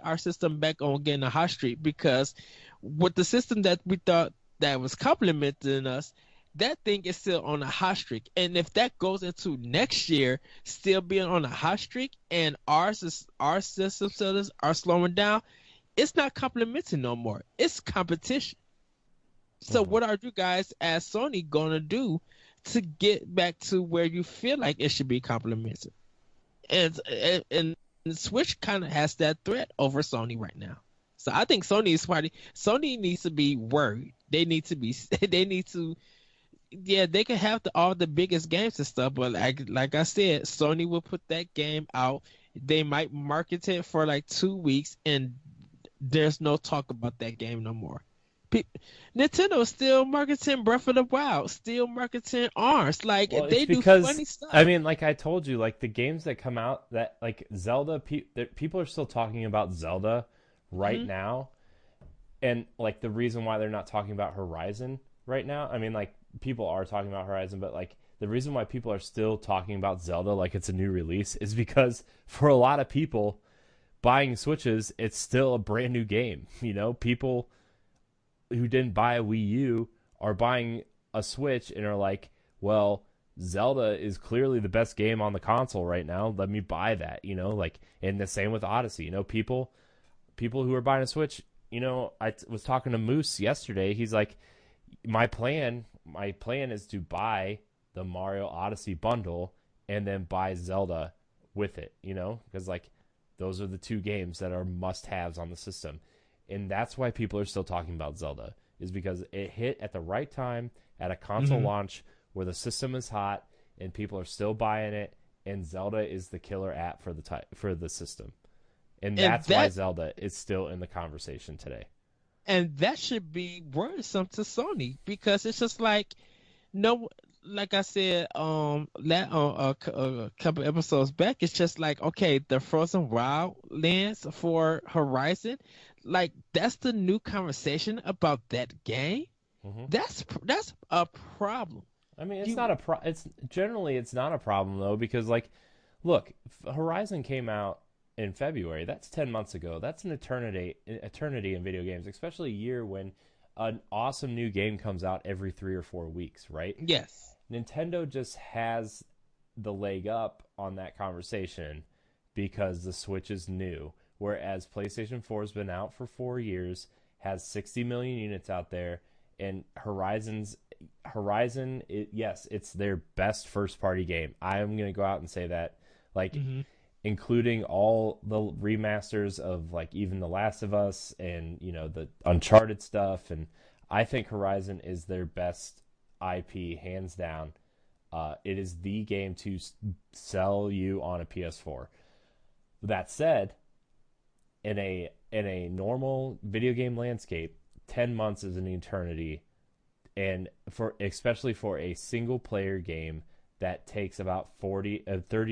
our system back on getting a hot streak? Because with the system that we thought that was complementing us, that thing is still on a hot streak. And if that goes into next year still being on a hot streak and our system sellers are slowing down, it's not complementing no more. It's competition. So what are you guys as Sony gonna do to get back to where you feel like it should be complemented? And Switch kind of has that threat over Sony right now. So I think Sony needs to be worried. They need to be they need to yeah, they can have all the biggest games and stuff, but like I said, Sony will put that game out. They might market it for like 2 weeks, and there's no talk about that game no more. Nintendo still marketing Breath of the Wild, still marketing ARMS. Like Well, they it's do because funny stuff. I mean, like I told you, like the games that come out that like Zelda, people are still talking about Zelda right now, and like the reason why they're not talking about Horizon right now. I mean, like people are talking about Horizon, but like the reason why people are still talking about Zelda like it's a new release is because for a lot of people buying Switches, it's still a brand new game. You know, people who didn't buy a Wii U are buying a Switch and are like, well, Zelda is clearly the best game on the console right now. Let me buy that, you know, like, and the same with Odyssey, you know, people who are buying a Switch, you know, I was talking to Moose yesterday. He's like, my plan is to buy the Mario Odyssey bundle and then buy Zelda with it, you know, because like those are the two games that are must-haves on the system. And that's why people are still talking about Zelda, is because it hit at the right time at a console launch where the system is hot and people are still buying it, and Zelda is the killer app for the system. And that's why Zelda is still in the conversation today. And that should be worrisome to Sony, because it's just like, no, like I said, a couple episodes back, it's just like, okay, the Frozen Wildlands for Horizon, like that's the new conversation about that game. That's a problem. I mean, it's not a it's generally it's not a problem though, because like, look, Horizon came out in February. That's 10 months ago. That's an eternity in video games, especially a year when an awesome new game comes out every 3 or 4 weeks, right? Yes. Nintendo just has the leg up on that conversation because the Switch is new, whereas PlayStation 4 has been out for 4 years, has 60 million units out there, and Horizon, yes, it's their best first-party game. I am going to go out and say that, like, including all the remasters of, like, even The Last of Us and, you know, the Uncharted stuff, and I think Horizon is their best IP, hands down. It is the game to sell you on a PS4. That said, in a normal video game landscape, 10 months is an eternity, and especially for a single player game that takes about 30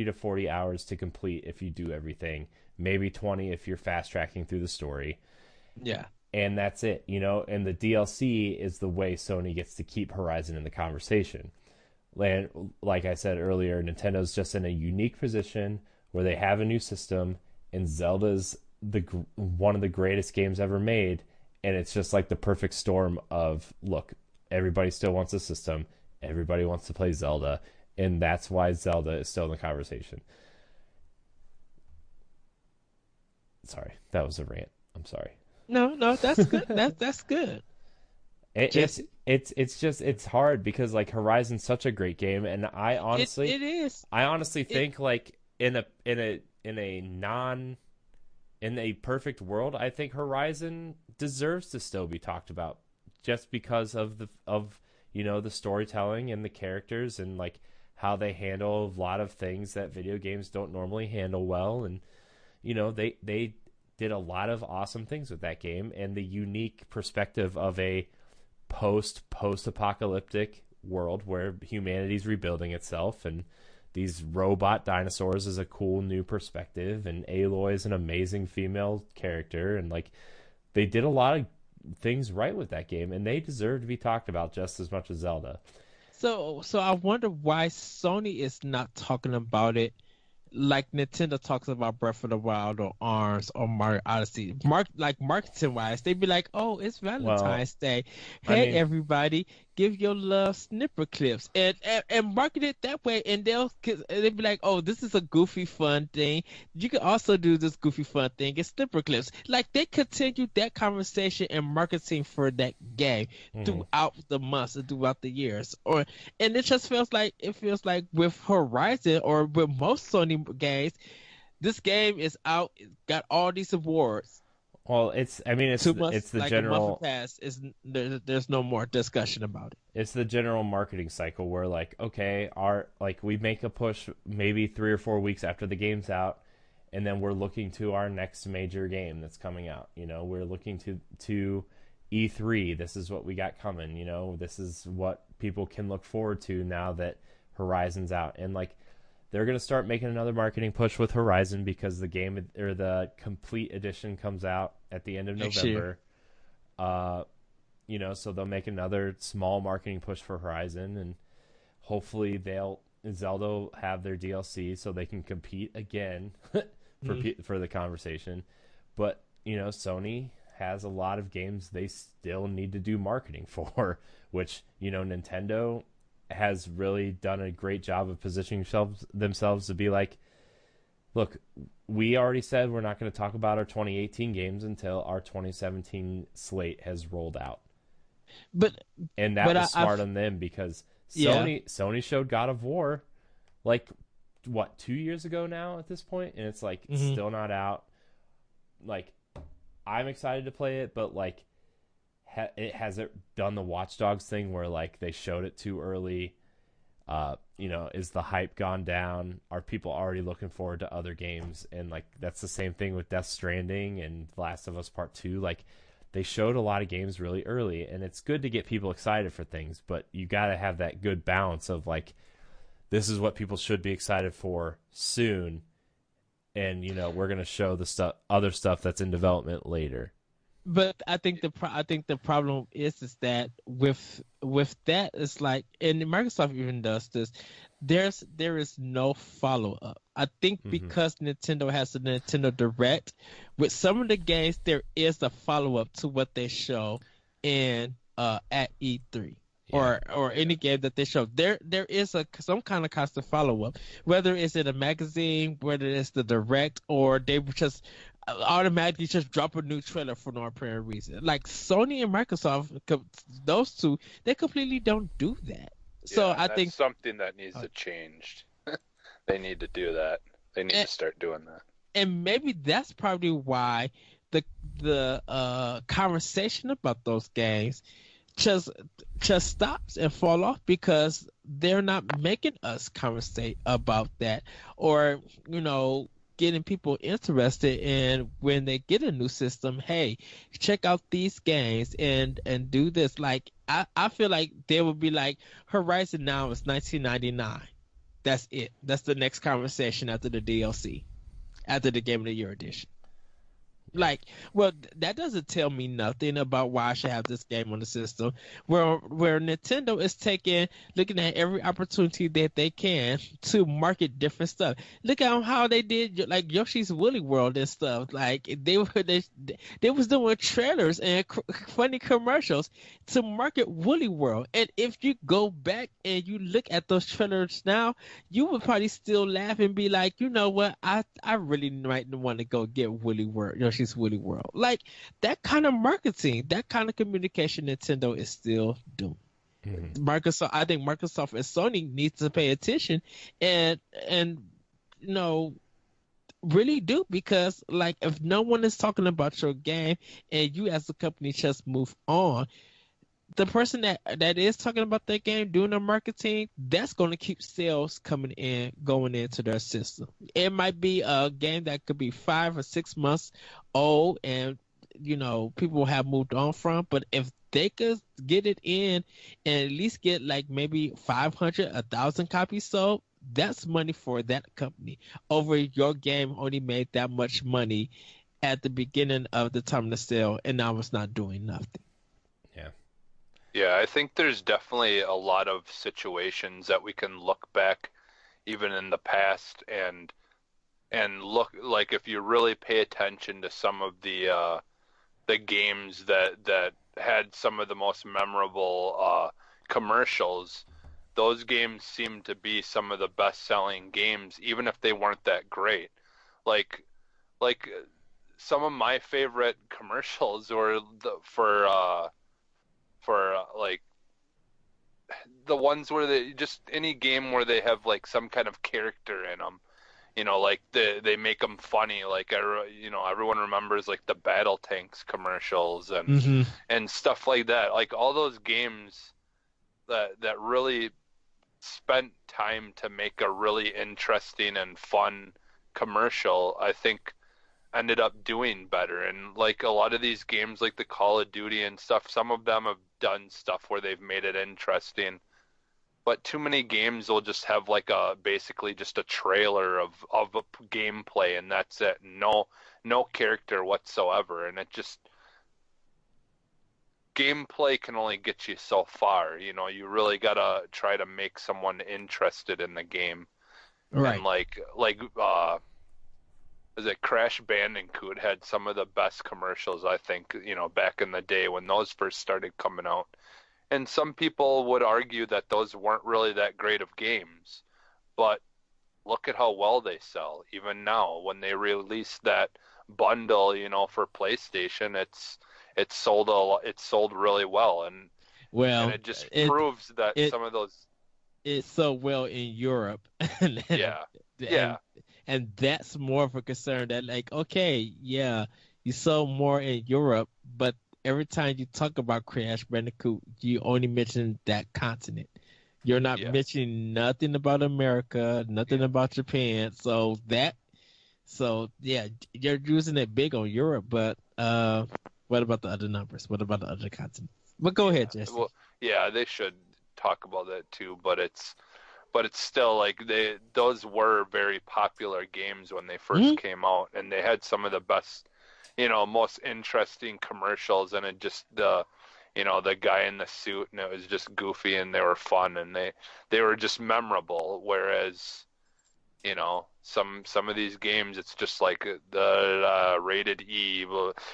to 40 hours to complete if you do everything, maybe 20 if you're fast tracking through the story. Yeah. And that's it, you know, and the DLC is the way Sony gets to keep Horizon in the conversation. And like I said earlier, Nintendo's just in a unique position where they have a new system, and Zelda's one of the greatest games ever made, and it's just like the perfect storm of, look, everybody still wants a system, everybody wants to play Zelda, and that's why Zelda is still in the conversation. Sorry, that was a rant. I'm sorry. No, that's good. That's good. It's hard because like Horizon's such a great game, and I honestly it is. I honestly think like in a perfect world, I think Horizon deserves to still be talked about just because of you know, the storytelling and the characters and like how they handle a lot of things that video games don't normally handle well, and you know, they did a lot of awesome things with that game, and the unique perspective of a post-apocalyptic world where humanity's rebuilding itself, and these robot dinosaurs is a cool new perspective, and Aloy is an amazing female character, and like they did a lot of things right with that game, and they deserve to be talked about just as much as Zelda. So I wonder why Sony is not talking about it like Nintendo talks about Breath of the Wild or ARMS or Mario Odyssey. Marketing wise, they'd be like, "Oh, it's Valentine's Day. Hey, everybody, give your love snipper clips and market it that way." And they'd be like, "Oh, this is a goofy fun thing. You can also do this goofy fun thing and snipper clips." Like they continue that conversation and marketing for that game throughout the months and throughout the years. And it just feels like with Horizon or with most Sony games, this game is out, got all these awards. Well, it's the like general. A month passed, there's no more discussion about it. It's the general marketing cycle where we make a push maybe 3 or 4 weeks after the game's out, and then we're looking to our next major game that's coming out. We're looking to E3. This is what we got coming. This is what people can look forward to now that Horizon's out, and they're going to start making another marketing push with Horizon because the game or the complete edition comes out at the end of November. So they'll make another small marketing push for Horizon, and hopefully Zelda will have their DLC so they can compete again for the conversation. But, Sony has a lot of games they still need to do marketing for, which, Nintendo has really done a great job of positioning themselves to be like, look, we already said we're not going to talk about our 2018 games until our 2017 slate has rolled out. And that was smart on them because Sony showed God of War 2 years ago now at this point, and it's still not out. I'm excited to play it, but it hasn't done the Watch Dogs thing where they showed it too early. Is the hype gone down? Are people already looking forward to other games? And that's the same thing with Death Stranding and The Last of Us Part 2. They showed a lot of games really early, and it's good to get people excited for things, but you got to have that good balance of this is what people should be excited for soon, and we're going to show the other stuff that's in development later. But I think the problem is that with that, it's and Microsoft even does this. There is no follow up. I think because Nintendo has the Nintendo Direct, with some of the games there is a follow up to what they show in at E3. Or any game that they show, there is some kind of constant follow up, whether it's in a magazine, whether it's the Direct, or they just automatically just drop a new trailer for no apparent reason. Sony and Microsoft, those two, they completely don't do that. So I think something that needs to change. They need to do that. They need to start doing that. And maybe that's probably why the conversation about those games just stops and fall off, because they're not making us conversate about that, or getting people interested in when they get a new system. Hey, check out these games and do this. I feel like they would be like, Horizon now is $19.99. That's it. That's the next conversation after the DLC, after the Game of the Year edition. That doesn't tell me nothing about why I should have this game on the system. Where Nintendo is looking at every opportunity that they can to market different stuff. Look at how they did Yoshi's Woolly World and stuff. They was doing trailers and funny commercials to market Woolly World. And if you go back and you look at those trailers now, you would probably still laugh and be like, you know what, I really might want to go get Woolly World, Yoshi's Woolly World. That kind of marketing, that kind of communication Nintendo is still doing. Microsoft, I think Microsoft and Sony needs to pay attention and really do, because if no one is talking about your game and you as a company just move on, the person that is talking about that game, doing their marketing, that's going to keep sales going into their system. It might be a game that could be 5 or 6 months old and, people have moved on from, but if they could get it in and at least get maybe 500, 1,000 copies sold, that's money for that company over your game only made that much money at the beginning of the time of the sale, and I was not doing nothing. Yeah, I think there's definitely a lot of situations that we can look back even in the past and look like if you really pay attention to some of the games that had some of the most memorable commercials, those games seem to be some of the best-selling games, even if they weren't that great. Like like some of my favorite commercials were like the ones where they just any game where they have like some kind of character in them. You know, like they make them funny. Like everyone remembers like the Battle Tanks commercials and stuff like that. Like all those games that really spent time to make a really interesting and fun commercial, I think ended up doing better. And like a lot of these games like the Call of Duty and stuff, some of them have done stuff where they've made it interesting, but too many games will just have like basically just a trailer of a gameplay and that's it. No character whatsoever, and it just gameplay can only get you so far. You know, you really gotta try to make someone interested in the game. Right. And like is it Crash Bandicoot had some of the best commercials, I think, you know, back in the day when those first started coming out. And some people would argue that those weren't really that great of games, but look at how well they sell. Even now, when they released that bundle, you know, for PlayStation, it's sold really well, and it just proves that some of those it's so well in Europe. And that's more of a concern that like, okay, yeah, you sold more in Europe, but every time you talk about Crash Bandicoot, you only mention that continent. You're not mentioning nothing about America, nothing about Japan. So you're using it big on Europe, but what about the other numbers? What about the other continents? But go ahead, Jesse. Well, yeah, they should talk about that too, but it's still like those were very popular games when they first came out, and they had some of the best, you know, most interesting commercials, and it just the guy in the suit, and it was just goofy, and they were fun, and they were just memorable. Whereas, you know, some of these games, it's just like the rated E,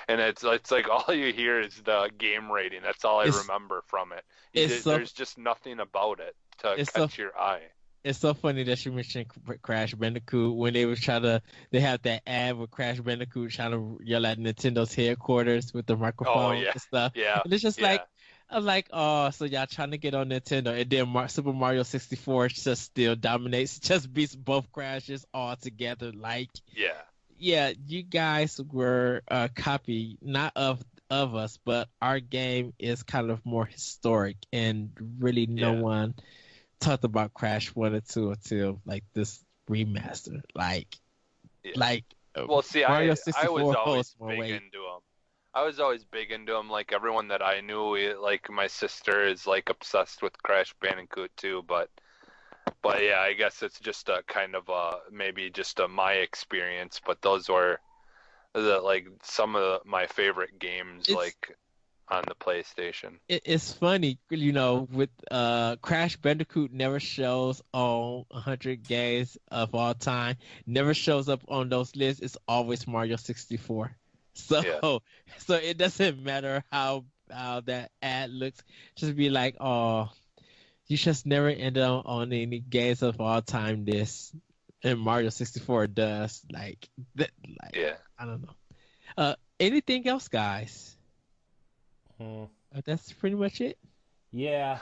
and it's like all you hear is the game rating. That's all I remember from it. There's just nothing about it to catch your eye. It's so funny that you mentioned Crash Bandicoot when they have that ad with Crash Bandicoot trying to yell at Nintendo's headquarters with the microphone and stuff. Yeah. And it's just like, I'm like, oh, so y'all trying to get on Nintendo, and then Super Mario 64 just still dominates, just beats both Crashes all together. Like, yeah, you guys were a copy, not of us, but our game is kind of more historic, and really no one talked about Crash 1 or 2 until like this remaster. Well, see, Mario I 64 was always big weight. into them. I was always big into them. Like everyone that I knew, like my sister is like obsessed with Crash Bandicoot too. But yeah, I guess it's just a kind of maybe just my experience. But those were some of my favorite games, like on the PlayStation. It's funny, you know, with Crash Bandicoot never shows on 100 games of all time. Never shows up on those lists. It's always Mario 64. So it doesn't matter how that ad looks. Just be like, oh, you just never end up on any games of all time this, and Mario 64 does. I don't know. Anything else, guys? That's pretty much it. Yeah.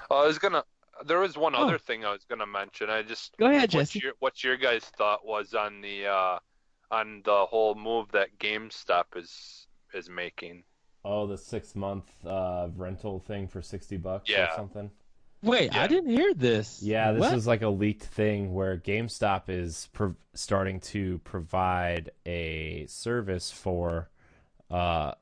There was one other thing I was gonna mention. Go ahead, Jesse. What's your guys' thought was on the whole move that GameStop is making? Oh, the 6-month rental thing for $60 or something. Wait, I didn't hear this. Yeah, this is like a leaked thing where GameStop is starting to provide a service for, not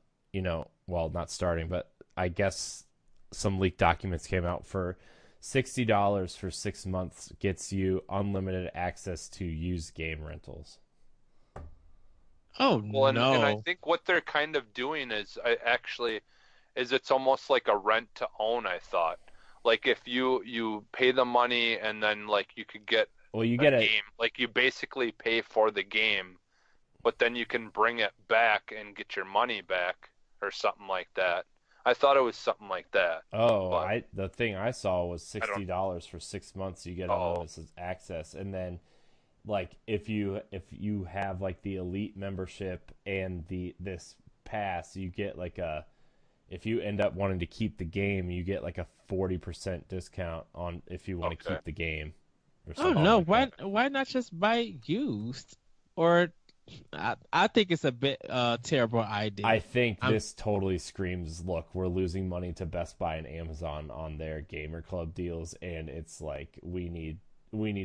starting, but I guess some leaked documents came out for $60 for 6 months gets you unlimited access to used game rentals. Oh Well, and I no. think what they're kind of doing is it's almost like a rent to own, I thought. Like if you pay the money and then like you could get Well, you a get a game, like you basically pay for the game, but then you can bring it back and get your money back or something like that. I thought it was something like that, but the thing I saw was I don't. $60 for 6 months. You get Oh, unlimited access, and then like if you have like the elite membership and the this pass, you get like a if you end up wanting to keep the game, you get like a 40% discount on if you want to okay. keep the game or Oh something no. like Why that. why not just buy used? Or I think it's a bit terrible I idea. think I'm this totally screams, look, we're losing money to Best Buy and Amazon on their Gamer Club deals, and it's like we need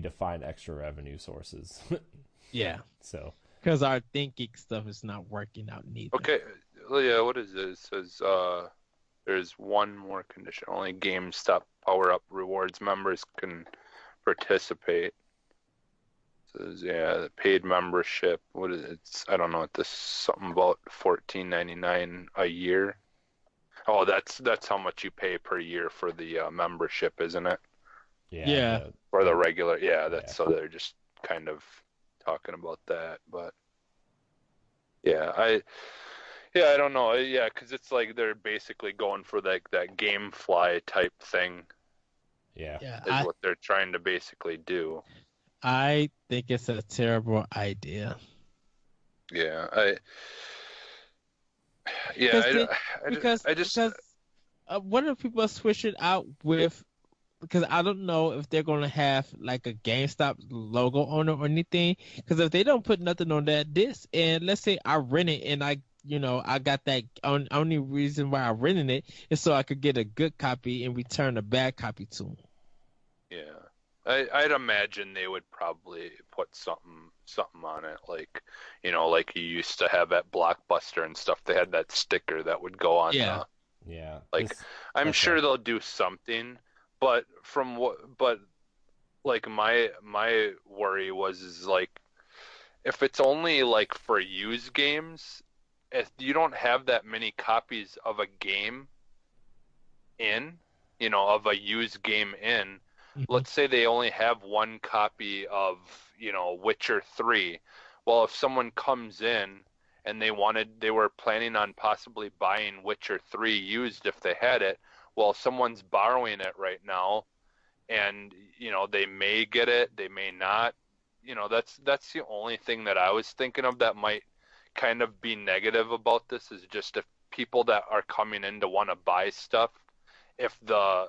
to find extra revenue sources. yeah, So because our thinking stuff is not working out neither. Okay, yeah, what is this? It says there's one more condition. Only GameStop Power Up Rewards members can participate. It says yeah, the paid membership. What is it? It's, I don't know what this something about 14.99 a year. Oh, that's how much you pay per year for the membership, isn't it? yeah, Yeah, For the regular, yeah, yeah. that's so they're just kind of talking about that, but yeah, I don't know. Yeah, because it's like they're basically going for like that GameFly type thing Yeah. yeah. is what they're trying to basically do. I think it's a terrible idea. Yeah, yeah, Because they, I just because what if people switch it out with? Because I don't know if they're gonna have like a GameStop logo on it or anything. Because if they don't put nothing on that disc, and let's say I rent it and I got that only reason why I rented it is so I could get a good copy and return a bad copy to them. yeah. I'd imagine they would probably put something on it, like like you used to have at Blockbuster and stuff. They had that sticker that would go on Yeah. the Yeah. like. I'm Okay. sure they'll do something, but like my worry was is like if it's only like for used games, if you don't have that many copies of a game in, of a used game in, Mhm. let's say they only have one copy of, Witcher 3. Well, if someone comes in and they were planning on possibly buying Witcher 3 used if they had it, well, someone's borrowing it right now and, they may get it, they may not. That's the only thing that I was thinking of that might kind of be negative about this is just if people that are coming in to want to buy stuff, if the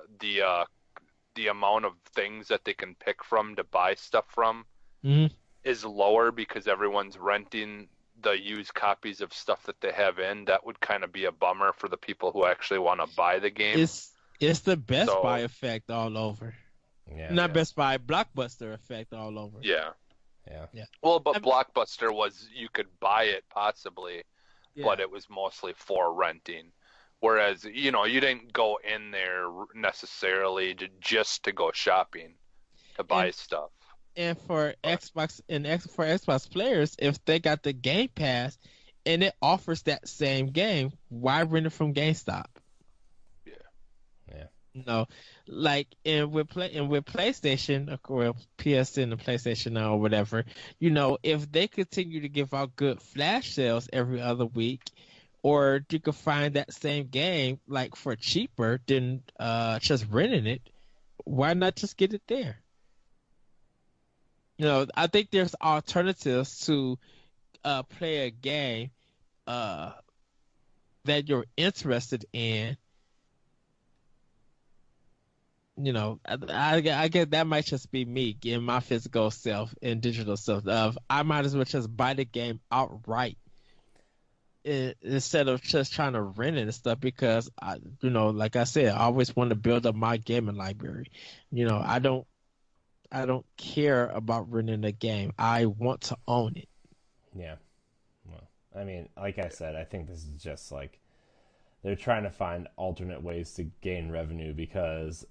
amount of things that they can pick from to buy stuff from Mhm. is lower because everyone's renting the used copies of stuff that they have in, that would kind of be a bummer for the people who actually want to buy the game. It's the Best Buy So, effect all over. Yeah. Not yeah, Best Buy, Blockbuster effect all over. yeah. Yeah. Yeah. Well, but I'm, Blockbuster was you could buy it possibly, yeah. but it was mostly for renting. Whereas, you didn't go in there necessarily just to go shopping to buy And stuff. and for But For Xbox players, if they got the Game Pass and it offers that same game, why rent it from GameStop? yeah, Yeah. No, like and with PlayStation or PSN and PlayStation now or whatever, if they continue to give out good flash sales every other week, or you could find that same game like for cheaper than just renting it, why not just get it there? I think there's alternatives to play a game uh that you're interested in. I guess that might just be me in my physical self and digital self. Of I might as well just buy the game outright instead of just trying to rent it and stuff because like I said, I always want to build up my gaming library. I don't care about renting a game. I want to own it. Yeah. Well, I mean, like I said, I think this is just like they're trying to find alternate ways to gain revenue because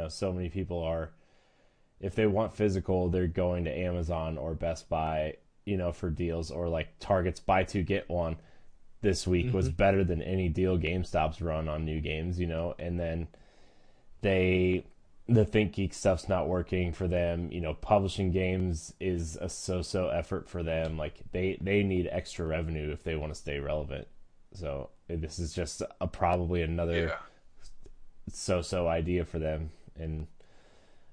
so many people are if they want physical, they're going to Amazon or Best Buy for deals, or like Target's buy two get one this week was better than any deal GameStop's run on new games, and then the ThinkGeek stuff's not working for them. Publishing games is a so-so effort for them. Like they need extra revenue if they want to stay relevant. So this is just probably another so-so idea for them. And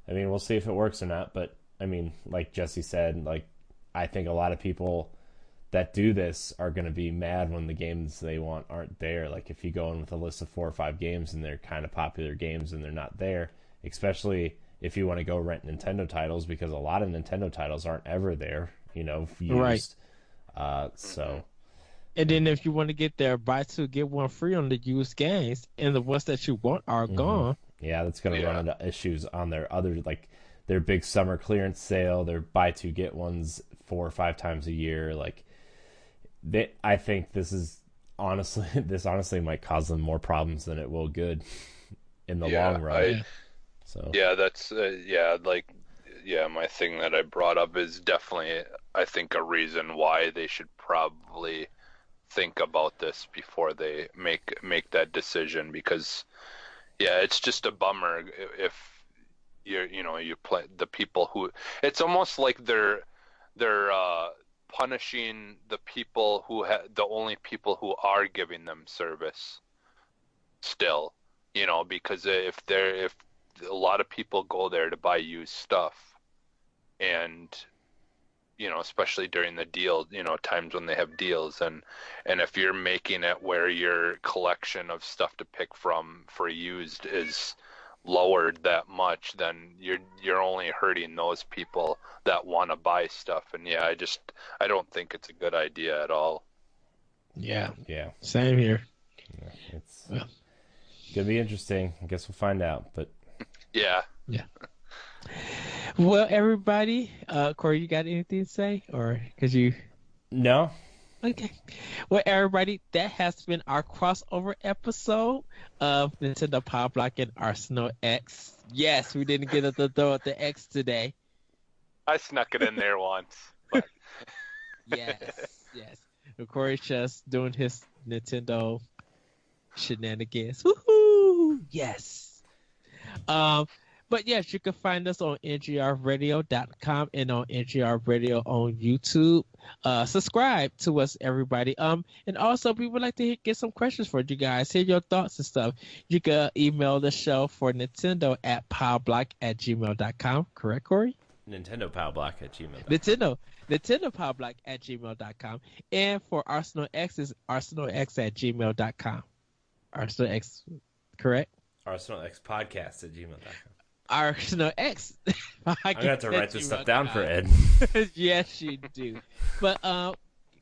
I mean, we'll see if it works or not. But I mean, like Jesse said, like I think a lot of people that do this are going to be mad when the games they want aren't there. Like if you go in with a list of 4 or 5 games and they're kind of popular games and they're not there, especially if you want to go rent Nintendo titles, because a lot of Nintendo titles aren't ever there, used. Right. So. And then if you want to get their buy two get one free on the used games, and the ones that you want are gone. Yeah, that's going to run into issues on their other, like their big summer clearance sale, their buy two get ones 4 or 5 times a year. Like I think this honestly might cause them more problems than it will good in the long run. That's my thing that I brought up is definitely, I think, a reason why they should probably think about this before they make that decision, because it's just a bummer if you play the people who, it's almost like they're punishing the people who the only people who are giving them service still, because if a lot of people go there to buy used stuff, and especially during the deal, times when they have deals, and if you're making it where your collection of stuff to pick from for used is lowered that much, then you're only hurting those people that want to buy stuff. And I don't think it's a good idea at all. Yeah Same here. It's gonna be interesting. I guess we'll find out, but yeah. Well, everybody, Corey, you got anything to say, or because you? No. Okay. Well, everybody, that has been our crossover episode of Nintendo Power Block and Arsenal X. Yes, we didn't get to throw out the X today. I snuck it in there once. But... yes. Corey's just doing his Nintendo shenanigans. Woohoo! Yes. But yes, you can find us on ngrradio.com and on NGR Radio on YouTube. Subscribe to us, everybody. And also, we would like to get some questions for you guys. Hear your thoughts and stuff. You can email the show for Nintendo at powerblock@gmail.com. Correct, Corey? Nintendo powerblock@gmail.com. Nintendo powerblock@gmail.com. And for Arsenal X is arsenalx@gmail.com. Arsenal X, correct? Arsenal X podcast@gmail.com. Arsenal X. I'm going to have to write this stuff down for Ed. Yes, you do. But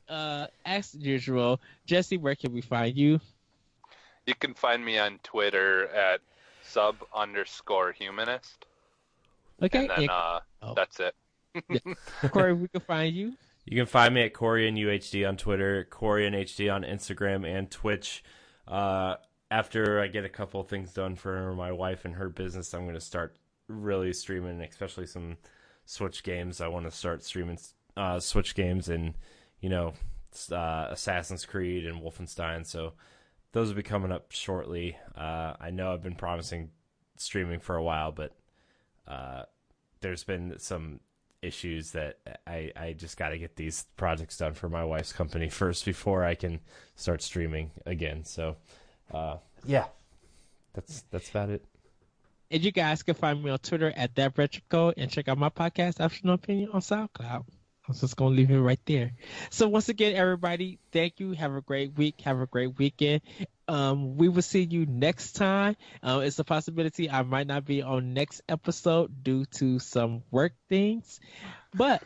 as usual, Jesse, where can we find you? You can find me on Twitter at @sub_humanist. Okay. And then that's it. Corey, we can find you. You can find me at CoreyandUHD on Twitter, CoreyandHD on Instagram and Twitch. After I get a couple things done for my wife and her business, I'm going to start really streaming, especially some Switch games. I want to start streaming Switch games and, Assassin's Creed and Wolfenstein. So those will be coming up shortly. I know I've been promising streaming for a while, but there's been some issues that I just got to get these projects done for my wife's company first before I can start streaming again. So, that's about it. And you guys can find me on Twitter at ThatRetroCode and check out my podcast, Optional Opinion, on SoundCloud. I'm just going to leave it right there. So once again, everybody, thank you. Have a great week. Have a great weekend. We will see you next time. It's a possibility I might not be on next episode due to some work things, but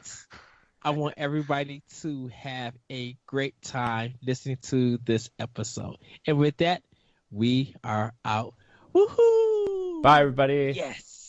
I want everybody to have a great time listening to this episode. And with that, we are out. Woohoo! Bye, everybody. Yes.